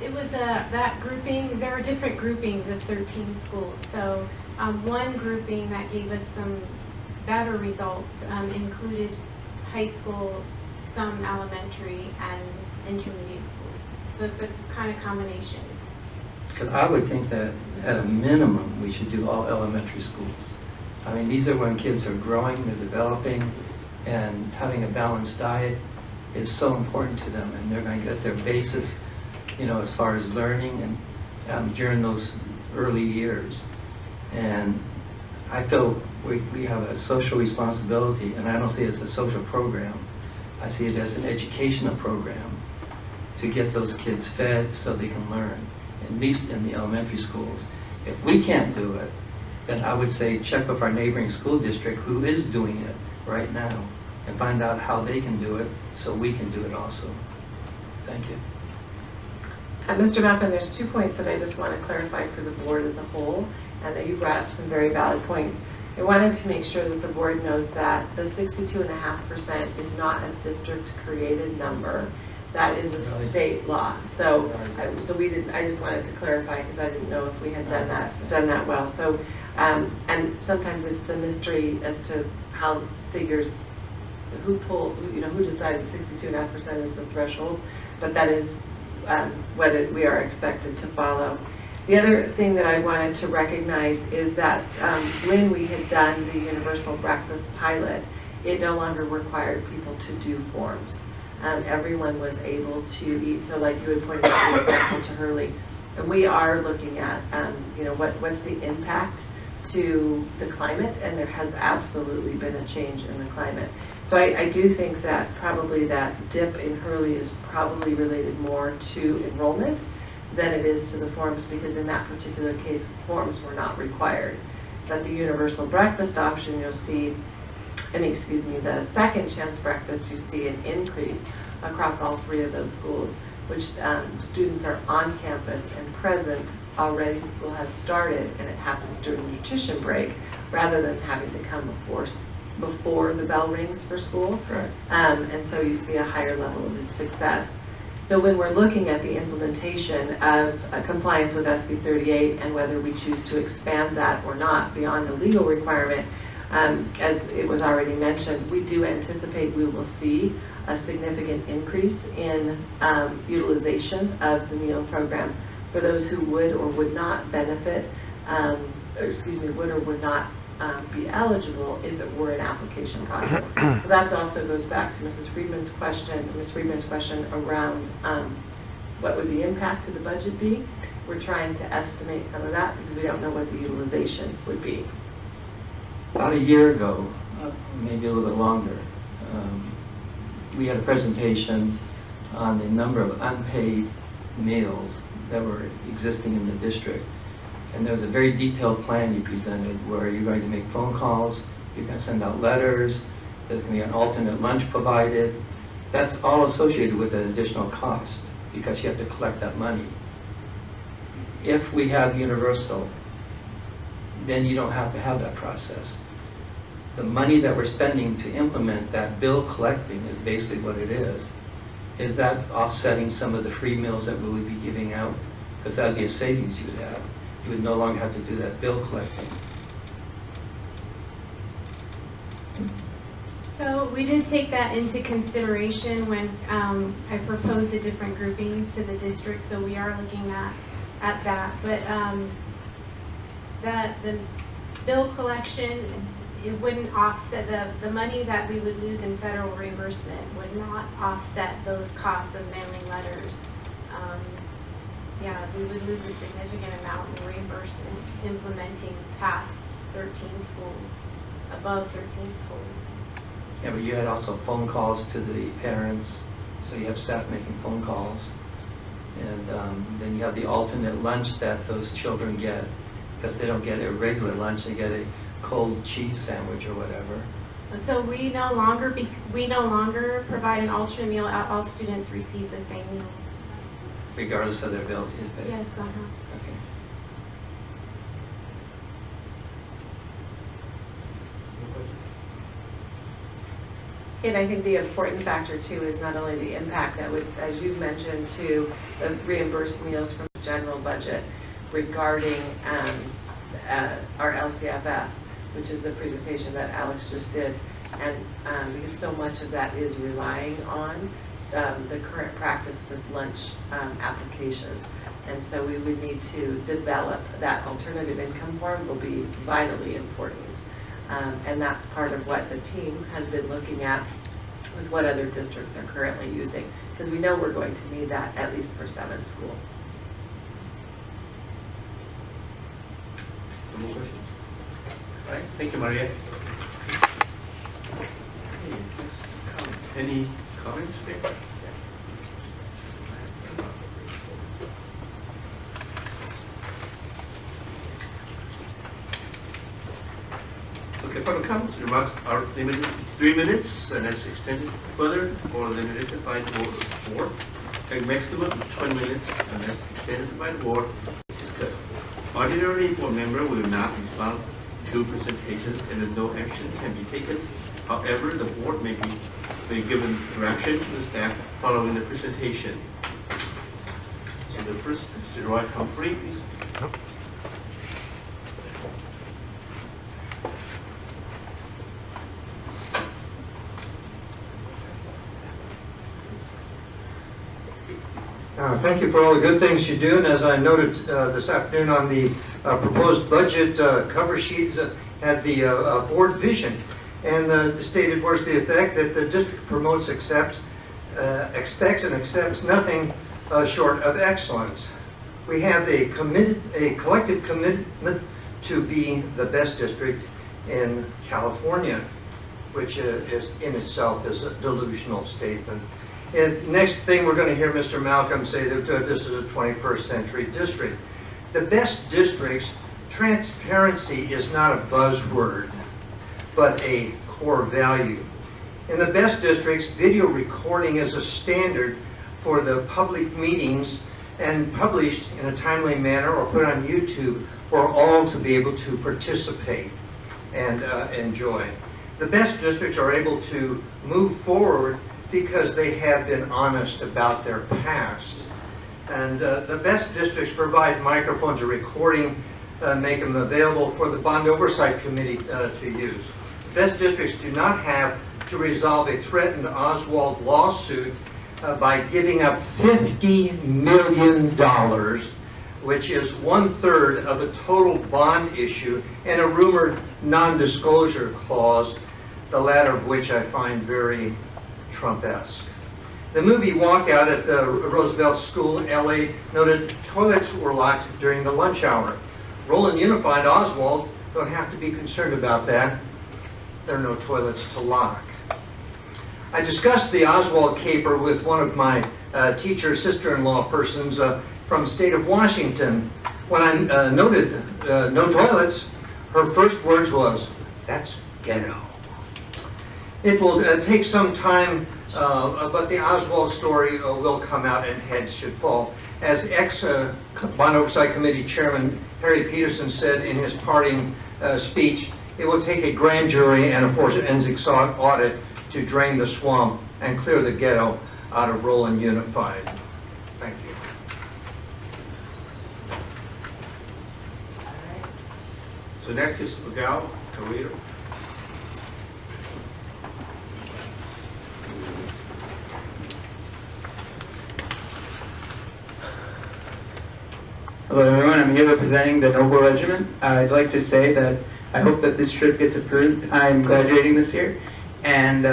It was that grouping. There were different groupings of 13 schools. So one grouping that gave us some better results included high school, some elementary, and intermediate schools. So it's a kind of combination. Because I would think that at a minimum we should do all elementary schools. I mean, these are when kids are growing, they're developing, and having a balanced diet is so important to them, and they're going to get their basis, you know, as far as learning and during those early years. And I feel we have a social responsibility, and I don't see it as a social program. I see it as an educational program to get those kids fed so they can learn, at least in the elementary schools. If we can't do it, then I would say check with our neighboring school district who is doing it right now and find out how they can do it so we can do it also. Thank you. Mr. Malcolm, there's 2 points that I just want to clarify for the board as a whole, and that you brought up some very valid points. I wanted to make sure that the board knows that the 62.5% is not a district-created number. That is a state law. So, we didn't. I just wanted to clarify because I didn't know if we had done that well. So, and sometimes it's a mystery as to how figures, who decided 62.5% is the threshold, but that is what we are expected to follow. The other thing that I wanted to recognize is that when we had done the universal breakfast pilot, it no longer required people to do forms. Everyone was able to eat. So like you had pointed out the example to Hurley, and we are looking at what's the impact to the climate, and there has absolutely been a change in the climate. So I do think that probably that dip in Hurley is probably related more to enrollment than it is to the forms, because in that particular case, forms were not required. But the universal breakfast option, you'll see, the second chance breakfast, you see an increase across all 3 of those schools, which students are on campus and present already. School has started, and it happens during the nutrition break rather than having to come before the bell rings for school. Right. And so you see a higher level of success. So when we're looking at the implementation of compliance with SB 38 and whether we choose to expand that or not beyond the legal requirement, as it was already mentioned, we do anticipate we will see a significant increase in utilization of the meal program for those who would or would not benefit, would or would not be eligible if it were an application process. So that also goes back to Ms. Friedman's question around what would the impact to the budget be. We're trying to estimate some of that because we don't know what the utilization would be. About a year ago, maybe a little bit longer, we had a presentation on the number of unpaid meals that were existing in the district. And there was a very detailed plan you presented where you're going to make phone calls, you're going to send out letters, there's going to be an alternate lunch provided. That's all associated with an additional cost because you have to collect that money. If we have universal, then you don't have to have that process. The money that we're spending to implement that bill collecting is basically what it is. Is that offsetting some of the free meals that we would be giving out? Because that would be a savings you would have. You would no longer have to do that bill collecting. So we did take that into consideration when I proposed the different groupings to the district, so we are looking at that. But the bill collection, it wouldn't offset, the money that we would lose in federal reimbursement would not offset those costs of mailing letters. Yeah, we would lose a significant amount in reimbursement implementing past 13 schools, above 13 schools. Yeah, but you had also phone calls to the parents, so you have staff making phone calls. And then you have the alternate lunch that those children get, because they don't get a regular lunch, they get a cold cheese sandwich or whatever. So we no longer provide an alternate meal. All students receive the same meal. Regardless of their ability to pay? Yes, Okay. And I think the important factor too is not only the impact that would, as you mentioned, to the reimbursed meals from the general budget regarding our LCFF, which is the presentation that Alex just did, and because so much of that is relying on the current practice with lunch applications. And so we would need to develop that alternative income form will be vitally important. And that's part of what the team has been looking at with what other districts are currently using, because we know we're going to need that at least for 7 schools. Any more questions? All right, thank you, Maria. Any comments, Vic? Okay, public comments, remarks are limited to 3 minutes, and as extended further or limited to by the board. A maximum of 20 minutes, unless extended by the board. Discuss. Ordinary board member will not respond to presentations, and no action can be taken. However, the board may be given direction to the staff following the presentation. So the first is Roy Humphrey, please. Thank you for all the good things you do, and as I noted this afternoon on the proposed budget cover sheets, had the board vision, and stated words to the effect that the district promotes, expects, and accepts nothing short of excellence. We have a collective commitment to be the best district in California, which is in itself is a delusional statement. And next thing we're going to hear Mr. Malcolm say that this is a 21st century district. The best districts, transparency is not a buzzword, but a core value. In the best districts, video recording is a standard for the public meetings and published in a timely manner or put on YouTube for all to be able to participate and enjoy. The best districts are able to move forward because they have been honest about their past. And the best districts provide microphones or recording, make them available for the Bond Oversight Committee to use. The best districts do not have to resolve a threatened Oswalt lawsuit by giving up $50 million, which is 1/3 of the total bond issue, and a rumored non-disclosure clause, the latter of which I find very Trump-esque. The movie Walkout at the Roosevelt School, LA, noted toilets were locked during the lunch hour. Roland Unified Oswalt don't have to be concerned about that. There are no toilets to lock. I discussed the Oswalt caper with one of my teacher sister-in-law persons from the state of Washington. When I noted no toilets, her first words was, "That's ghetto." It will take some time, but the Oswalt story will come out and heads should fall. As ex-Bond Oversight Committee Chairman Harry Peterson said in his parting speech, it will take a grand jury and a forensic audit to drain the swamp and clear the ghetto out of Roland Unified. Thank you. So next is Miguel Carrero. Hello everyone, I'm here representing the Noble Regiment. I'd like to say that I hope that this trip gets approved. I'm graduating this year, and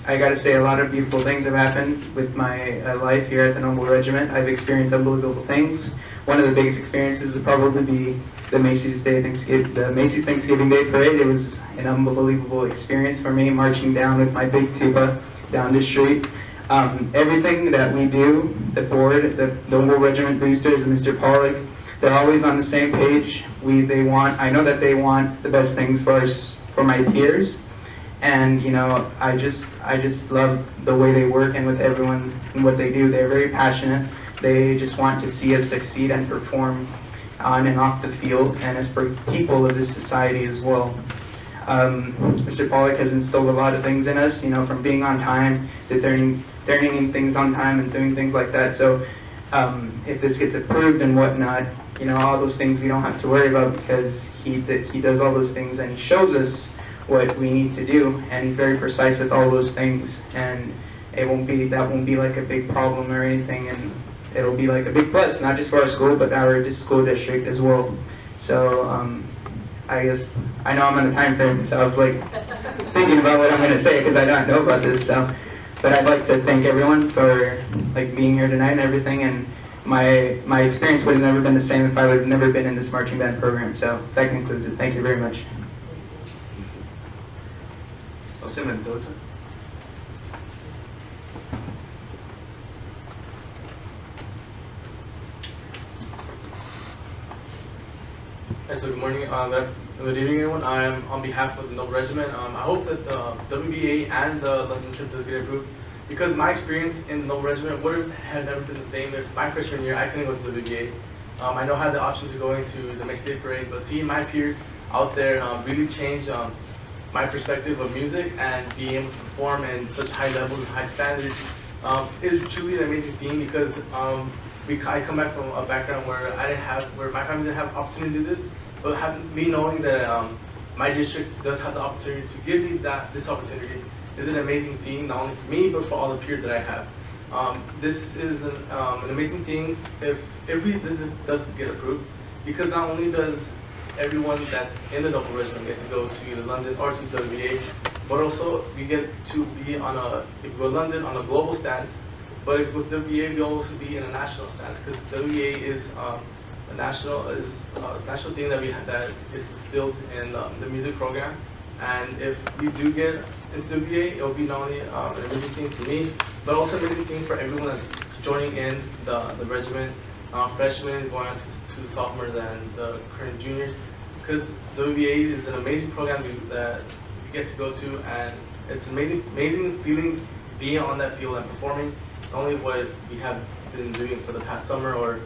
I gotta say a lot of beautiful things have happened with my life here at the Noble Regiment. I've experienced unbelievable things. One of the biggest experiences would probably be the Macy's Thanksgiving Day Parade. It was an unbelievable experience for me, marching down with my big tuba down the street. Everything that we do, the board, the Noble Regiment boosters, and Mr. Pollock, they're always on the same page. I know that they want the best things for my peers, and you know, I just love the way they work and with everyone and what they do. They're very passionate. They just want to see us succeed and perform on and off the field, and as for people of this society as well. Mr. Pollock has instilled a lot of things in us, you know, from being on time to turning in things on time and doing things like that. So if this gets approved and whatnot, you know, all those things we don't have to worry about, because he does all those things and he shows us what we need to do, and he's very precise with all those things, and that won't be like a big problem or anything, and it'll be like a big plus, not just for our school, but our school district as well. So I guess, I know I'm on a time frame, so I was like thinking about what I'm going to say because I don't know about this. So, but I'd like to thank everyone for like being here tonight and everything. And my experience would have never been the same if I would have never been in this marching band program. So that concludes it. Thank you very much. Jose Mendoza. So good morning, good evening everyone. I am on behalf of the Noble Regiment. I hope that the WBA and the London trip does get approved, because my experience in the Noble Regiment would have never been the same if my freshman year I couldn't go to the WBA. I know I had the option to going to the Mexican Day Parade, but seeing my peers out there really changed my perspective of music, and being able to perform in such high levels and high standards is truly an amazing thing, because I come back from a background where my family didn't have opportunity to do this, but me knowing that my district does have the opportunity to give me this opportunity is an amazing thing, not only for me, but for all the peers that I have. This is an amazing thing if this does get approved, because not only does everyone that's in the Noble Regiment get to go to either London or to the WBA, but also we get to be if we go to London on a global stance, but if we go to the WBA, we also be in a national stance, because the WBA is a national thing that it's instilled in the music program. And if we do get into the WBA, it will be not only an amazing thing for me, but also an amazing thing for everyone that's joining in the regiment, freshmen going on to sophomores and the current juniors, because the WBA is an amazing program that we get to go to, and it's an amazing feeling being on that field and performing. Not only what we have been doing for the past summer or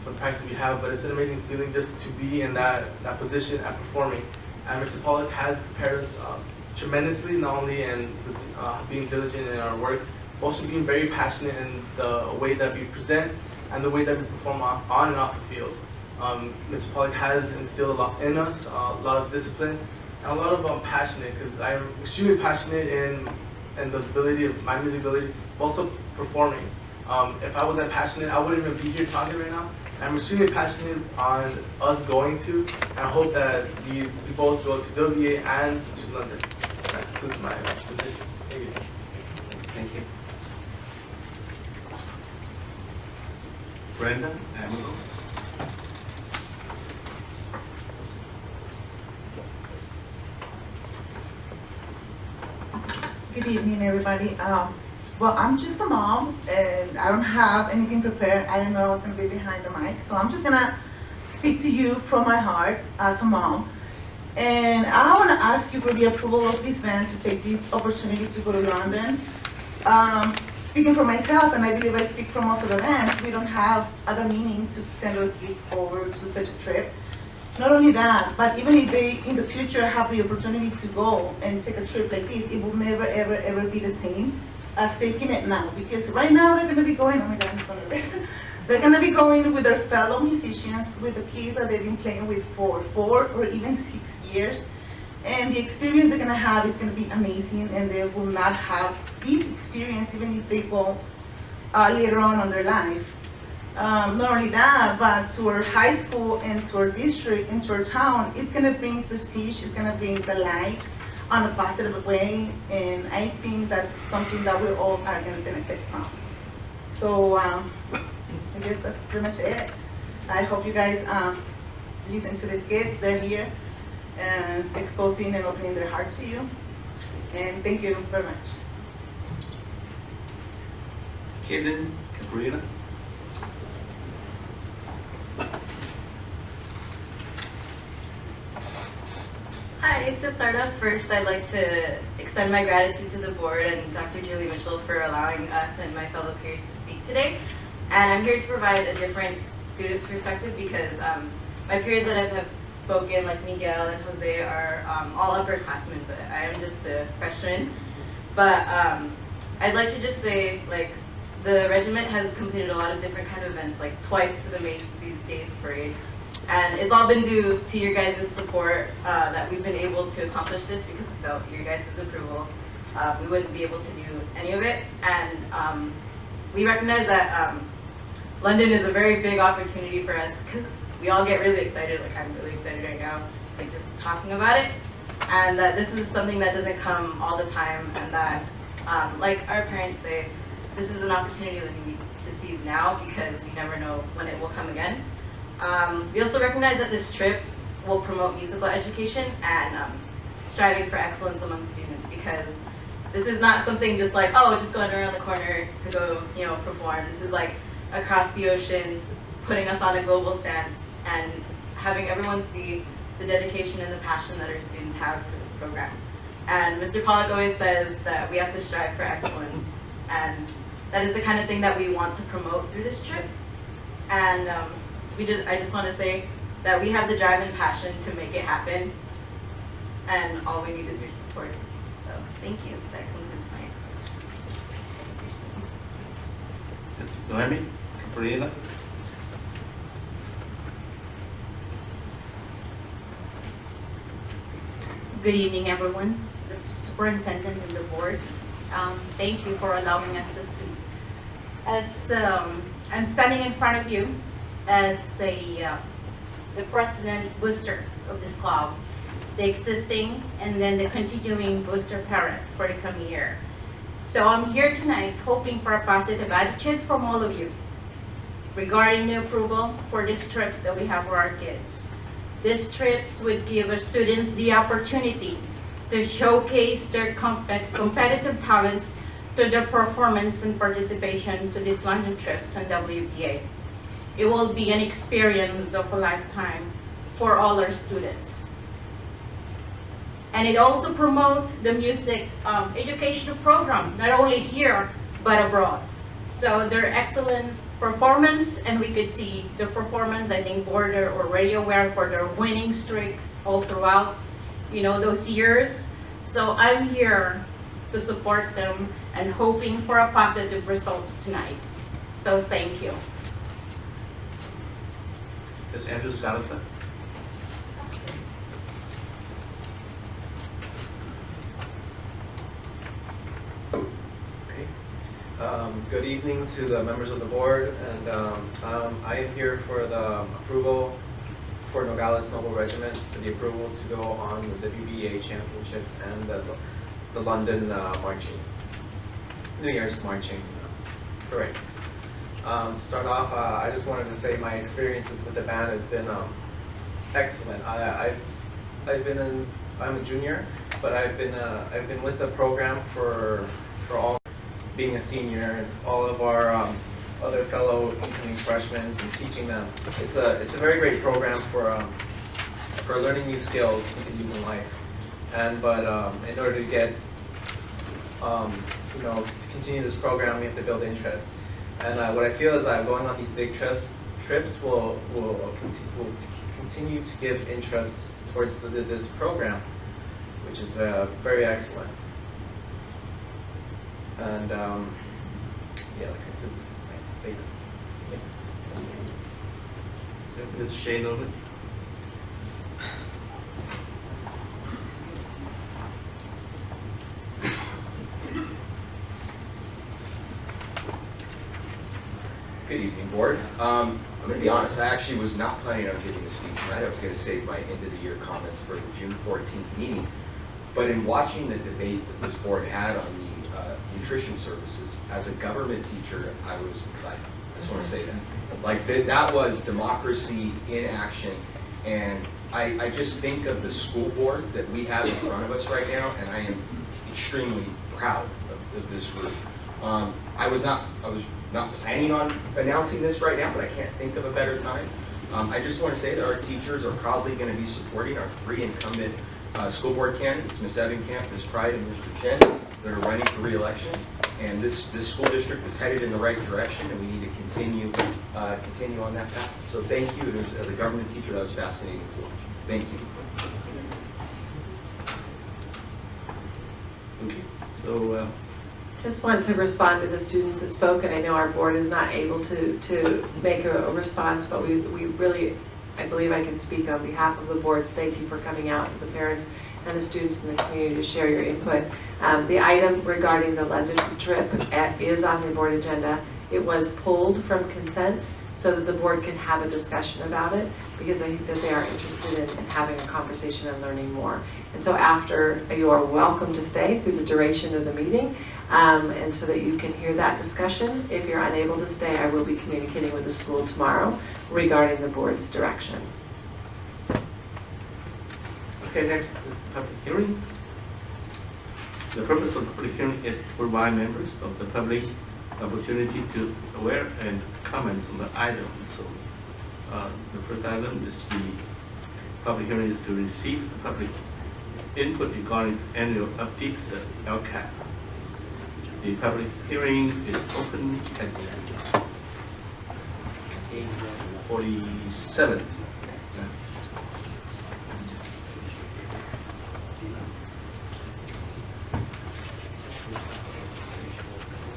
for the practice we have, but it's an amazing feeling just to be in that position and performing. And Mr. Pollock has prepared us tremendously, not only in being diligent in our work, but also being very passionate in the way that we present and the way that we perform on and off the field. Mr. Pollock has instilled a lot in us, a lot of discipline, and a lot of passionate, because I am extremely passionate in the ability of my music ability, but also performing. If I wasn't passionate, I wouldn't even be here talking right now. I'm extremely passionate on us going to, and I hope that we both go to WBA and to London. That concludes my position. Thank you. Thank you. Brenda Amago. Good evening, everybody. Well, I'm just a mom, and I don't have anything prepared. I didn't know I was going to be behind the mic, so I'm just going to speak to you from my heart as a mom. And I want to ask you for the approval of this van to take this opportunity to go to London. Speaking for myself, and I believe I speak for most of the vans, we don't have other means to send our kids over to such a trip. Not only that, but even if they in the future have the opportunity to go and take a trip like this, it will never ever ever be the same as taking it now. Because right now they're going to be going, oh my God, I'm so nervous. They're going to be going with their fellow musicians, with the kids that they've been playing with for 4 or even 6 years. And the experience they're going to have is going to be amazing, and they will not have this experience even if they go later on their life. Not only that, but to our high school and to our district and to our town, it's going to bring prestige, it's going to bring the light on a positive way, and I think that's something that we all are going to benefit from. So I guess that's pretty much it. I hope you guys listen to these kids. They're here and exposing and opening their hearts to you. And thank you very much. Kaden, Cabrina. Hi, to start off first, I'd like to extend my gratitude to the board and Dr. Julie Mitchell for allowing us and my fellow peers to speak today. And I'm here to provide a different student's perspective because my peers that have spoken, like Nigel and Jose, are all upperclassmen, but I am just a freshman. But I'd like to just say, like, the regiment has completed a lot of different kind of events, like twice to the Macy's Days Parade. And it's all been due to your guys' support that we've been able to accomplish this, because without your guys' approval, we wouldn't be able to do any of it. And we recognize that London is a very big opportunity for us, because we all get really excited, like I'm really excited right now, like just talking about it. And that this is something that doesn't come all the time, and that, like our parents say, this is an opportunity that we need to seize now, because we never know when it will come again. We also recognize that this trip will promote musical education and striving for excellence among students, because this is not something just like, oh, just going around the corner to go, you know, perform. This is like across the ocean, putting us on a global stance and having everyone see the dedication and the passion that our students have for this program. And Mr. Pollack always says that we have to strive for excellence, and that is the kind of thing that we want to promote through this trip. And I just want to say that we have the drive and passion to make it happen, and all we need is your support. So thank you. That concludes my Noemi, Cabrina. Good evening, everyone, the superintendent and the board. Thank you for allowing us to speak. As I'm standing in front of you as the president booster of this club, the existing and then the continuing booster parent for the coming year. So I'm here tonight hoping for a positive attitude from all of you regarding the approval for these trips that we have for our kids. These trips would give our students the opportunity to showcase their competitive talents to their performance and participation to these London trips and WPA. It will be an experience of a lifetime for all our students. And it also promotes the music educational program, not only here, but abroad. So their excellence performance, and we could see the performance, I think board are already aware for their winning streaks all throughout, you know, those years. So I'm here to support them and hoping for a positive results tonight. So thank you. Ms. Andrew Salazar. Good evening to the members of the board, and I am here for the approval for Nogales Noble Regiment, for the approval to go on the WBA championships and the London marching, New Year's marching parade. To start off, I just wanted to say my experiences with the band has been excellent. I'm a junior, but I've been with the program for all, being a senior, and all of our other fellow incoming freshmen and teaching them. It's a very great program for learning new skills you can use in life. But in order to get to continue this program, we have to build interest. And what I feel is that going on these big trips will continue to give interest towards this program, which is very excellent. And yeah, that concludes my statement. Ms. Shane Lohman. Good evening, Board. I'm going to be honest, I actually was not planning on giving a speech tonight. I was going to save my end-of-the-year comments for the June 14th meeting. But in watching the debate that this Board had on the nutrition services, as a government teacher, I was excited. I just want to say that. Like, that was democracy in action. And I just think of the school board that we have in front of us right now, and I am extremely proud of this group. I was not planning on announcing this right now, but I can't think of a better time. I just want to say that our teachers are proudly going to be supporting our 3 incumbent school board candidates, Ms. Ebenkamp, Ms. Pride, and Mr. Chen, that are running for re-election. And this school district is headed in the right direction, and we need to continue on that path. So thank you. As a government teacher, that was fascinating to watch. Thank you. Okay. So. Just want to respond to the students that spoke, and I know our board is not able to make a response, but we really, I believe I can speak on behalf of the board. Thank you for coming out to the parents and the students in the community to share your input. The item regarding the London trip is on the board agenda. It was pulled from consent so that the board can have a discussion about it, because I think that they are interested in having a conversation and learning more. And so after, you are welcome to stay through the duration of the meeting, and so that you can hear that discussion. If you're unable to stay, I will be communicating with the school tomorrow regarding the board's direction. Okay, next, public hearing. The purpose of the public hearing is to provide members of the public opportunity to aware and comment on the item. So the first item is the public hearing is to receive the public input regarding annual update to the LCAP. The public hearing is open at 8:47.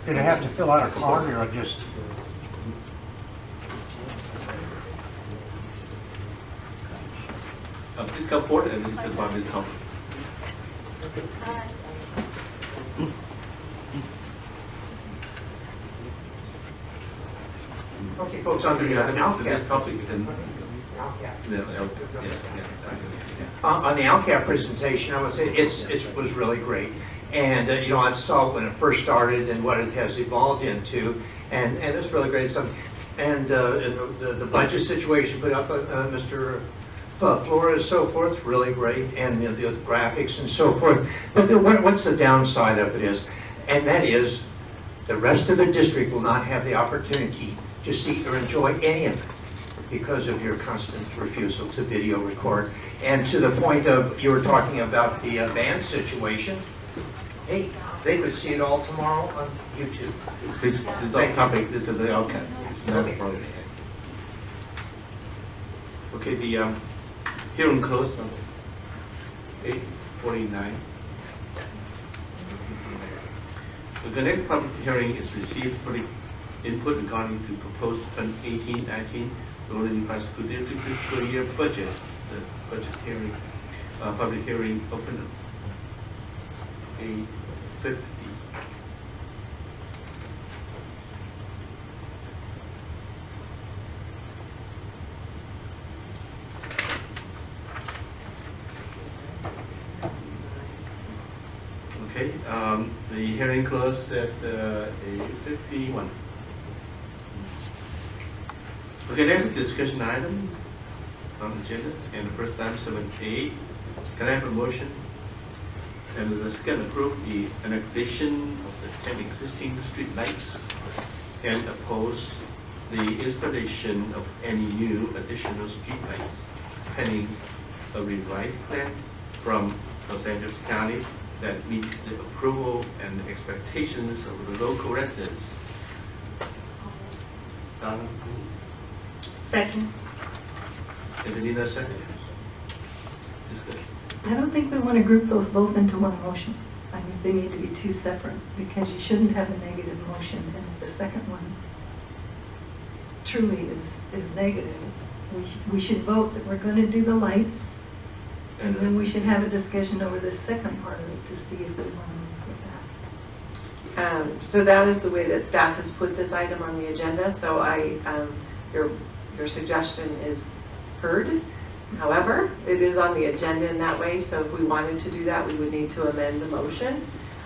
Did I have to fill out a card, or I just? Please come forward and listen about this topic. Okay, folks, under the LCAP. This topic and On the LCAP presentation, I would say it was really great. And I saw when it first started and what it has evolved into, and it's really great. And the budget situation put up, Mr. Flores, so forth, really great, and the graphics and so forth. But what's the downside of it is, and that is, the rest of the district will not have the opportunity to see or enjoy any of it because of your constant refusal to video record. And to the point of, you were talking about the band situation. Hey, they could see it all tomorrow on YouTube. This is our topic. This is the LCAP. It's not a problem. Okay, the hearing closed on 8:49. The next public hearing is received public input regarding the proposed 2018-19 Northern Unified School District fiscal year budget. The budget hearing, public hearing open at 8:50. Okay, the hearing closed at 8:51. Okay, next discussion item on the agenda, and the first item 7A. Can I have a motion And the second, approve the annexation of the 10 existing street lights and oppose the installation of any new additional street lights pending a revised plan from Los Angeles County that meets the approval and expectations of the local residents. Donna? Second. Evelina, second. Discussion. I don't think we want to group those both into one motion. I think they need to be two separate, because you shouldn't have a negative motion, and if the second one truly is negative, we should vote that we're going to do the lights, and then we should have a discussion over the second part of it to see if we want to move with that. So that is the way that staff has put this item on the agenda, so your suggestion is heard. However, it is on the agenda in that way, so if we wanted to do that, we would need to amend the motion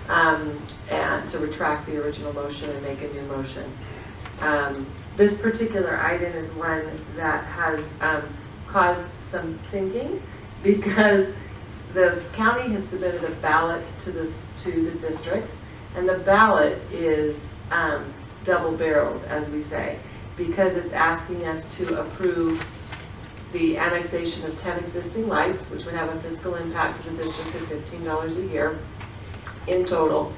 and to retract the original motion and make a new motion. This particular item is one that has caused some thinking, because the county has submitted a ballot to the district, and the ballot is double-barreled, as we say, because it's asking us to approve the annexation of 10 existing lights, which would have a fiscal impact to the district of $15 a year in total,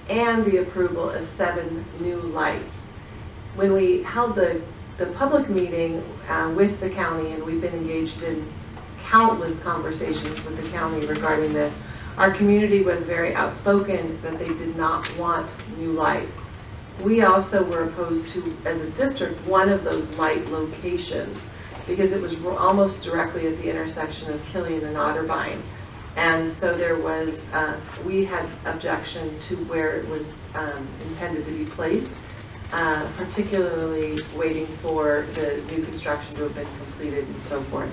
and the approval of 7 new lights. When we held the public meeting with the county, and we've been engaged in countless conversations with the county regarding this, our community was very outspoken that they did not want new lights. We also were opposed to, as a district, one of those light locations, because it was almost directly at the intersection of Killian and Otterbein. And so there was, we had objection to where it was intended to be placed, particularly waiting for the new construction to have been completed and so forth.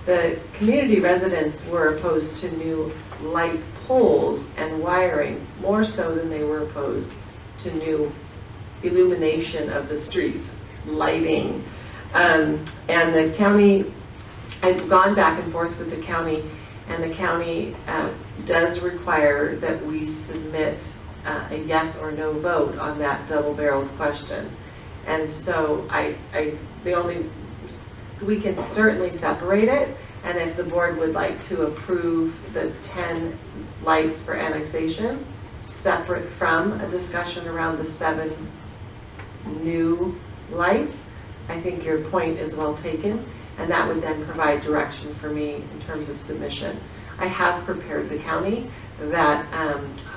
The community residents were opposed to new light poles and wiring, more so than they were opposed to new illumination of the streets, lighting. And the county, I've gone back and forth with the county, and the county does require that we submit a yes or no vote on that double-barreled question. And so we can certainly separate it, and if the board would like to approve the 10 lights for annexation, separate from a discussion around the 7 new lights, I think your point is well taken, and that would then provide direction for me in terms of submission. I have prepared the county that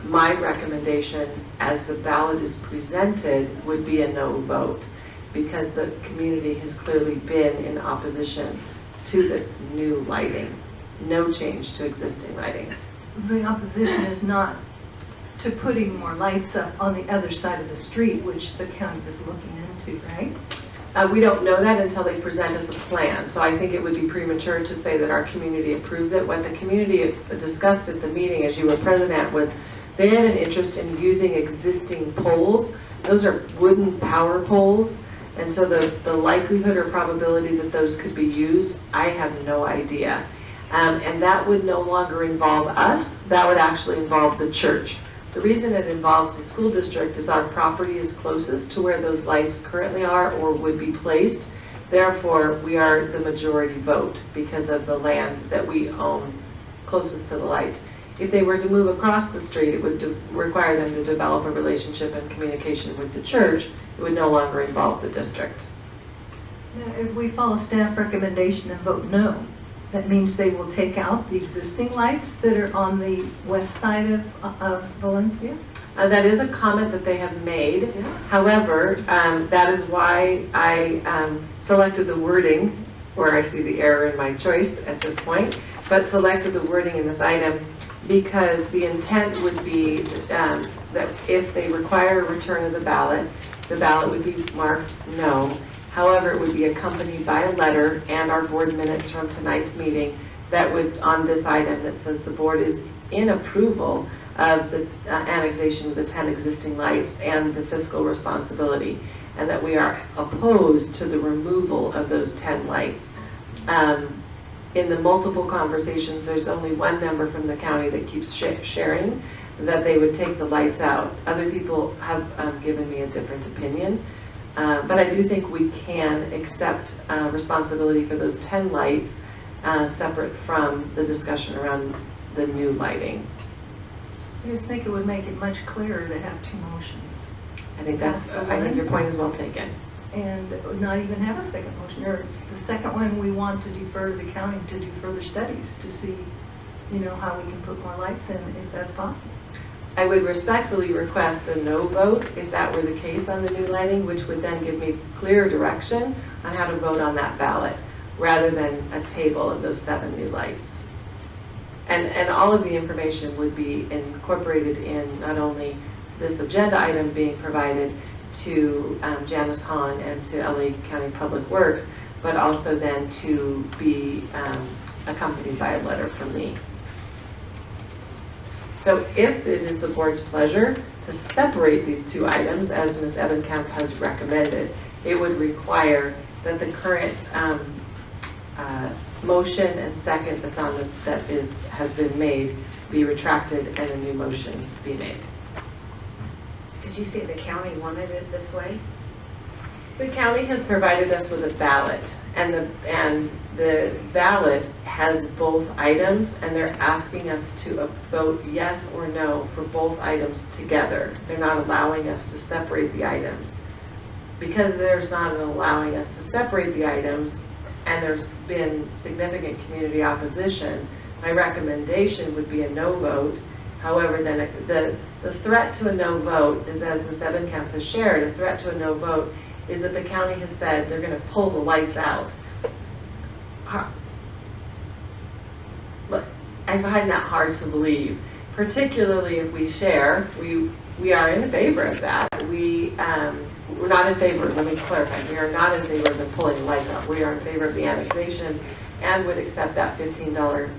my recommendation as the ballot is presented would be a no vote, because the community has clearly been in opposition to the new lighting, no change to existing lighting. The opposition is not to putting more lights up on the other side of the street, which the county is looking into, right? We don't know that until they present us a plan, so I think it would be premature to say that our community approves it. What the community discussed at the meeting, as you were present at, was they had an interest in using existing poles. Those are wooden power poles, and so the likelihood or probability that those could be used, I have no idea. And that would no longer involve us, that would actually involve the church. The reason it involves the school district is our property is closest to where those lights currently are or would be placed. Therefore, we are the majority vote because of the land that we own closest to the lights. If they were to move across the street, it would require them to develop a relationship and communication with the church. It would no longer involve the district. Now, if we follow staff recommendation and vote no, that means they will take out the existing lights that are on the west side of Valencia? That is a comment that they have made. Yeah. However, that is why I selected the wording, where I see the error in my choice at this point, but selected the wording in this item because the intent would be that if they require a return of the ballot would be marked no. However, it would be accompanied by a letter and our board minutes from tonight's meeting that would, on this item that says the board is in approval of the annexation of the 10 existing lights and the fiscal responsibility, and that we are opposed to the removal of those 10 lights. in the multiple conversations, there's only one member from the county that keeps sharing that they would take the lights out. Other people have given me a different opinion. But I do think we can accept responsibility for those 10 lights separate from the discussion around the new lighting. I just think it would make it much clearer to have two motions. I think your point is well taken. And not even have a second motion, or the second one, we want to defer to the county to do further studies to see, how we can put more lights in if that's possible. I would respectfully request a no vote if that were the case on the new lighting, which would then give me clear direction on how to vote on that ballot, rather than a table of those 7 new lights. And all of the information would be incorporated in not only this agenda item being provided to Janice Hahn and to LA County Public Works, but also then to be accompanied by a letter from me. So if it is the board's pleasure to separate these 2 items, as Ms. Ebenkamp has recommended, it would require that the current motion and second has been made be retracted and a new motion be made. Did you say the county wanted it this way? The county has provided us with a ballot, and the ballot has both items, and they're asking us to vote yes or no for both items together. They're not allowing us to separate the items. Because there's not allowing us to separate the items, and there's been significant community opposition, my recommendation would be a no vote. However, then the threat to a no vote is, as Ms. Ebenkamp has shared, a threat to a no vote is that the county has said they're going to pull the lights out. Look, I find that hard to believe, particularly if we share. We are in favor of that. We're not in favor, let me clarify, we are not in favor of them pulling the lights out. We are in favor of the annexation and would accept that $15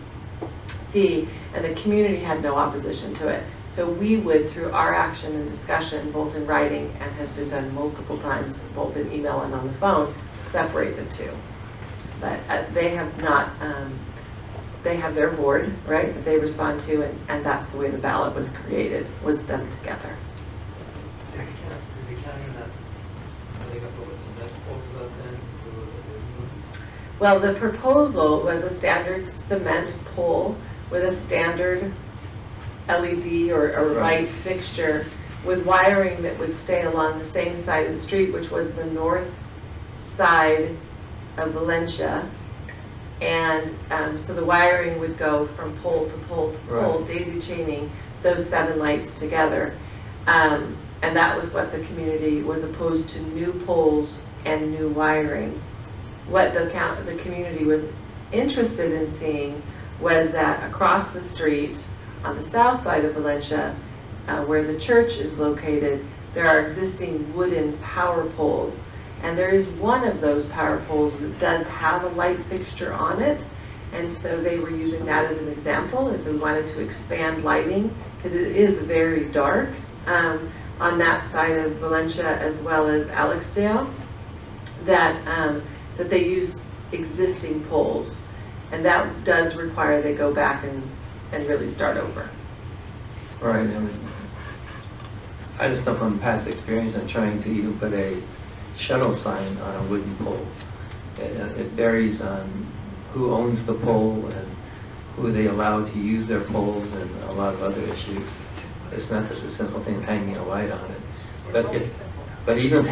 fee, and the community had no opposition to it. So we would, through our action and discussion, both in writing and has been done multiple times, both in email and on the phone, separate the 2. But they have not, they have their board, right, that they respond to, and that's the way the ballot was created, was them together. Well, the proposal was a standard cement pole with a standard LED or light fixture with wiring that would stay along the same side of the street, which was the north side of Valencia. And so the wiring would go from pole to pole to pole, daisy chaining those 7 lights together. And that was what the community was opposed to, new poles and new wiring. What the community was interested in seeing was that across the street, on the south side of Valencia, where the church is located, there are existing wooden power poles. And there is one of those power poles that does have a light fixture on it. And so they were using that as an example if we wanted to expand lighting, because it is very dark on that side of Valencia as well as Alexdale, that they use existing poles. And that does require they go back and really start over. Right. I just know from past experience on trying to even put a shuttle sign on a wooden pole. It varies on who owns the pole and who they allow to use their poles and a lot of other issues. It's not just a simple thing of hanging a light on it. But even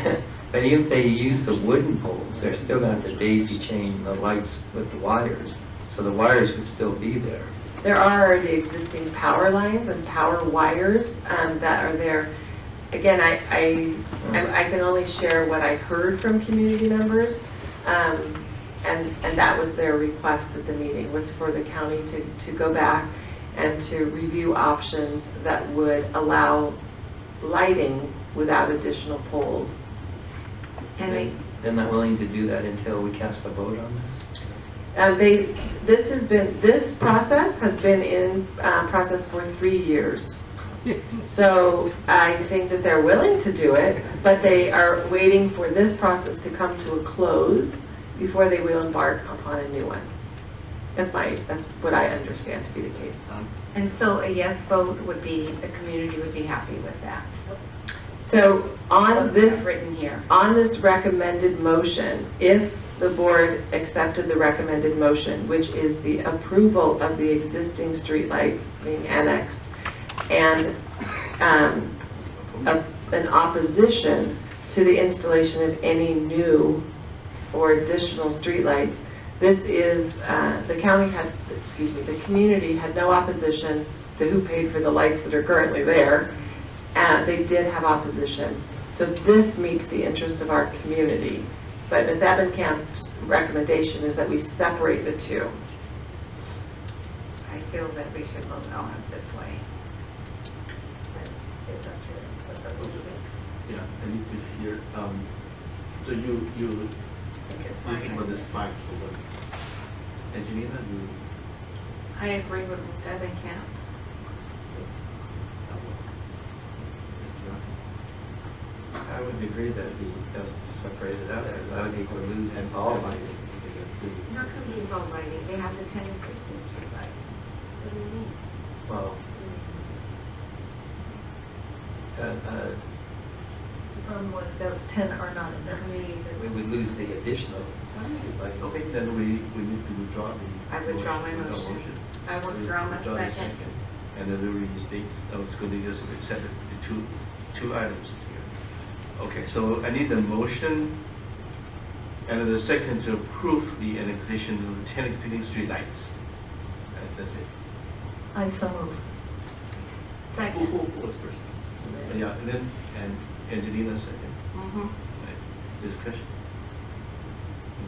if they use the wooden poles, they're still going to have to daisy chain the lights with the wires. So the wires would still be there. There are already existing power lines and power wires that are there. Again, I can only share what I heard from community members, and that was their request at the meeting, was for the county to go back and to review options that would allow lighting without additional poles. And they're not willing to do that until we cast a vote on this? This process has been in process for 3 years. So I think that they're willing to do it, but they are waiting for this process to come to a close before they will embark upon a new one. That's what I understand to be the case. And so a yes vote would be, the community would be happy with that. So on this, Written here. on this recommended motion, if the board accepted the recommended motion, which is the approval of the existing streetlights being annexed, and an opposition to the installation of any new or additional streetlights, this is, the community had no opposition to who paid for the lights that are currently there. They did have opposition. So this meets the interest of our community. But Ms. Ebenkamp's recommendation is that we separate the two. I feel that we should vote no on this way. But it's up to the board. Yeah, I need to hear, so you thinking about this five for what? Angelina, you? I agree with Ms. Ebenkamp. I would agree that it'd be best to separate it out, because I would hate to lose all of it. Not going to be involved by me. They have the 10 existing streetlights. What do you mean? Well, The problem was those 10 are not in the community. we would lose the additional. Like, Okay, then we need to withdraw the. I withdraw my motion. I withdraw my Withdraw the second. And then we restate, it's going to just accept the two items here. Okay, so I need a motion and the second to approve the annexation of the 10 existing streetlights. That's it. I so move. Second. Who was first? Yeah, and then, and Angelina second. Mm-hmm. Discussion.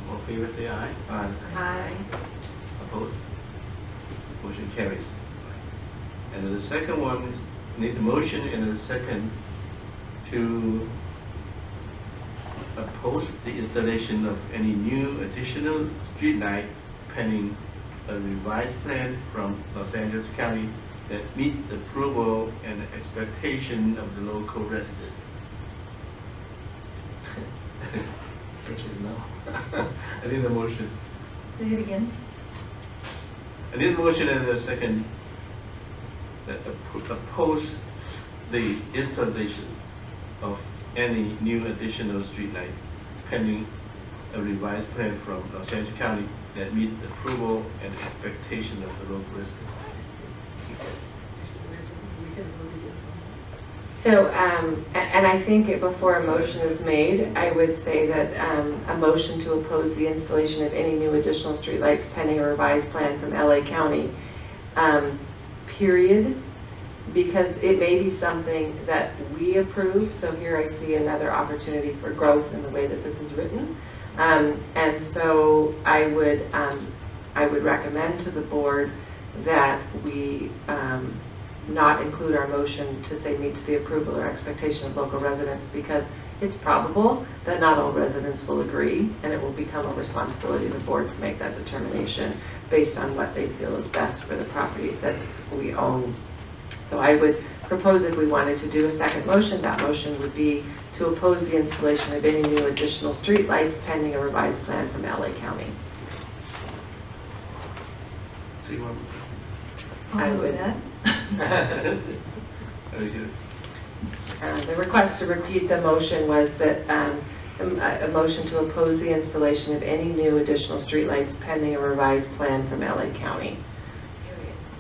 All in favor, say aye. Aye. Opposed? Motion carries. And the second one is, need the motion and the second to oppose the installation of any new additional streetlight pending a revised plan from Los Angeles County that meets the approval and expectation of the local resident. Which is no. I need a motion. Say it again. I need a motion and a second that oppose the installation of any new additional streetlight pending a revised plan from Los Angeles County that meets the approval and expectation of the local resident. So, and I think before a motion is made, I would say that a motion to oppose the installation of any new additional streetlights pending a revised plan from LA County, period, because it may be something that we approve. So here I see another opportunity for growth in the way that this is written. And so I would recommend to the board that we not include our motion to say meets the approval or expectation of local residents, because it's probable that not all residents will agree, and it will become a responsibility of the board to make that determination based on what they feel is best for the property that we own. So I would propose, if we wanted to do a second motion, that motion would be to oppose the installation of any new additional streetlights pending a revised plan from LA County. See what? I I'll do would. that. Very good. The request to repeat the motion was that a motion to oppose the installation of any new additional streetlights pending a revised plan from LA County.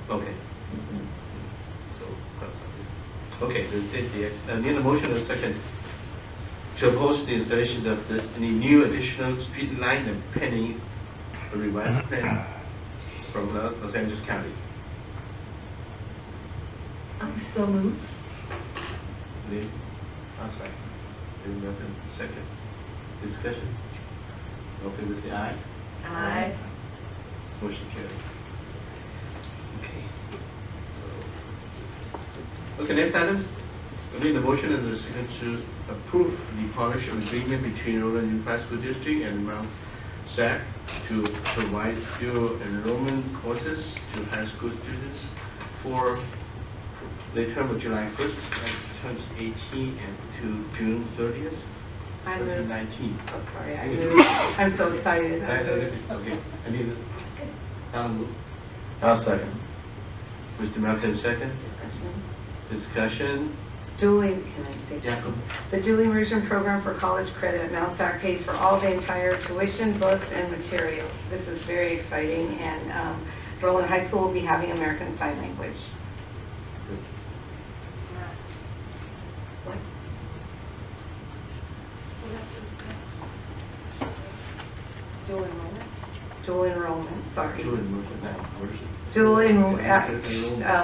Okay. So, okay, I need a motion and a second to oppose the installation of any new additional street light and pending a revised plan from Los Angeles County. I so move. Any? I'll second. Second. Discussion. All in favor, say aye. Aye. Motion carries. Okay, next item. I need the motion and the second to approve the partnership agreement between Roland Unified School District and Mount SAC to provide dual enrollment courses to high school students for the term of July 1st, 2018 and to June 30th, 2019. Oh, sorry, I moved. I'm so excited. Okay, I need Alan move. I'll second. Mr. Malcolm second. Discussion. Discussion. Dueling, can I say? Jacob. The dual immersion program for college credit at Mount SAC pays for all the entire tuition, books, and materials. This is very exciting, and Roland High School will be having American Sign Language. What? Dual enrollment? Dual enrollment, sorry. Dual oh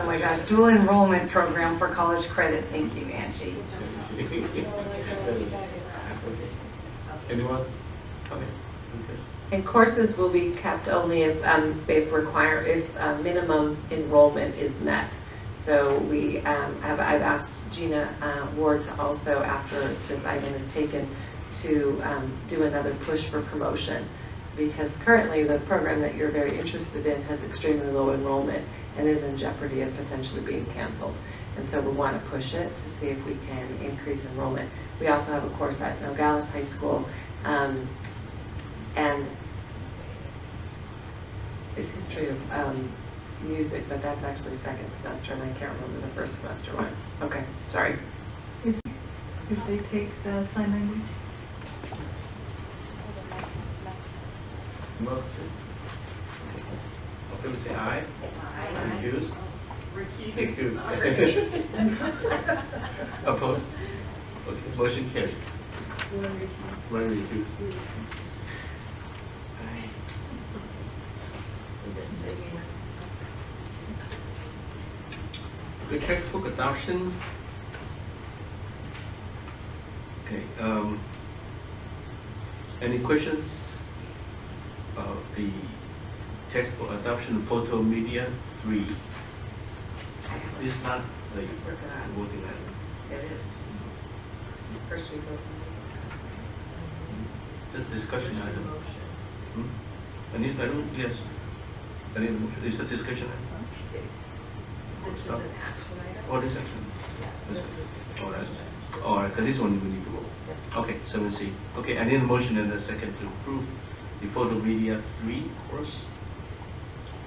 my gosh, dual enrollment program for college credit. Thank you, Angie. Anyone? Okay. And courses will be kept only if minimum enrollment is met. So I've asked Gina Ward to also, after this item is taken, to do another push for promotion, because currently the program that you're very interested in has extremely low enrollment and is in jeopardy of potentially being canceled. And so we want to push it to see if we can increase enrollment. We also have a course at Nogales High School, and it's history of music, but that's actually second semester, and I can't remember the first semester one. Okay, sorry. If they take the sign language? Motion. Okay, we say aye. Recuse. Recuse. Opposed? Okay, motion carried. One recuse. The textbook adoption. Okay, any questions about the textbook adoption photo media 3? It's not like voting item. It is. First we vote. Just discussion item. Any item? Yes. Any motion? Is that discussion item? This is an action item. Oh, this action. This is. All right. All right, because this one we need to vote. Okay, 7C. Okay, I need a motion and a second to approve the photo media 3 course.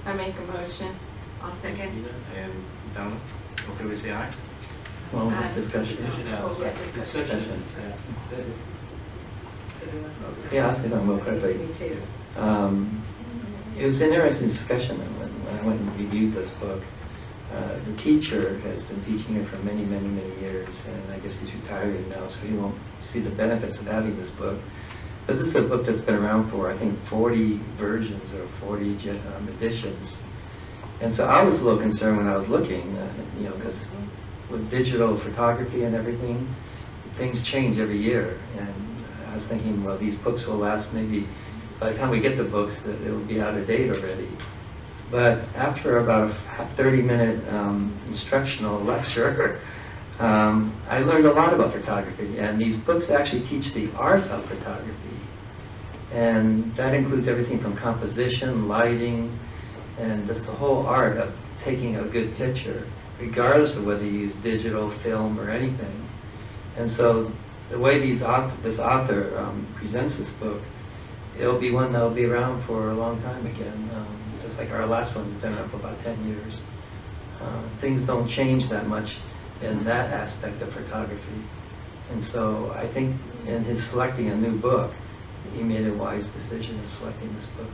I make a motion. I'll second. And Donna. Okay, we say aye. Well, discussion. Discussion. Yeah, I'll say something real quickly. Me too. It was an interesting discussion when I went and reviewed this book. The teacher has been teaching it for many, many, many years, and I guess he's retiring now, so he won't see the benefits of having this book. But this is a book that's been around for, I think, 40 versions or 40 editions. And so I was a little concerned when I was looking, because with digital photography and everything, things change every year. And I was thinking, well, these books will last maybe, by the time we get the books, they will be out of date already. But after about a 30-minute instructional lecture, I learned a lot about photography. And these books actually teach the art of photography. And that includes everything from composition, lighting, and just the whole art of taking a good picture, regardless of whether you use digital, film, or anything. And so the way this author presents this book, it'll be one that'll be around for a long time again. Just like our last one's been around for about 10 years. Things don't change that much in that aspect of photography. And so I think in his selecting a new book, he made a wise decision in selecting this book.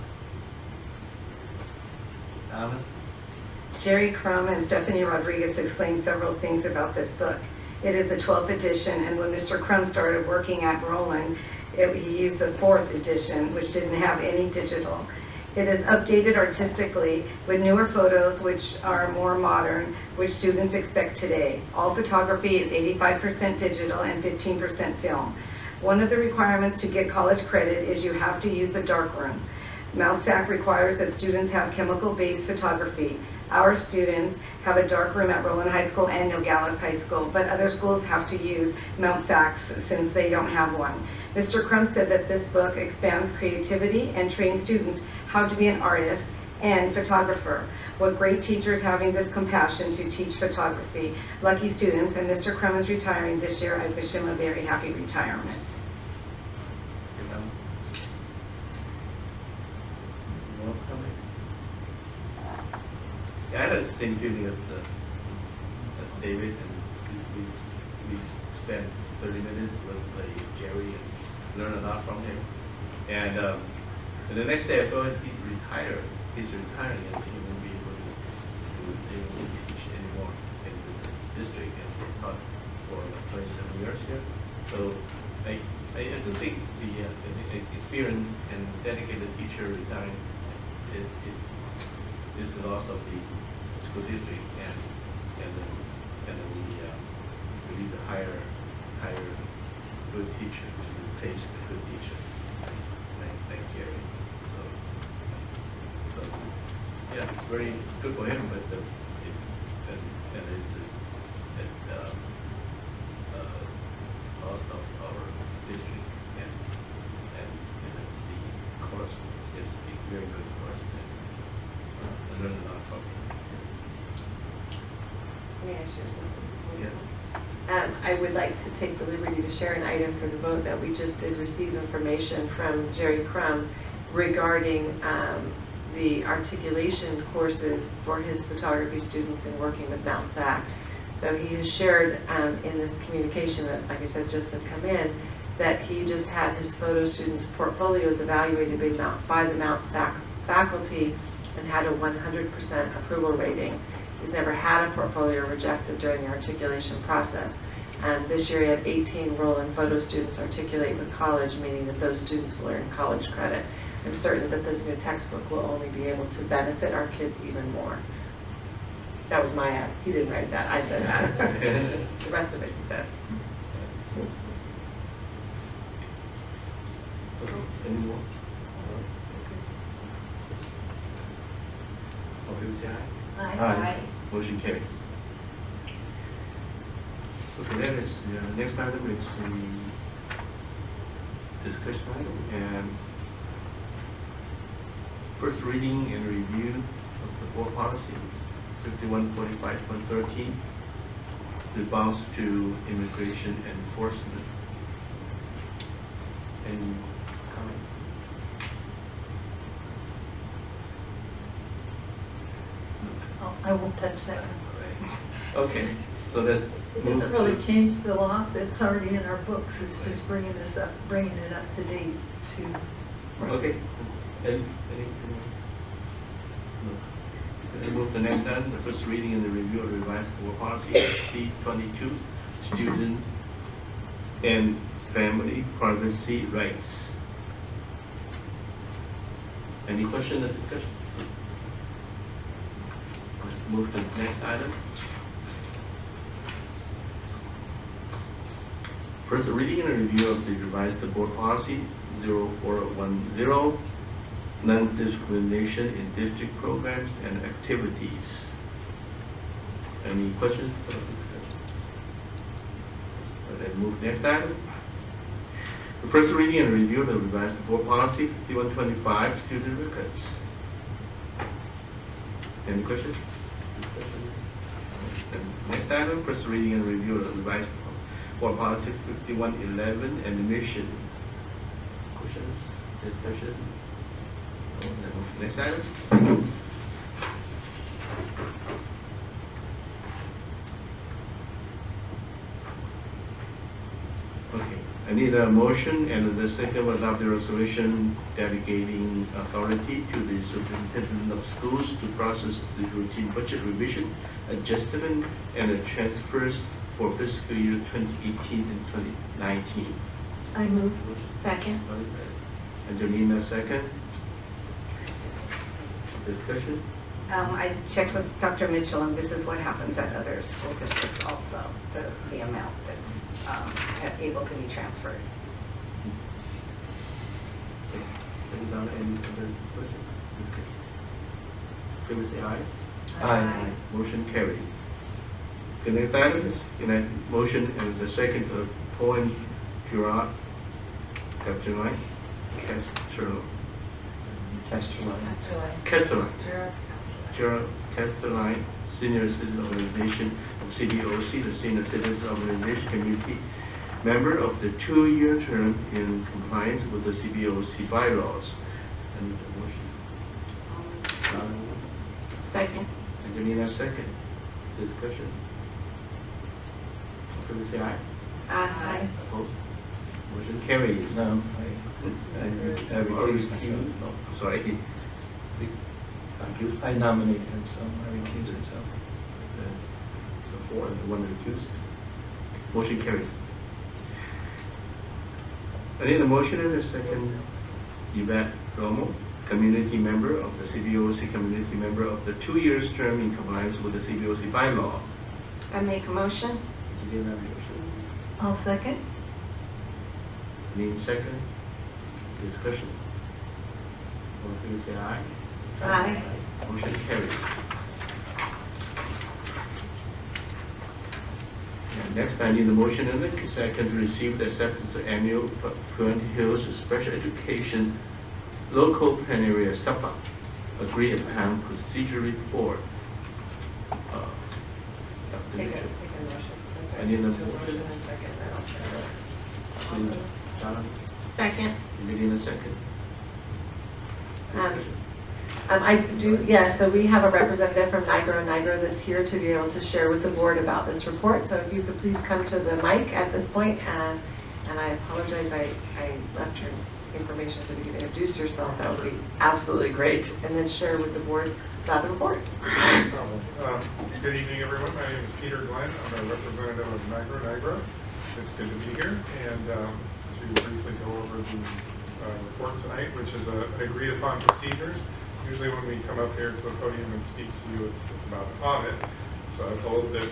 Jerry Crum and Stephanie Rodriguez explained several things about this book. It is the 12th edition, and when Mr. Crum started working at Roland, he used the 4th edition, which didn't have any digital. It is updated artistically with newer photos, which are more modern, which students expect today. All photography is 85% digital and 15% film. One of the requirements to get college credit is you have to use the darkroom. Mount SAC requires that students have chemical-based photography. Our students have a darkroom at Roland High School and Nogales High School, but other schools have to use Mount SAC's since they don't have one. Mr. Crum said that this book expands creativity and trains students how to be an artist and photographer. What great teachers having this compassion to teach photography. Lucky students, and Mr. Crum is retiring this year. I wish him a very happy retirement. same feeling as David, and we spent 30 minutes with Jerry and learned a lot from him. And the next day I thought he'd retire. He's retiring and he won't be able to teach anymore in the district, and he taught for 27 years here. So I do think the experienced and dedicated teacher retiring is the loss of the school district, and we need to hire good teacher to replace the good teacher, like Jerry. So yeah, it's very good for him, but it's loss of our district, and the course is a very good course, and I learned a lot from it. May I share something? Yeah. I would like to take the liberty to share an item for the vote that we just did receive information from Jerry Crum regarding the articulation courses for his photography students and working with Mount SAC. So he has shared in this communication that, like I said, just had come in, that he just had his photo students' portfolios evaluated by the Mount SAC faculty and had a 100% approval rating. He's never had a portfolio rejected during the articulation process. And this year he had 18 Roland photo students articulate with college, meaning that those students will earn college credit. I'm certain that this new textbook will only be able to benefit our kids even more. That was my ad. He didn't write that. I said that. The rest of it he said. Okay. Any more? All in favor say aye. Aye. Motion carried. Okay, that is the next item is the discussion item, and first reading and review of the board policy 5145.13, response to immigration enforcement. Any comments? I won't touch that. Okay, so that's. It doesn't really change the law that's already in our books. It's just bringing it up to date to. Okay. Any Let's move to the next item, the first reading and the review of revised board policy C-22, student and family privacy rights. Any question or discussion? Let's move to the next item. First reading and review of the revised board policy 0410, non-discrimination in district programs and activities. Any questions or discussion? Let's move next item. The first reading and review of the revised board policy 5125, student records. Any questions? Next item, first reading and review of the revised board policy 5111, admission. Questions? Discussion? Next item. Okay, I need a motion and the second will adopt the resolution delegating authority to the superintendent of schools to process the routine budget revision, adjustment, and transfers for fiscal year 2018 and 2019. I move. Second. Angelina, second. Discussion? I checked with Dr. Mitchell, and this is what happens at other school districts also, the amount that's able to be transferred. Any other questions? Discussion? Favor say aye. Aye. Motion carries. The next item is in a motion and the second of appoint Gerard Captain Castelline, Gerard Castelline, Senior Citizen Organization of CBOC, the Senior Citizen Organization Community, member of the 2-year term in compliance with the CBOC bylaws. And the motion. Second. Angelina, second. Discussion. All in favor say aye. Aye. Opposed? Motion carries. No, I recuse myself. No, I'm sorry. I nominated him, so I recuse myself. Yes. So 4 and 1 recused. Motion carries. I need a motion and a second. Yvette Romo, community member of the CBOC, community member of the 2 years term in compliance with the CBOC bylaw. I make a motion. Angelina, motion. I'll second. Need second. Discussion. All in favor say aye. Aye. Motion carries. And next, I need a motion and a second to receive the acceptance of annual Puente Hills Special Education Local Plan Area SEPA Agreed Upon Procedure Report. Take a motion. I need a motion. John? Second. Angelina, second. Discussion. I do, yes, so we have a representative from Nigel and Nigil that's here to be able to share with the board about this report. So if you could please come to the mic at this point, and I apologize, I left your information so you can introduce yourself. That would be absolutely great. And then share with the board about the report. Good evening, everyone. My name is Peter Glenn. I'm a representative of Nigil and Nigil. It's good to be here and to briefly go over the report tonight, which is an agreed upon procedures. Usually when we come up here to the podium and speak to you, it's about an audit. So it's a little bit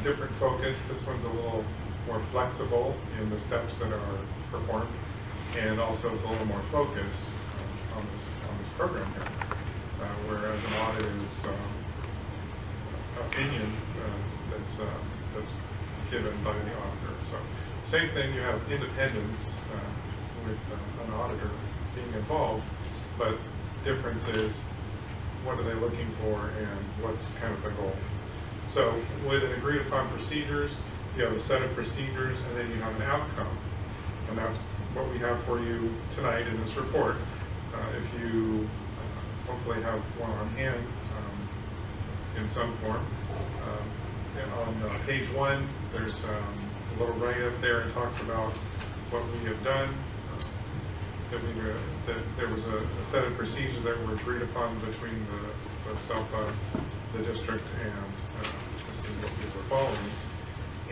different focus. This one's a little more flexible in the steps that are performed. And also it's a little more focused on this program here. Whereas an audit is opinion that's given by the auditor. So same thing, you have independence with an auditor being involved, but difference is what are they looking for and what's kind of the goal. So with an agreed upon procedures, you have a set of procedures and then you have an outcome. And that's what we have for you tonight in this report. If you hopefully have one on hand in some form. On page 1, there's a little write-up there. It talks about what we have done. That there was a set of procedures that were agreed upon between the SELPA, the district, and this is what we were following.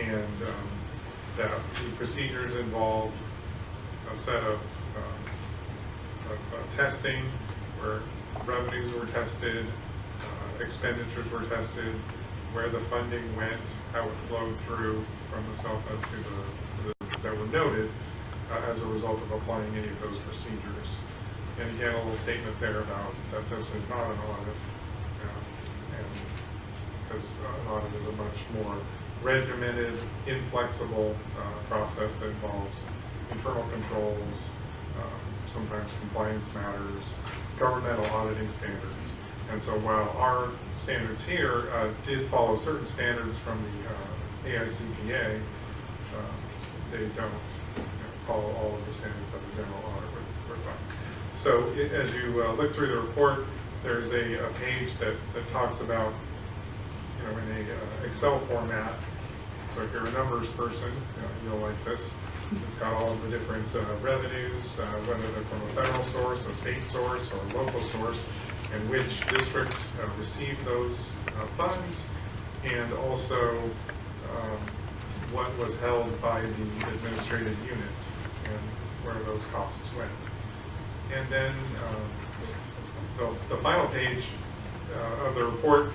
And that the procedures involved a set of testing where revenues were tested, expenditures were tested, where the funding went, how it flowed through from the SELPA to the that were noted as a result of applying any of those procedures. And again, a little statement there about that this is not an audit, and because an audit is a much more regimented, inflexible process that involves internal controls, sometimes compliance matters, governmental auditing standards. And so while our standards here did follow certain standards from the AICPA, they don't follow all of the standards that the general audit would find. So as you look through the report, there's a page that talks about, in a Excel format. So if you're a numbers person, you'll like this. It's got all of the different revenues, whether they're from a federal source, a state source, or a local source, and which district received those funds, and also what was held by the administrative unit, and where those costs went. And then the final page of the report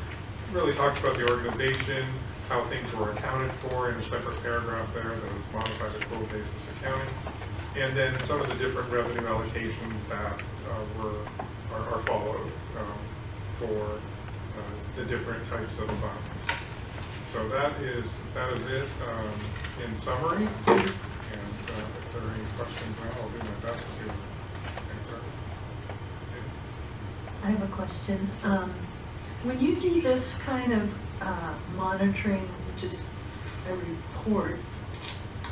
really talks about the organization, how things were accounted for in a separate paragraph there, that it's modified accrual basis accounting, and then some of the different revenue allocations that are followed for the different types of funds. So that is it in summary. And if there are any questions now, I'll do my best to answer. I have a question. When you do this kind of monitoring, just a report,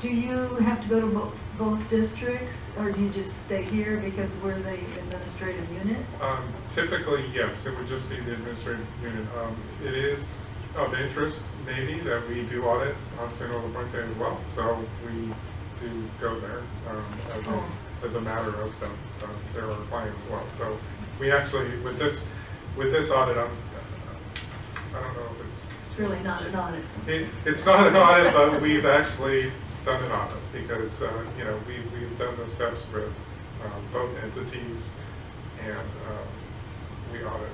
do you have to go to both both districts, or do you just stay here because we're the administrative units? Typically, yes, it would just be the administrative unit. It is of interest, maybe, that we do audit San Luis Puente as well, so we do go there as a matter of them. They're our client as well. So we actually, with this audit, I don't know if It's really not an audit. it's not an audit, but we've actually done an audit because we've done the steps with both entities, and we audit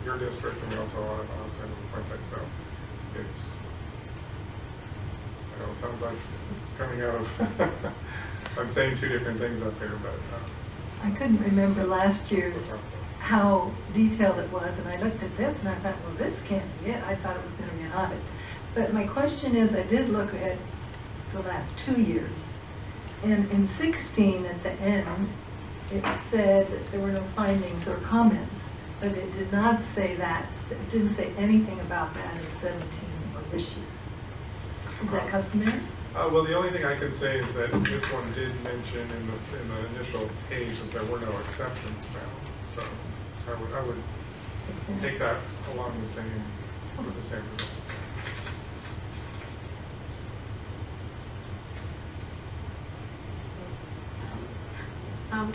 your district, and we also audit San Luis Puente. So it's, I know it sounds like it's coming out of I'm saying two different things up here, but I couldn't remember last year's how detailed it was, and I looked at this and I thought, well, this can't be it. I thought it was going to be an audit. But my question is, I did look at the last 2 years, and in 16 at the end, it said that there were no findings or comments, but it did not say that. It didn't say anything about that in 17 or this year. Is that customary? Well, the only thing I can say is that this one did mention in the initial page that there were no exceptions found. So I would take that along with the same result.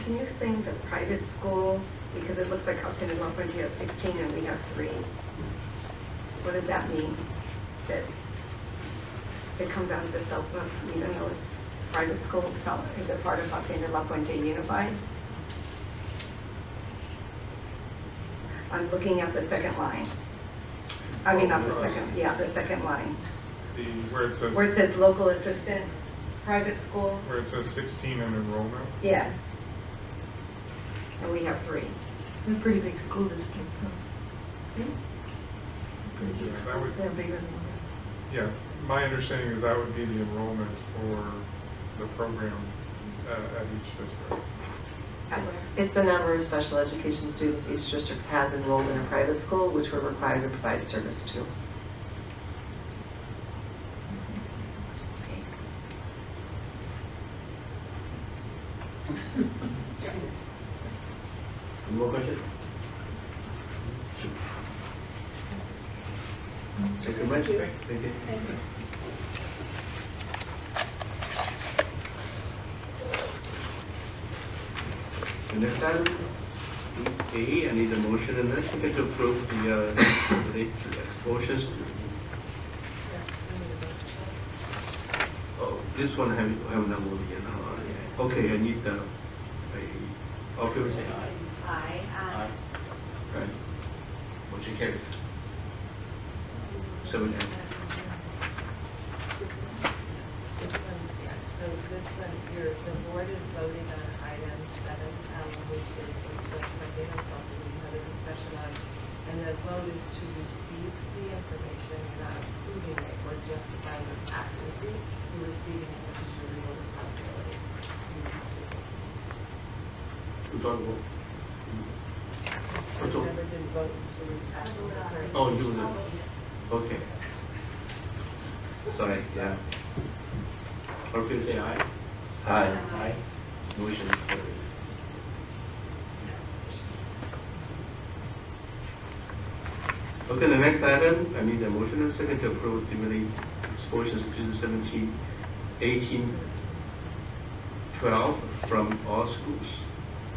Can you explain the private school, because it looks like San Luis Puente has 16 and we have 3. What does that mean? That it comes out of the self-book, even though it's private school itself? Is it part of San Luis Puente Unified? I'm looking at the second line. I mean, not the second, the second line. Where it says local assistant, private school. Where it says 16 in enrollment. Yes. And we have 3. They're a pretty big school district. Huh? Pretty big Yeah, school. They're bigger than we are. Yeah, my understanding is that would be the enrollment for the program at each district. It's the number of special education students each district has enrolled in a private school, which we're required to provide service to. Any more questions? Thank you very much. Thank you. The next item, A, I need a motion and a second to approve the motions. Oh, this one have not moved yet. Okay, I need all people say aye. Aye. Right. Motion carries. 7 So this one, the board is voting on item 7, which is the funding of something, another discussion on, and the vote is to receive the information, not approving it or justifying its accuracy. You're receiving it, which is your legal responsibility. Who's on the vote? I never did vote, so it was actually. Oh, you did. Okay. Sorry, yeah. All people say aye. Aye. Aye. Motion carries. Okay, the next item, I need a motion and a second to approve stimulate expulsions to 17, 18, 12 from all schools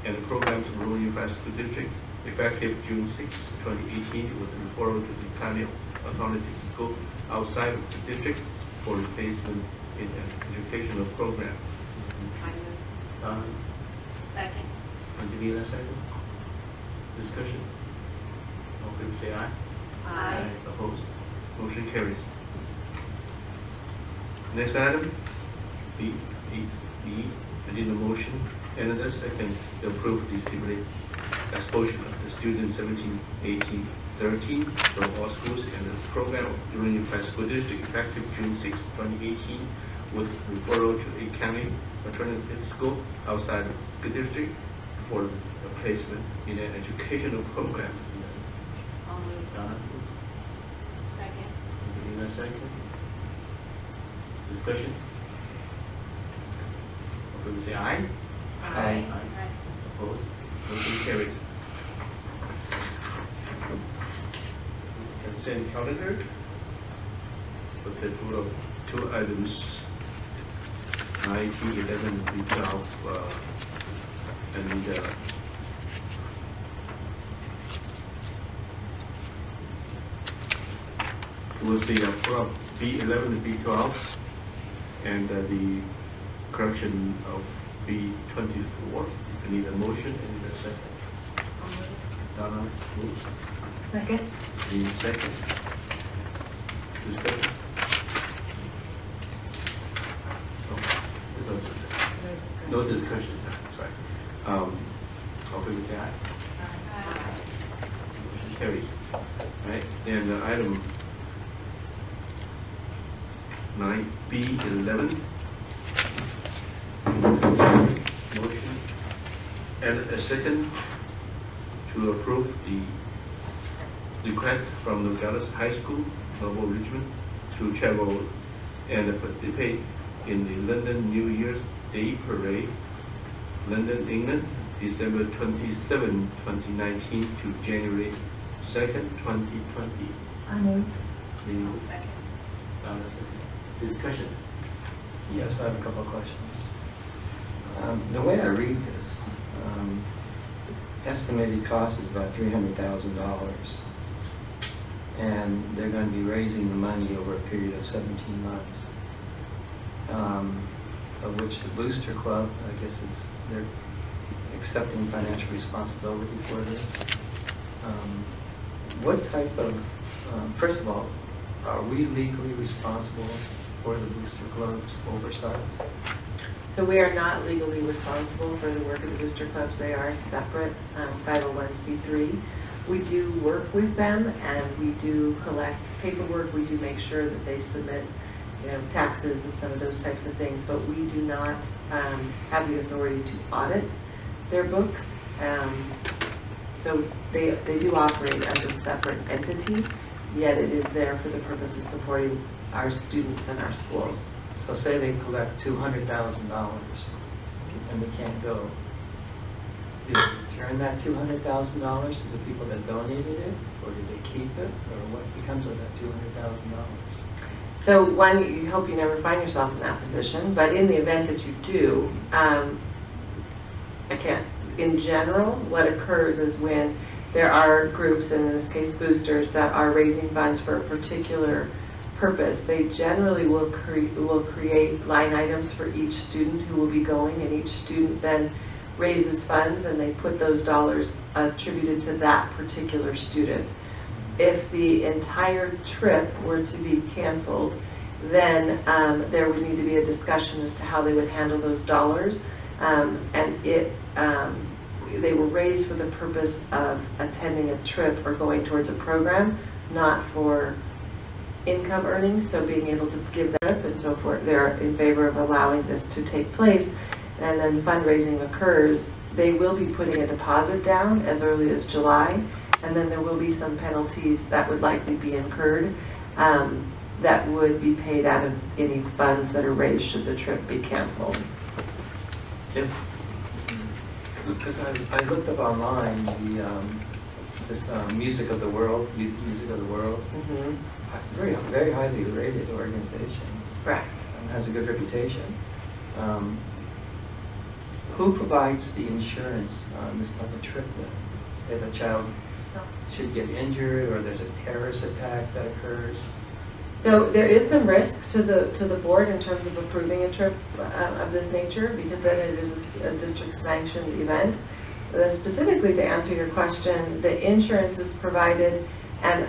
and the program to Rural Unified School District effective June 6, 2018 with referral to the county authority school outside of the district for replacement in an educational program. Second. Angelina, second. Discussion. All people say aye. Aye. Opposed? Motion carries. Next item, B. I need a motion and a second to approve the stimulate expulsion of the student 17, 18, 13 from all schools and the program of the Unified School District effective June 6, 2018 with referral to a county alternative school outside of the district for a placement in an educational program. Donna? Second. Angelina, second. Discussion? Please say aye. Aye. Opposed? Motion carried. Consent calendar with the total of 2 items, 9, B, 11, B, 12, and it was the approval of B11 and B12 and the correction of B24. I need a motion and a second. Donna moves. Second. Need a second. Discussion. No discussion. Sorry. All people say aye. Motion carries. Right. And item 9B11. Motion and a second to approve the request from Nogales High School, Noble Richmond, to travel and participate in the London New Year's Day Parade, London, England, December 27, 2019 to January 2nd, 2020. I move. Discussion. Yes, I have a couple of questions. The way I read this, estimated cost is about $300,000, and they're going to be raising the money over a period of 17 months, of which the Booster Club, I guess, they're accepting financial responsibility for this. What type of, first of all, are we legally responsible for the Booster Club's oversight? So we are not legally responsible for the work of the booster clubs. They are a separate 501c3. We do work with them and we do collect paperwork. We do make sure that they submit, taxes and some of those types of things, but we do not have the authority to audit their books. So they do operate as a separate entity, yet it is there for the purpose of supporting our students and our schools. So say they collect $200,000 and they can't go. Do they return that $200,000 to the people that donated it, or do they keep it, or what becomes of that $200,000? So one, you hope you never find yourself in that position, but in the event that you do, in general, what occurs is when there are groups, and in this case boosters, that are raising funds for a particular purpose, they generally will create line items for each student who will be going, and each student then raises funds and they put those dollars attributed to that particular student. If the entire trip were to be canceled, then there would need to be a discussion as to how they would handle those dollars. They were raised for the purpose of attending a trip or going towards a program, not for income earnings, so being able to give that up and so forth. They're in favor of allowing this to take place, and then fundraising occurs. They will be putting a deposit down as early as July, and then there will be some penalties that would likely be incurred that would be paid out of any funds that are raised should the trip be canceled. Because I looked up online this Music of the World, Youth Music of the World, very highly rated organization. Correct. Has a good reputation. Who provides the insurance on this type of trip then? Say the child should get injured or there's a terrorist attack that occurs? So there is some risk to the board in terms of approving a trip of this nature, because then it is a district sanctioned event. Specifically to answer your question, the insurance is provided, and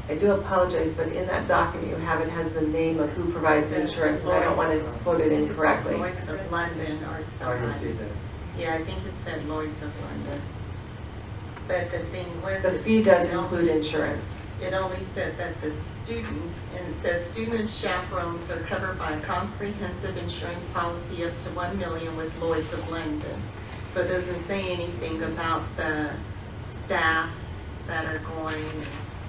I do apologize, but in that document you have, it has the name of who provides the insurance, and I don't want to quote it incorrectly. Lloyd's of London or I didn't someone. see that. Yeah, I think it said Lloyd's of London. But the thing was, The fee does include insurance. it only said that the students, and it says student and chaperones are covered by a comprehensive insurance policy up to $1 million with Lloyd's of London. So it doesn't say anything about the staff that are going.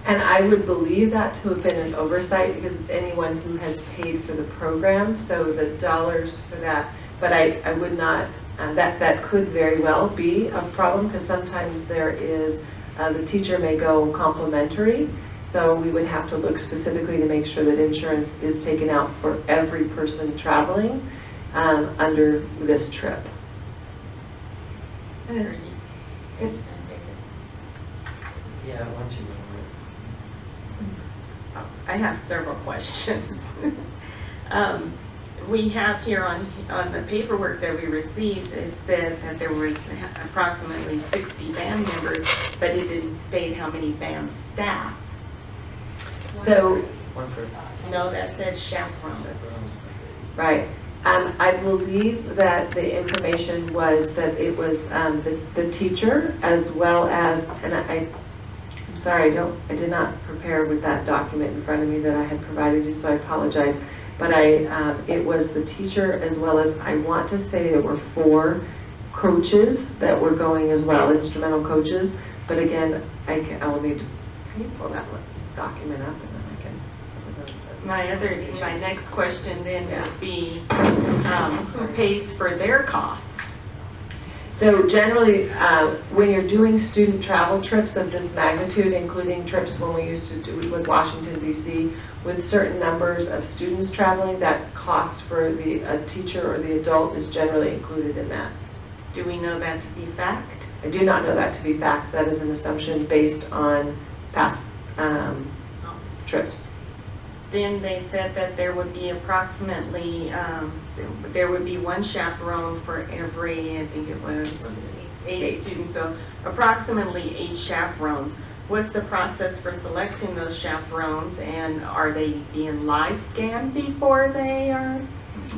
And I would believe that to have been an oversight, because it's anyone who has paid for the program, so the dollars for that. But I would not, that could very well be a problem, because sometimes there is, the teacher may go complimentary. So we would have to look specifically to make sure that insurance is taken out for every person traveling under this trip. Yeah, why don't you go I have several questions. We have here on the paperwork that we received, it said that there was approximately 60 band members, but it didn't state how many band staff. So, one person. No, that says chaperones. right. I believe that the information was that it was the teacher as well as, and I'm sorry, I did not prepare with that document in front of me that I had provided you, so I apologize. But it was the teacher as well as, I want to say there were 4 coaches that were going as well, instrumental coaches. But again, I will need to, can you pull that document up and then I can. My next question then would be, who pays for their costs? So generally, when you're doing student travel trips of this magnitude, including trips when we used to do with Washington DC, with certain numbers of students traveling, that cost for a teacher or the adult is generally included in that. Do we know that to be fact? I do not know that to be fact. That is an assumption based on past trips. Then they said that there would be approximately, there would be 1 chaperone for every, I think it was 8 students, so approximately 8 chaperones. What's the process for selecting those chaperones, and are they being live scanned before they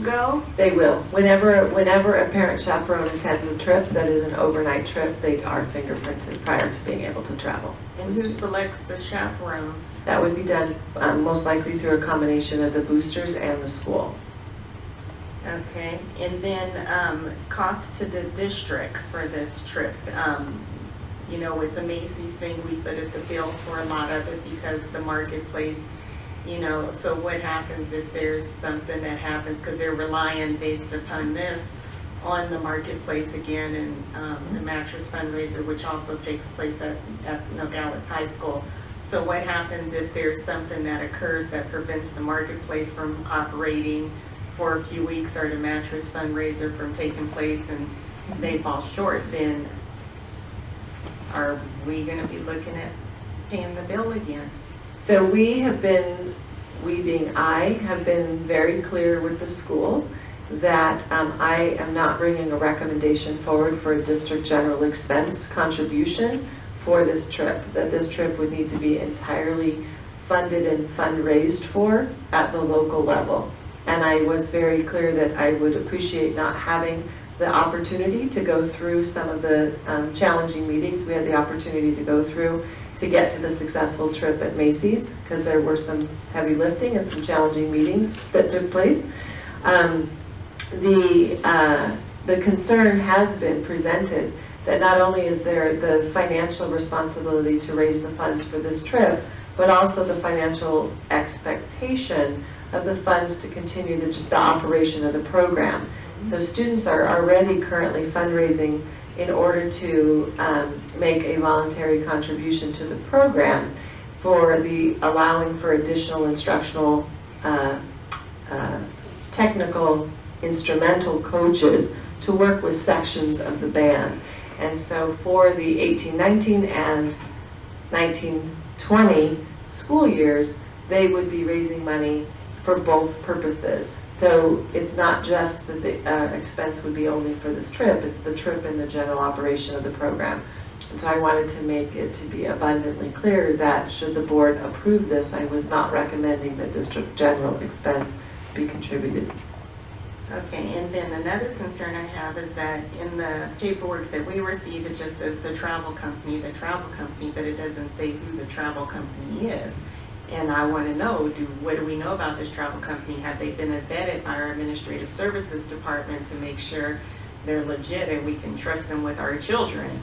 go? They will. Whenever a parent chaperone attends a trip that is an overnight trip, they are fingerprinted prior to being able to travel. And who selects the chaperones? That would be done most likely through a combination of the boosters and the school. Okay, and then cost to the district for this trip. You know, with the Macy's thing, we footed the bill for a lot of it because the marketplace, you know, so what happens if there's something that happens, because they're relying based upon this on the marketplace again, and the mattress fundraiser, which also takes place at Nogales High School. So what happens if there's something that occurs that prevents the marketplace from operating for a few weeks, or the mattress fundraiser from taking place, and they fall short? Then are we going to be looking at paying the bill again? So we being I, have been very clear with the school that I am not bringing a recommendation forward for a district general expense contribution for this trip, that this trip would need to be entirely funded and fundraised for at the local level. And I was very clear that I would appreciate not having the opportunity to go through some of the challenging meetings we had the opportunity to go through to get to the successful trip at Macy's, because there were some heavy lifting and some challenging meetings that took place. The concern has been presented that not only is there the financial responsibility to raise the funds for this trip, but also the financial expectation of the funds to continue the operation of the program. So students are already currently fundraising in order to make a voluntary contribution to the program for the allowing for additional instructional, technical, instrumental coaches to work with sections of the band. And so for the 18-19 and 19-20 school years, they would be raising money for both purposes. So it's not just that the expense would be only for this trip, it's the trip and the general operation of the program. And so I wanted to make it to be abundantly clear that should the board approve this, I was not recommending that district general expense be contributed. Okay, and then another concern I have is that in the paperwork that we receive, it just says the travel company, but it doesn't say who the travel company is. And I want to know, what do we know about this travel company? Have they been vetted by our Administrative Services Department to make sure they're legit and we can trust them with our children?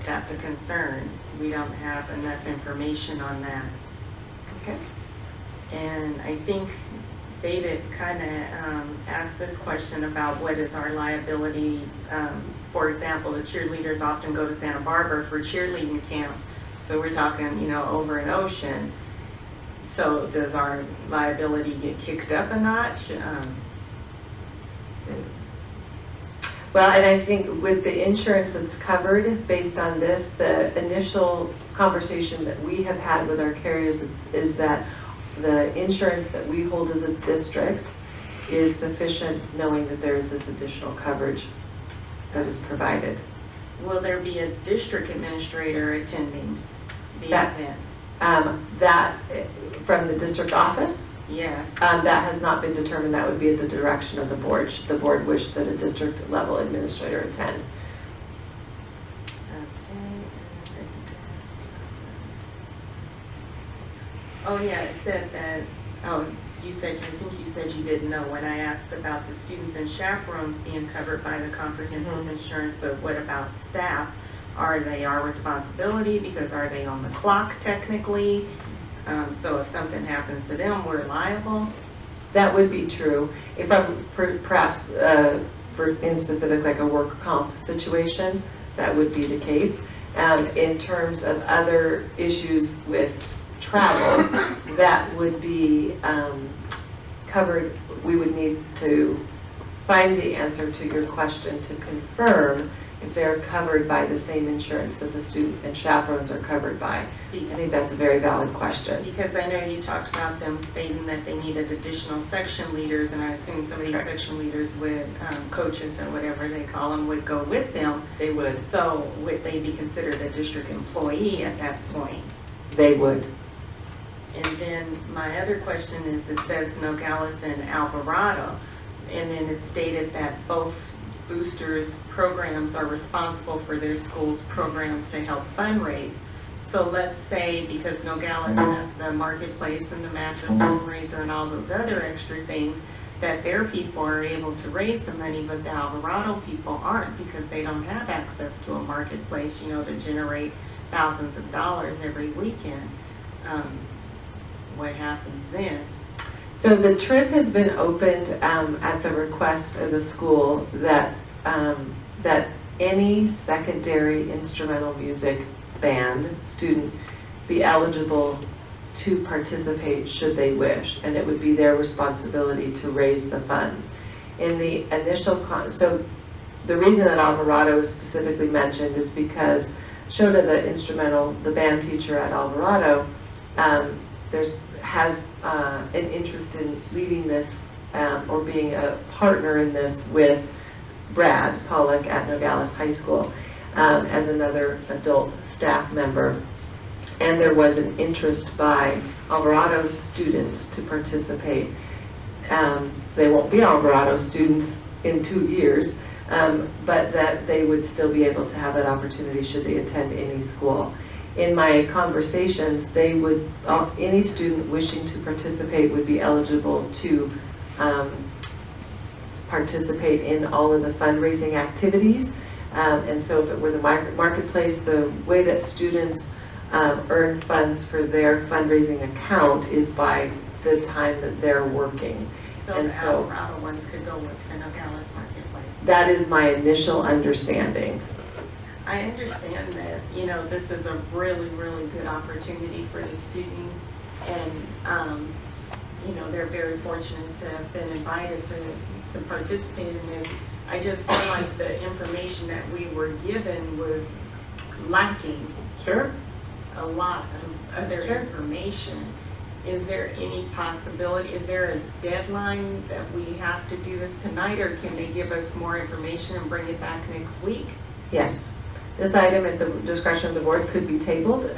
That's a concern. We don't have enough information on that. Okay. And I think David kind of asked this question about what is our liability. For example, the cheerleaders often go to Santa Barbara for cheerleading camp. So we're talking, you know, over an ocean. So does our liability get kicked up a notch? Well, and I think with the insurance that's covered based on this, the initial conversation that we have had with our carriers is that the insurance that we hold as a district is sufficient, knowing that there is this additional coverage that is provided. Will there be a district administrator attending the event? That from the district office? Yes. That has not been determined. That would be at the direction of the board. Should the board wish that a district level administrator attend? Oh yeah, it said that, oh, you said, I think you said you didn't know when I asked about the students and chaperones being covered by the comprehensive insurance, but what about staff? Are they our responsibility because are they on the clock technically? So if something happens to them, we're liable? That would be true. If I'm perhaps in specific like a work comp situation, that would be the case. In terms of other issues with travel, that would be covered. We would need to find the answer to your question to confirm if they're covered by the same insurance that the student and chaperones are covered by. I think that's a very valid question. Because I know you talked about them stating that they needed additional section leaders, and I assume some of these section leaders would, coaches or whatever they call them, would go with them. They would. So would they be considered a district employee at that point? They would. And then my other question is, it says Nogales and Alvarado, and then it's stated that both boosters programs are responsible for their school's program to help fundraise. So let's say because Nogales has the marketplace and the mattress fundraiser and all those other extra things, that their people are able to raise the money, but the Alvarado people aren't because they don't have access to a marketplace, you know, to generate thousands of dollars every weekend. What happens then? So the trip has been opened at the request of the school that that any secondary instrumental music band student be eligible to participate should they wish, and it would be their responsibility to raise the funds. In the initial, so the reason that Alvarado is specifically mentioned is because Shota, the band teacher at Alvarado, has an interest in leading this or being a partner in this with Brad Pollock at Nogales High School as another adult staff member. And there was an interest by Alvarado students to participate. They won't be Alvarado students in 2 years, but that they would still be able to have that opportunity should they attend any school. In my conversations, they would, any student wishing to participate would be eligible to participate in all of the fundraising activities. And so if it were the marketplace, the way that students earn funds for their fundraising account is by the time that they're working. So and the Alvarado ones could go with the Nogales marketplace. That is my initial understanding. I understand that, you know, this is a really, really good opportunity for the students, and, you know, they're very fortunate to have been invited to participate in this. I just feel like the information that we were given was lacking. Sure. A lot of other information. Is there any possibility, is there a deadline that we have to do this tonight, or can they give us more information and bring it back next week? Yes. This item at the discretion of the board could be tabled.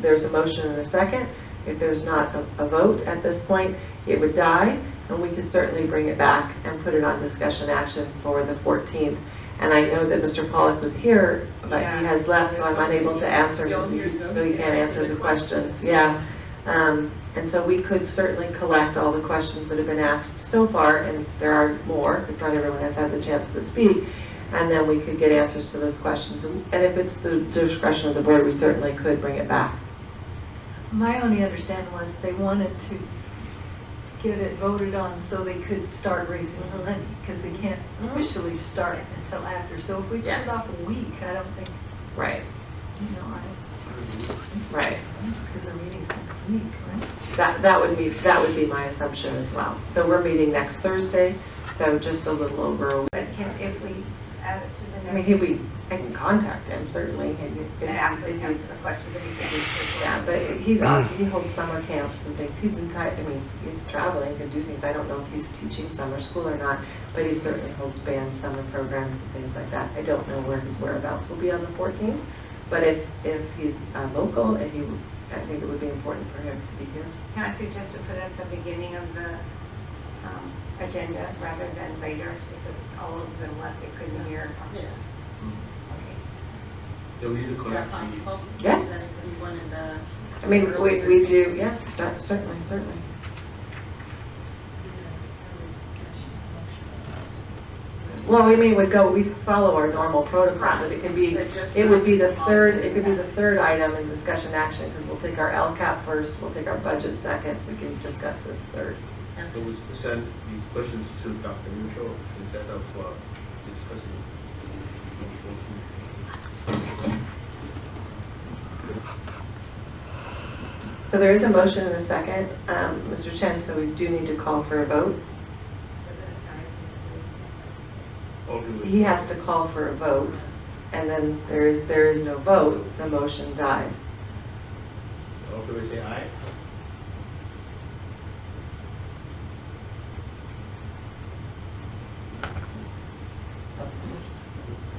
There's a motion and a second. If there's not a vote at this point, it would die, and we could certainly bring it back and put it on discussion action for the 14th. And I know that Mr. Pollock was here, but he has left, so I'm unable to answer, so he can't answer the questions. Yeah. And so we could certainly collect all the questions that have been asked so far, and there are more, because not everyone has had the chance to speak. And then we could get answers to those questions. And if it's the discretion of the board, we certainly could bring it back. My only understanding was they wanted to get it voted on so they could start raising the levy, because they can't officially start until after. So if we put Yes. it off a week, I don't think, Right, you know, right. because our meeting's next week, right? That would be my assumption as well. So we're meeting next Thursday, so just a little over a week. But if we add it to the next. I mean, I can contact him, certainly. And ask the questions that we can do. Yeah, but he holds summer camps and things. He's he's traveling, can do things. I don't know if he's teaching summer school or not, but he certainly holds band summer programs and things like that. I don't know where his whereabouts will be on the 14th, but if he's local, I think it would be important for him to be here. Can I suggest to put it at the beginning of the agenda rather than later, because all of them left, they couldn't hear. Yeah. Do we need to Is that collect possible? Yes. That it could be one in the. I mean, we do, yes, that certainly. Well, we follow our normal protocol, but it would be the third item in discussion action, because we'll take our LCAP first, we'll take our budget second, we can discuss this third. So we send the questions to Dr. Mitchell instead of discussing. So there is a motion and a second, Mr. Chen, so we do need to call for a vote. He has to call for a vote, and then there is no vote, the motion dies. All in favor say aye.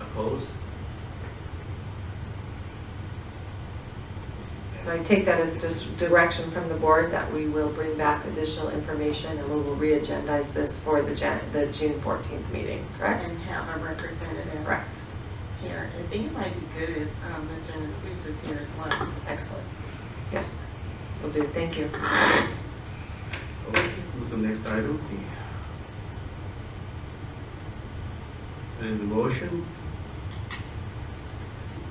Opposed? So I take that as just direction from the board that we will bring back additional information and we will re-agendize this for the June 14th meeting, correct? And have a representative. Correct. Here, I think it might be good if Mr. Nasuf is here as well. Excellent. Yes, we'll do. Thank you. Okay, move to the next item. And the motion,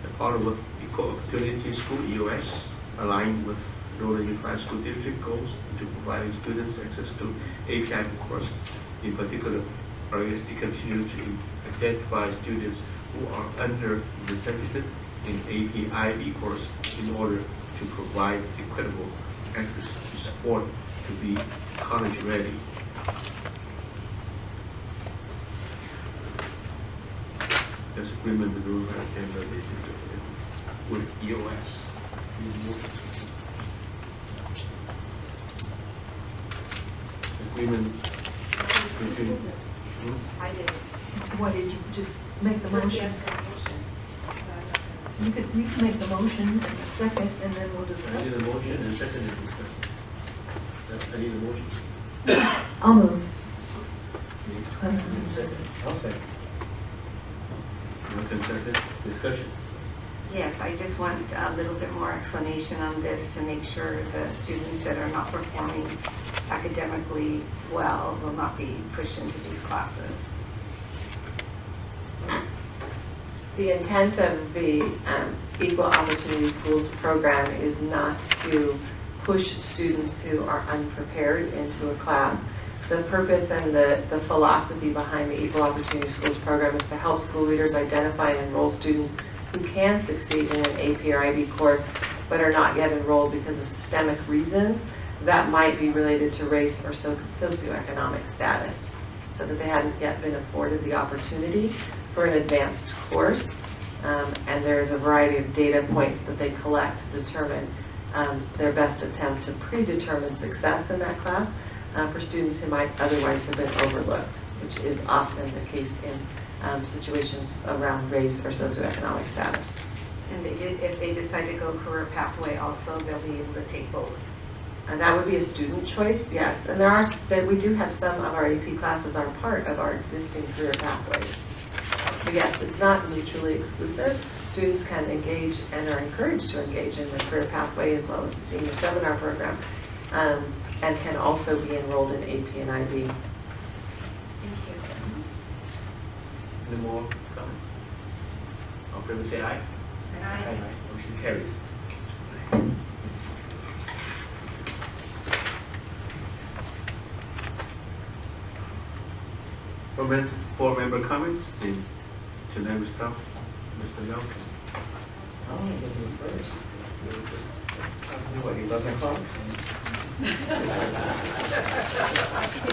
the part of Equal Opportunity School EOS aligned with Northern Unified School District goals to providing students access to API course. In particular, priorities to continue to identify students who are underrepresented in APIB course in order to provide equitable access to support to be college ready. There's agreement with the Lohman and the district with EOS. Agreement between. I did. Why did you just make the motion? You can make the motion and a second, and then we'll discuss. I need a motion and a second to discuss. I need a motion. I'll move. I'll second. Motion second, discussion. Yes, I just want a little bit more explanation on this to make sure the students that are not performing academically well will not be pushed into these classes. The intent of the Equal Opportunity Schools program is not to push students who are unprepared into a class. The purpose and the philosophy behind the Equal Opportunity Schools program is to help school leaders identify and enroll students who can succeed in an AP or IB course but are not yet enrolled because of systemic reasons that might be related to race or socioeconomic status, so that they hadn't yet been afforded the opportunity for an advanced course. And there's a variety of data points that they collect to determine their best attempt to predetermine success in that class for students who might otherwise have been overlooked, which is often the case in situations around race or socioeconomic status. And if they decide to go career pathway also, they'll be able to take both. And that would be a student choice, yes. And we do have some of our AP classes are part of our existing career pathways. But yes, it's not mutually exclusive. Students can engage and are encouraged to engage in the career pathway as well as the senior seminar program, and can also be enrolled in AP and IB. Thank you. Any more comments? All in favor say aye. Aye. Motion carries. board member comments. Tonight we start. Mr. Nelson. Oh, you'll do first. What, 11 o'clock?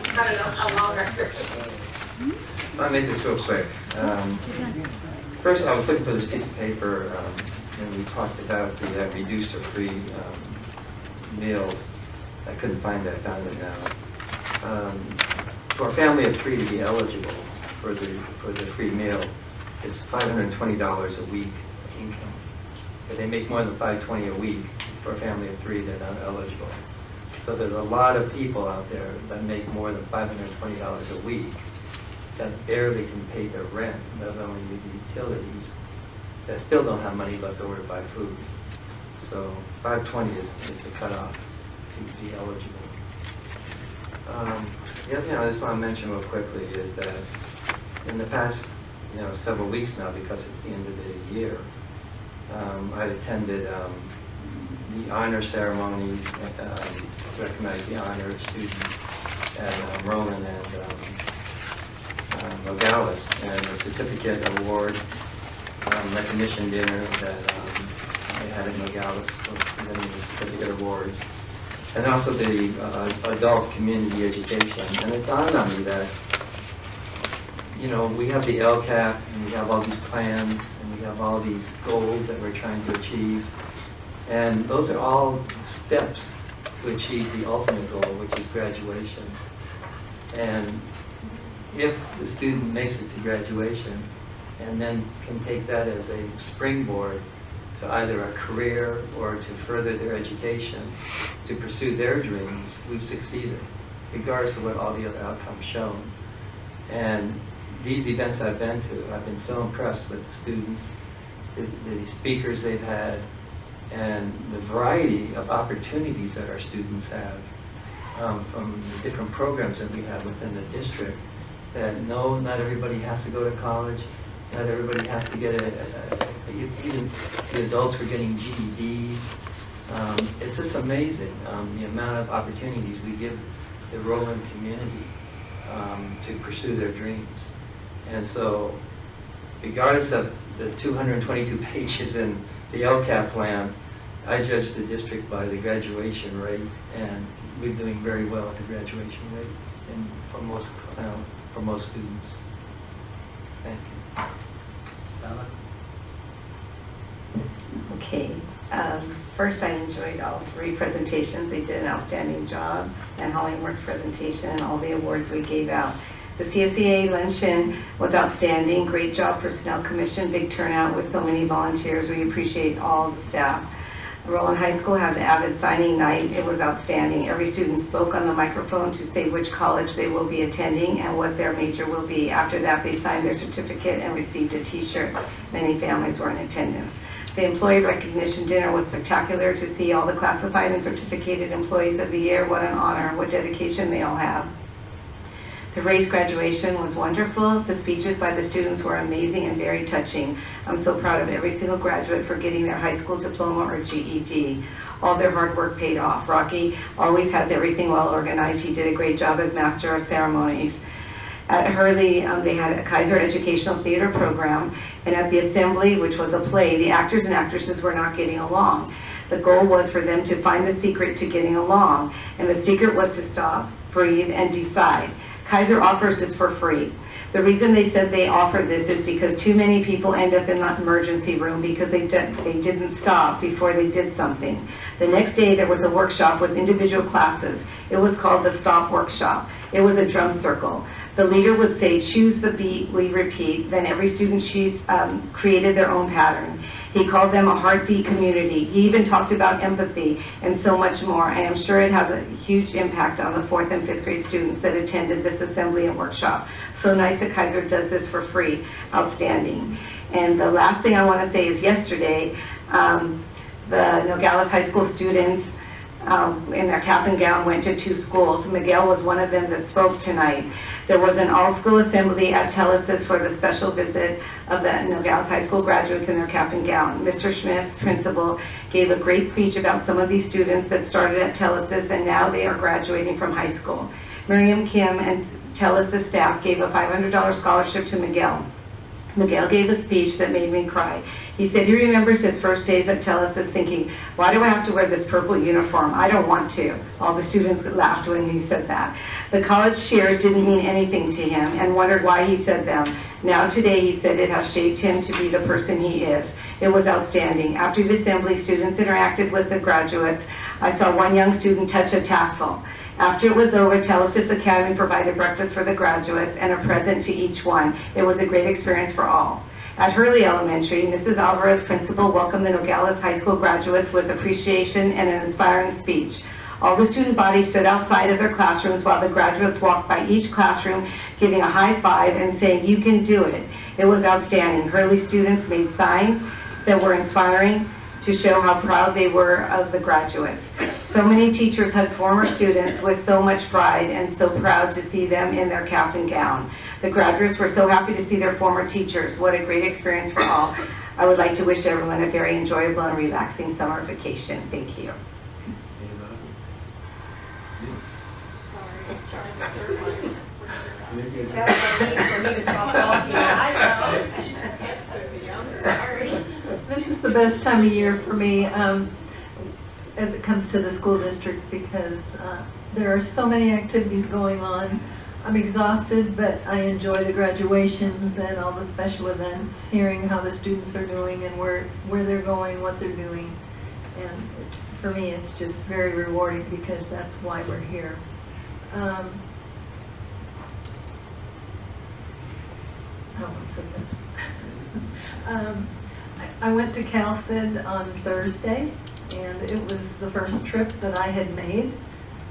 I don't know how long I'll make this real quick. First, I was looking for this piece of paper, and we talked about the reduced or free meals. I couldn't find that, found it now. For a family of 3 to be eligible for the free meal, it's $520 a week income. If they make more than $520 a week for a family of 3, they're not eligible. So there's a lot of people out there that make more than $520 a week that barely can pay their rent, let alone use utilities, that still don't have money left over to buy food. So $520 is the cutoff to be eligible. The other thing I just want to mention real quickly is that in the past several weeks now, because it's the end of the year, I attended the honor ceremony, recognize the honor students at Roman and Nogales, and the certificate award recognition dinner that I had in Nogales for presenting the certificate awards, and also the adult community education. And it dawned on me that, we have the LCAP, and we have all these plans, and we have all these goals that we're trying to achieve. And those are all steps to achieve the ultimate goal, which is graduation. And if the student makes it to graduation and then can take that as a springboard to either a career or to further their education, to pursue their dreams, we've succeeded, regardless of what all the other outcomes shown. And these events I've been to, I've been so impressed with the students, the speakers they've had, and the variety of opportunities that our students have from the different programs that we have within the district. That no, not everybody has to go to college, not everybody has to get even the adults were getting GEDs. It's just amazing the amount of opportunities we give the Roland community to pursue their dreams. And so, regardless of the 222 pages in the LCAP plan, I judge the district by the graduation rate, and we're doing very well at the graduation rate and for most students. Thank you. Okay. First, I enjoyed all 3 presentations. They did an outstanding job, and Hollingworth's presentation and all the awards we gave out. The CSEA luncheon was outstanding. Great job, Personnel Commission. Big turnout with so many volunteers. We appreciate all the staff. Roland High School had an avid signing night. It was outstanding. Every student spoke on the microphone to say which college they will be attending and what their major will be. After that, they signed their certificate and received a t-shirt. Many families were in attendance. The employee recognition dinner was spectacular to see all the classified and certificated employees of the year. What an honor, what dedication they all have. The race graduation was wonderful. The speeches by the students were amazing and very touching. I'm so proud of every single graduate for getting their high school diploma or GED. All their hard work paid off. Rocky always has everything well organized. He did a great job as master of ceremonies. At Hurley, they had a Kaiser Educational Theater program, and at the assembly, which was a play, the actors and actresses were not getting along. The goal was for them to find the secret to getting along, and the secret was to stop, breathe, and decide. Kaiser offers this for free. The reason they said they offered this is because too many people end up in the emergency room because they didn't stop before they did something. The next day there was a workshop with individual classes. It was called the Stop Workshop. It was a drum circle. The leader would say, choose the beat, we repeat. Then every student created their own pattern. He called them a heartbeat community. He even talked about empathy and so much more. I am sure it has a huge impact on the 4th and 5th grade students that attended this assembly and workshop. So nice that Kaiser does this for free. Outstanding. And the last thing I want to say is yesterday, the Nogales High School students in their cap and gown went to 2 schools. Miguel was one of them that spoke tonight. There was an all-school assembly at Telesis for the special visit of the Nogales High School graduates in their cap and gown. Mr. Schmidt's principal gave a great speech about some of these students that started at Telesis and now they are graduating from high school. Miriam Kim and TELUS staff gave a $500 scholarship to Miguel. Miguel gave a speech that made me cry. He said he remembers his first days at TELUS thinking, why do I have to wear this purple uniform? I don't want to. All the students laughed when he said that. The college shares didn't mean anything to him and wondered why he said them. Now today he said it has shaped him to be the person he is. It was outstanding. After the assembly, students interacted with the graduates. I saw one young student touch a tassel. After it was over, Rusd Academy provided breakfast for the graduates and a present to each one. It was a great experience for all. At Hurley Elementary, Mrs. Alvarez, principal, welcomed the Nogales High School graduates with appreciation and an inspiring speech. All the student body stood outside of their classrooms while the graduates walked by each classroom, giving a high five and saying, "You can do it." It was outstanding. Hurley students made signs that were inspiring to show how proud they were of the graduates. So many teachers hugged former students with so much pride and so proud to see them in their cap and gown. The graduates were so happy to see their former teachers. What a great experience for all. I would like to wish everyone a very enjoyable and relaxing summer vacation. Thank you. This is the best time of year for me as it comes to the school district because there are so many activities going on. I'm exhausted, but I enjoy the graduations and all the special events, hearing how the students are doing and where they're going, what they're doing. And for me, it's just very rewarding because that's why we're here. I went to CalCid on Thursday, and it was the first trip that I had made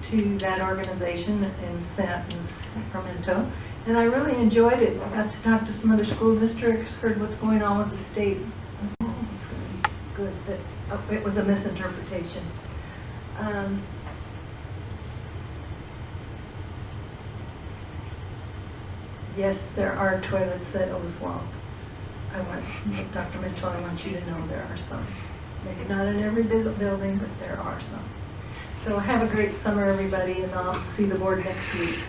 to that organization in Sacramento, and I really enjoyed it. I got to talk to some other school districts, heard what's going on with the state. Oh, it's going to be good. But it was a misinterpretation. Yes, there are toilets at Oswalt. Dr. Mitchell, I want you to know there are some. Maybe not in every building, but there are some. So have a great summer, everybody, and I'll see the board next week.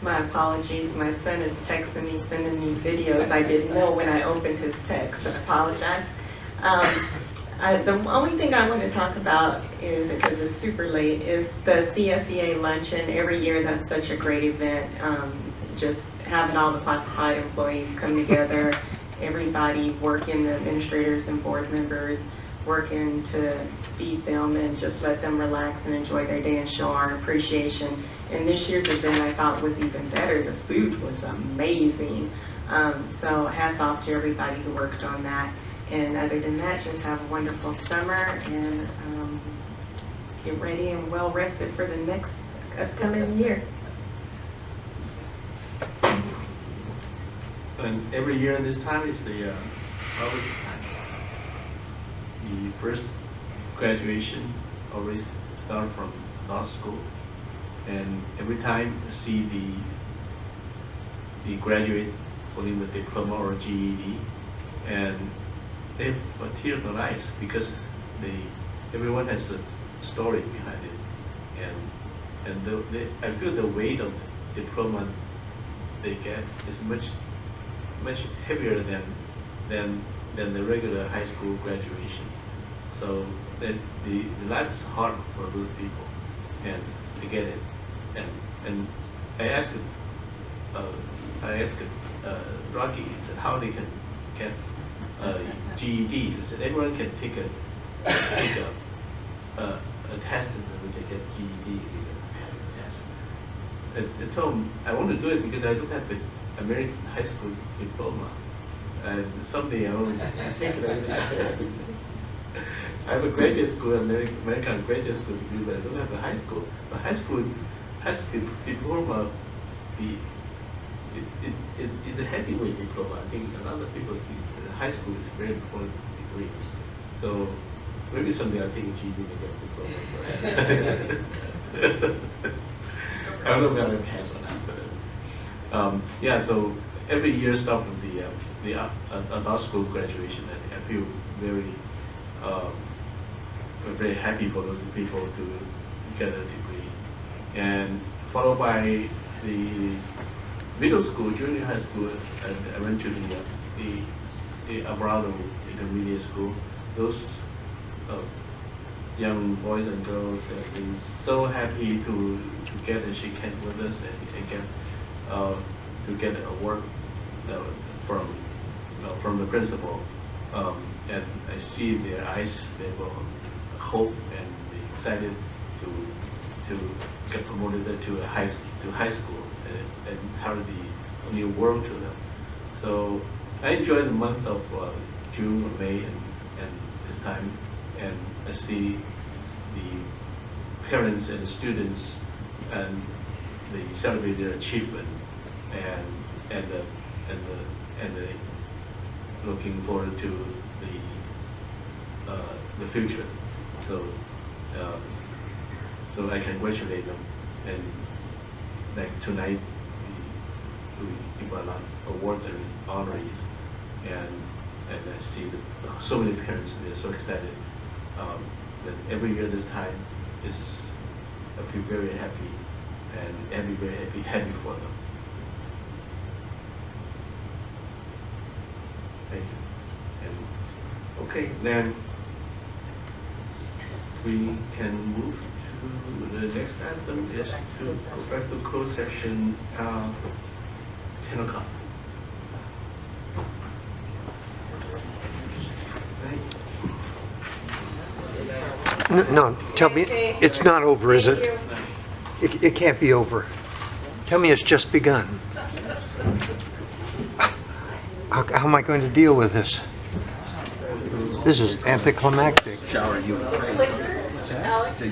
My apologies. My son is texting me, sending me videos. I didn't know when I opened his text. I apologize. The only thing I want to talk about is, because it's super late, is the CSEA luncheon. Every year, that's such a great event. Just having all the classified employees come together, everybody working, the administrators and board members working to feed them and just let them relax and enjoy their day and show our appreciation. And this year's event I thought was even better. The food was amazing. So hats off to everybody who worked on that. And other than that, just have a wonderful summer and get ready and well rested for the next upcoming year. And every year this time is the August time. The first graduation always start from law school, and every time you see the graduate holding the diploma or GED, and they have a tear in their eyes because everyone has a story behind it, and I feel the weight of the diploma they get is much heavier than the regular high school graduation. So that the life is hard for those people, and to get it. And I asked Rocky, he said how they can get GED. He said everyone can take a test and then they get GED. They can pass the test. I told him I want to do it because I don't have the American high school diploma, and someday I will take it. I have a graduate school, American graduate school degree, but I don't have a high school. But high school diploma, is a heavyweight diploma. I think a lot of people see that high school is very important degree. So maybe someday I'll take a GED and get a diploma. I don't know if I'll pass or not, but yeah. So every year start from the adult school graduation. I feel very happy for those people to get a degree. And followed by the middle school, junior high school, and eventually the Alvarado Intermediate School. Those young boys and girls have been so happy to get a shake hand with us and get to get a work from the principal. And I see their eyes, they will hope and be excited to get promoted to high school and have the new world to them. So I enjoy the month of June or May and this time, and I see the parents and the students and they celebrate their achievement and looking forward to the future. So so I congratulate them, and like tonight we give a lot of awards and honorees, and I see that so many parents, they're so excited that every year this time I feel very happy and very happy for them. Thank you. And okay, then we can move to the next item is to go back to closed session 10 o'clock. No, tell me, it's not over, is it? It can't be over. Tell me it's just begun. How am I going to deal with this? This is anticlimactic. Shower you. Alex?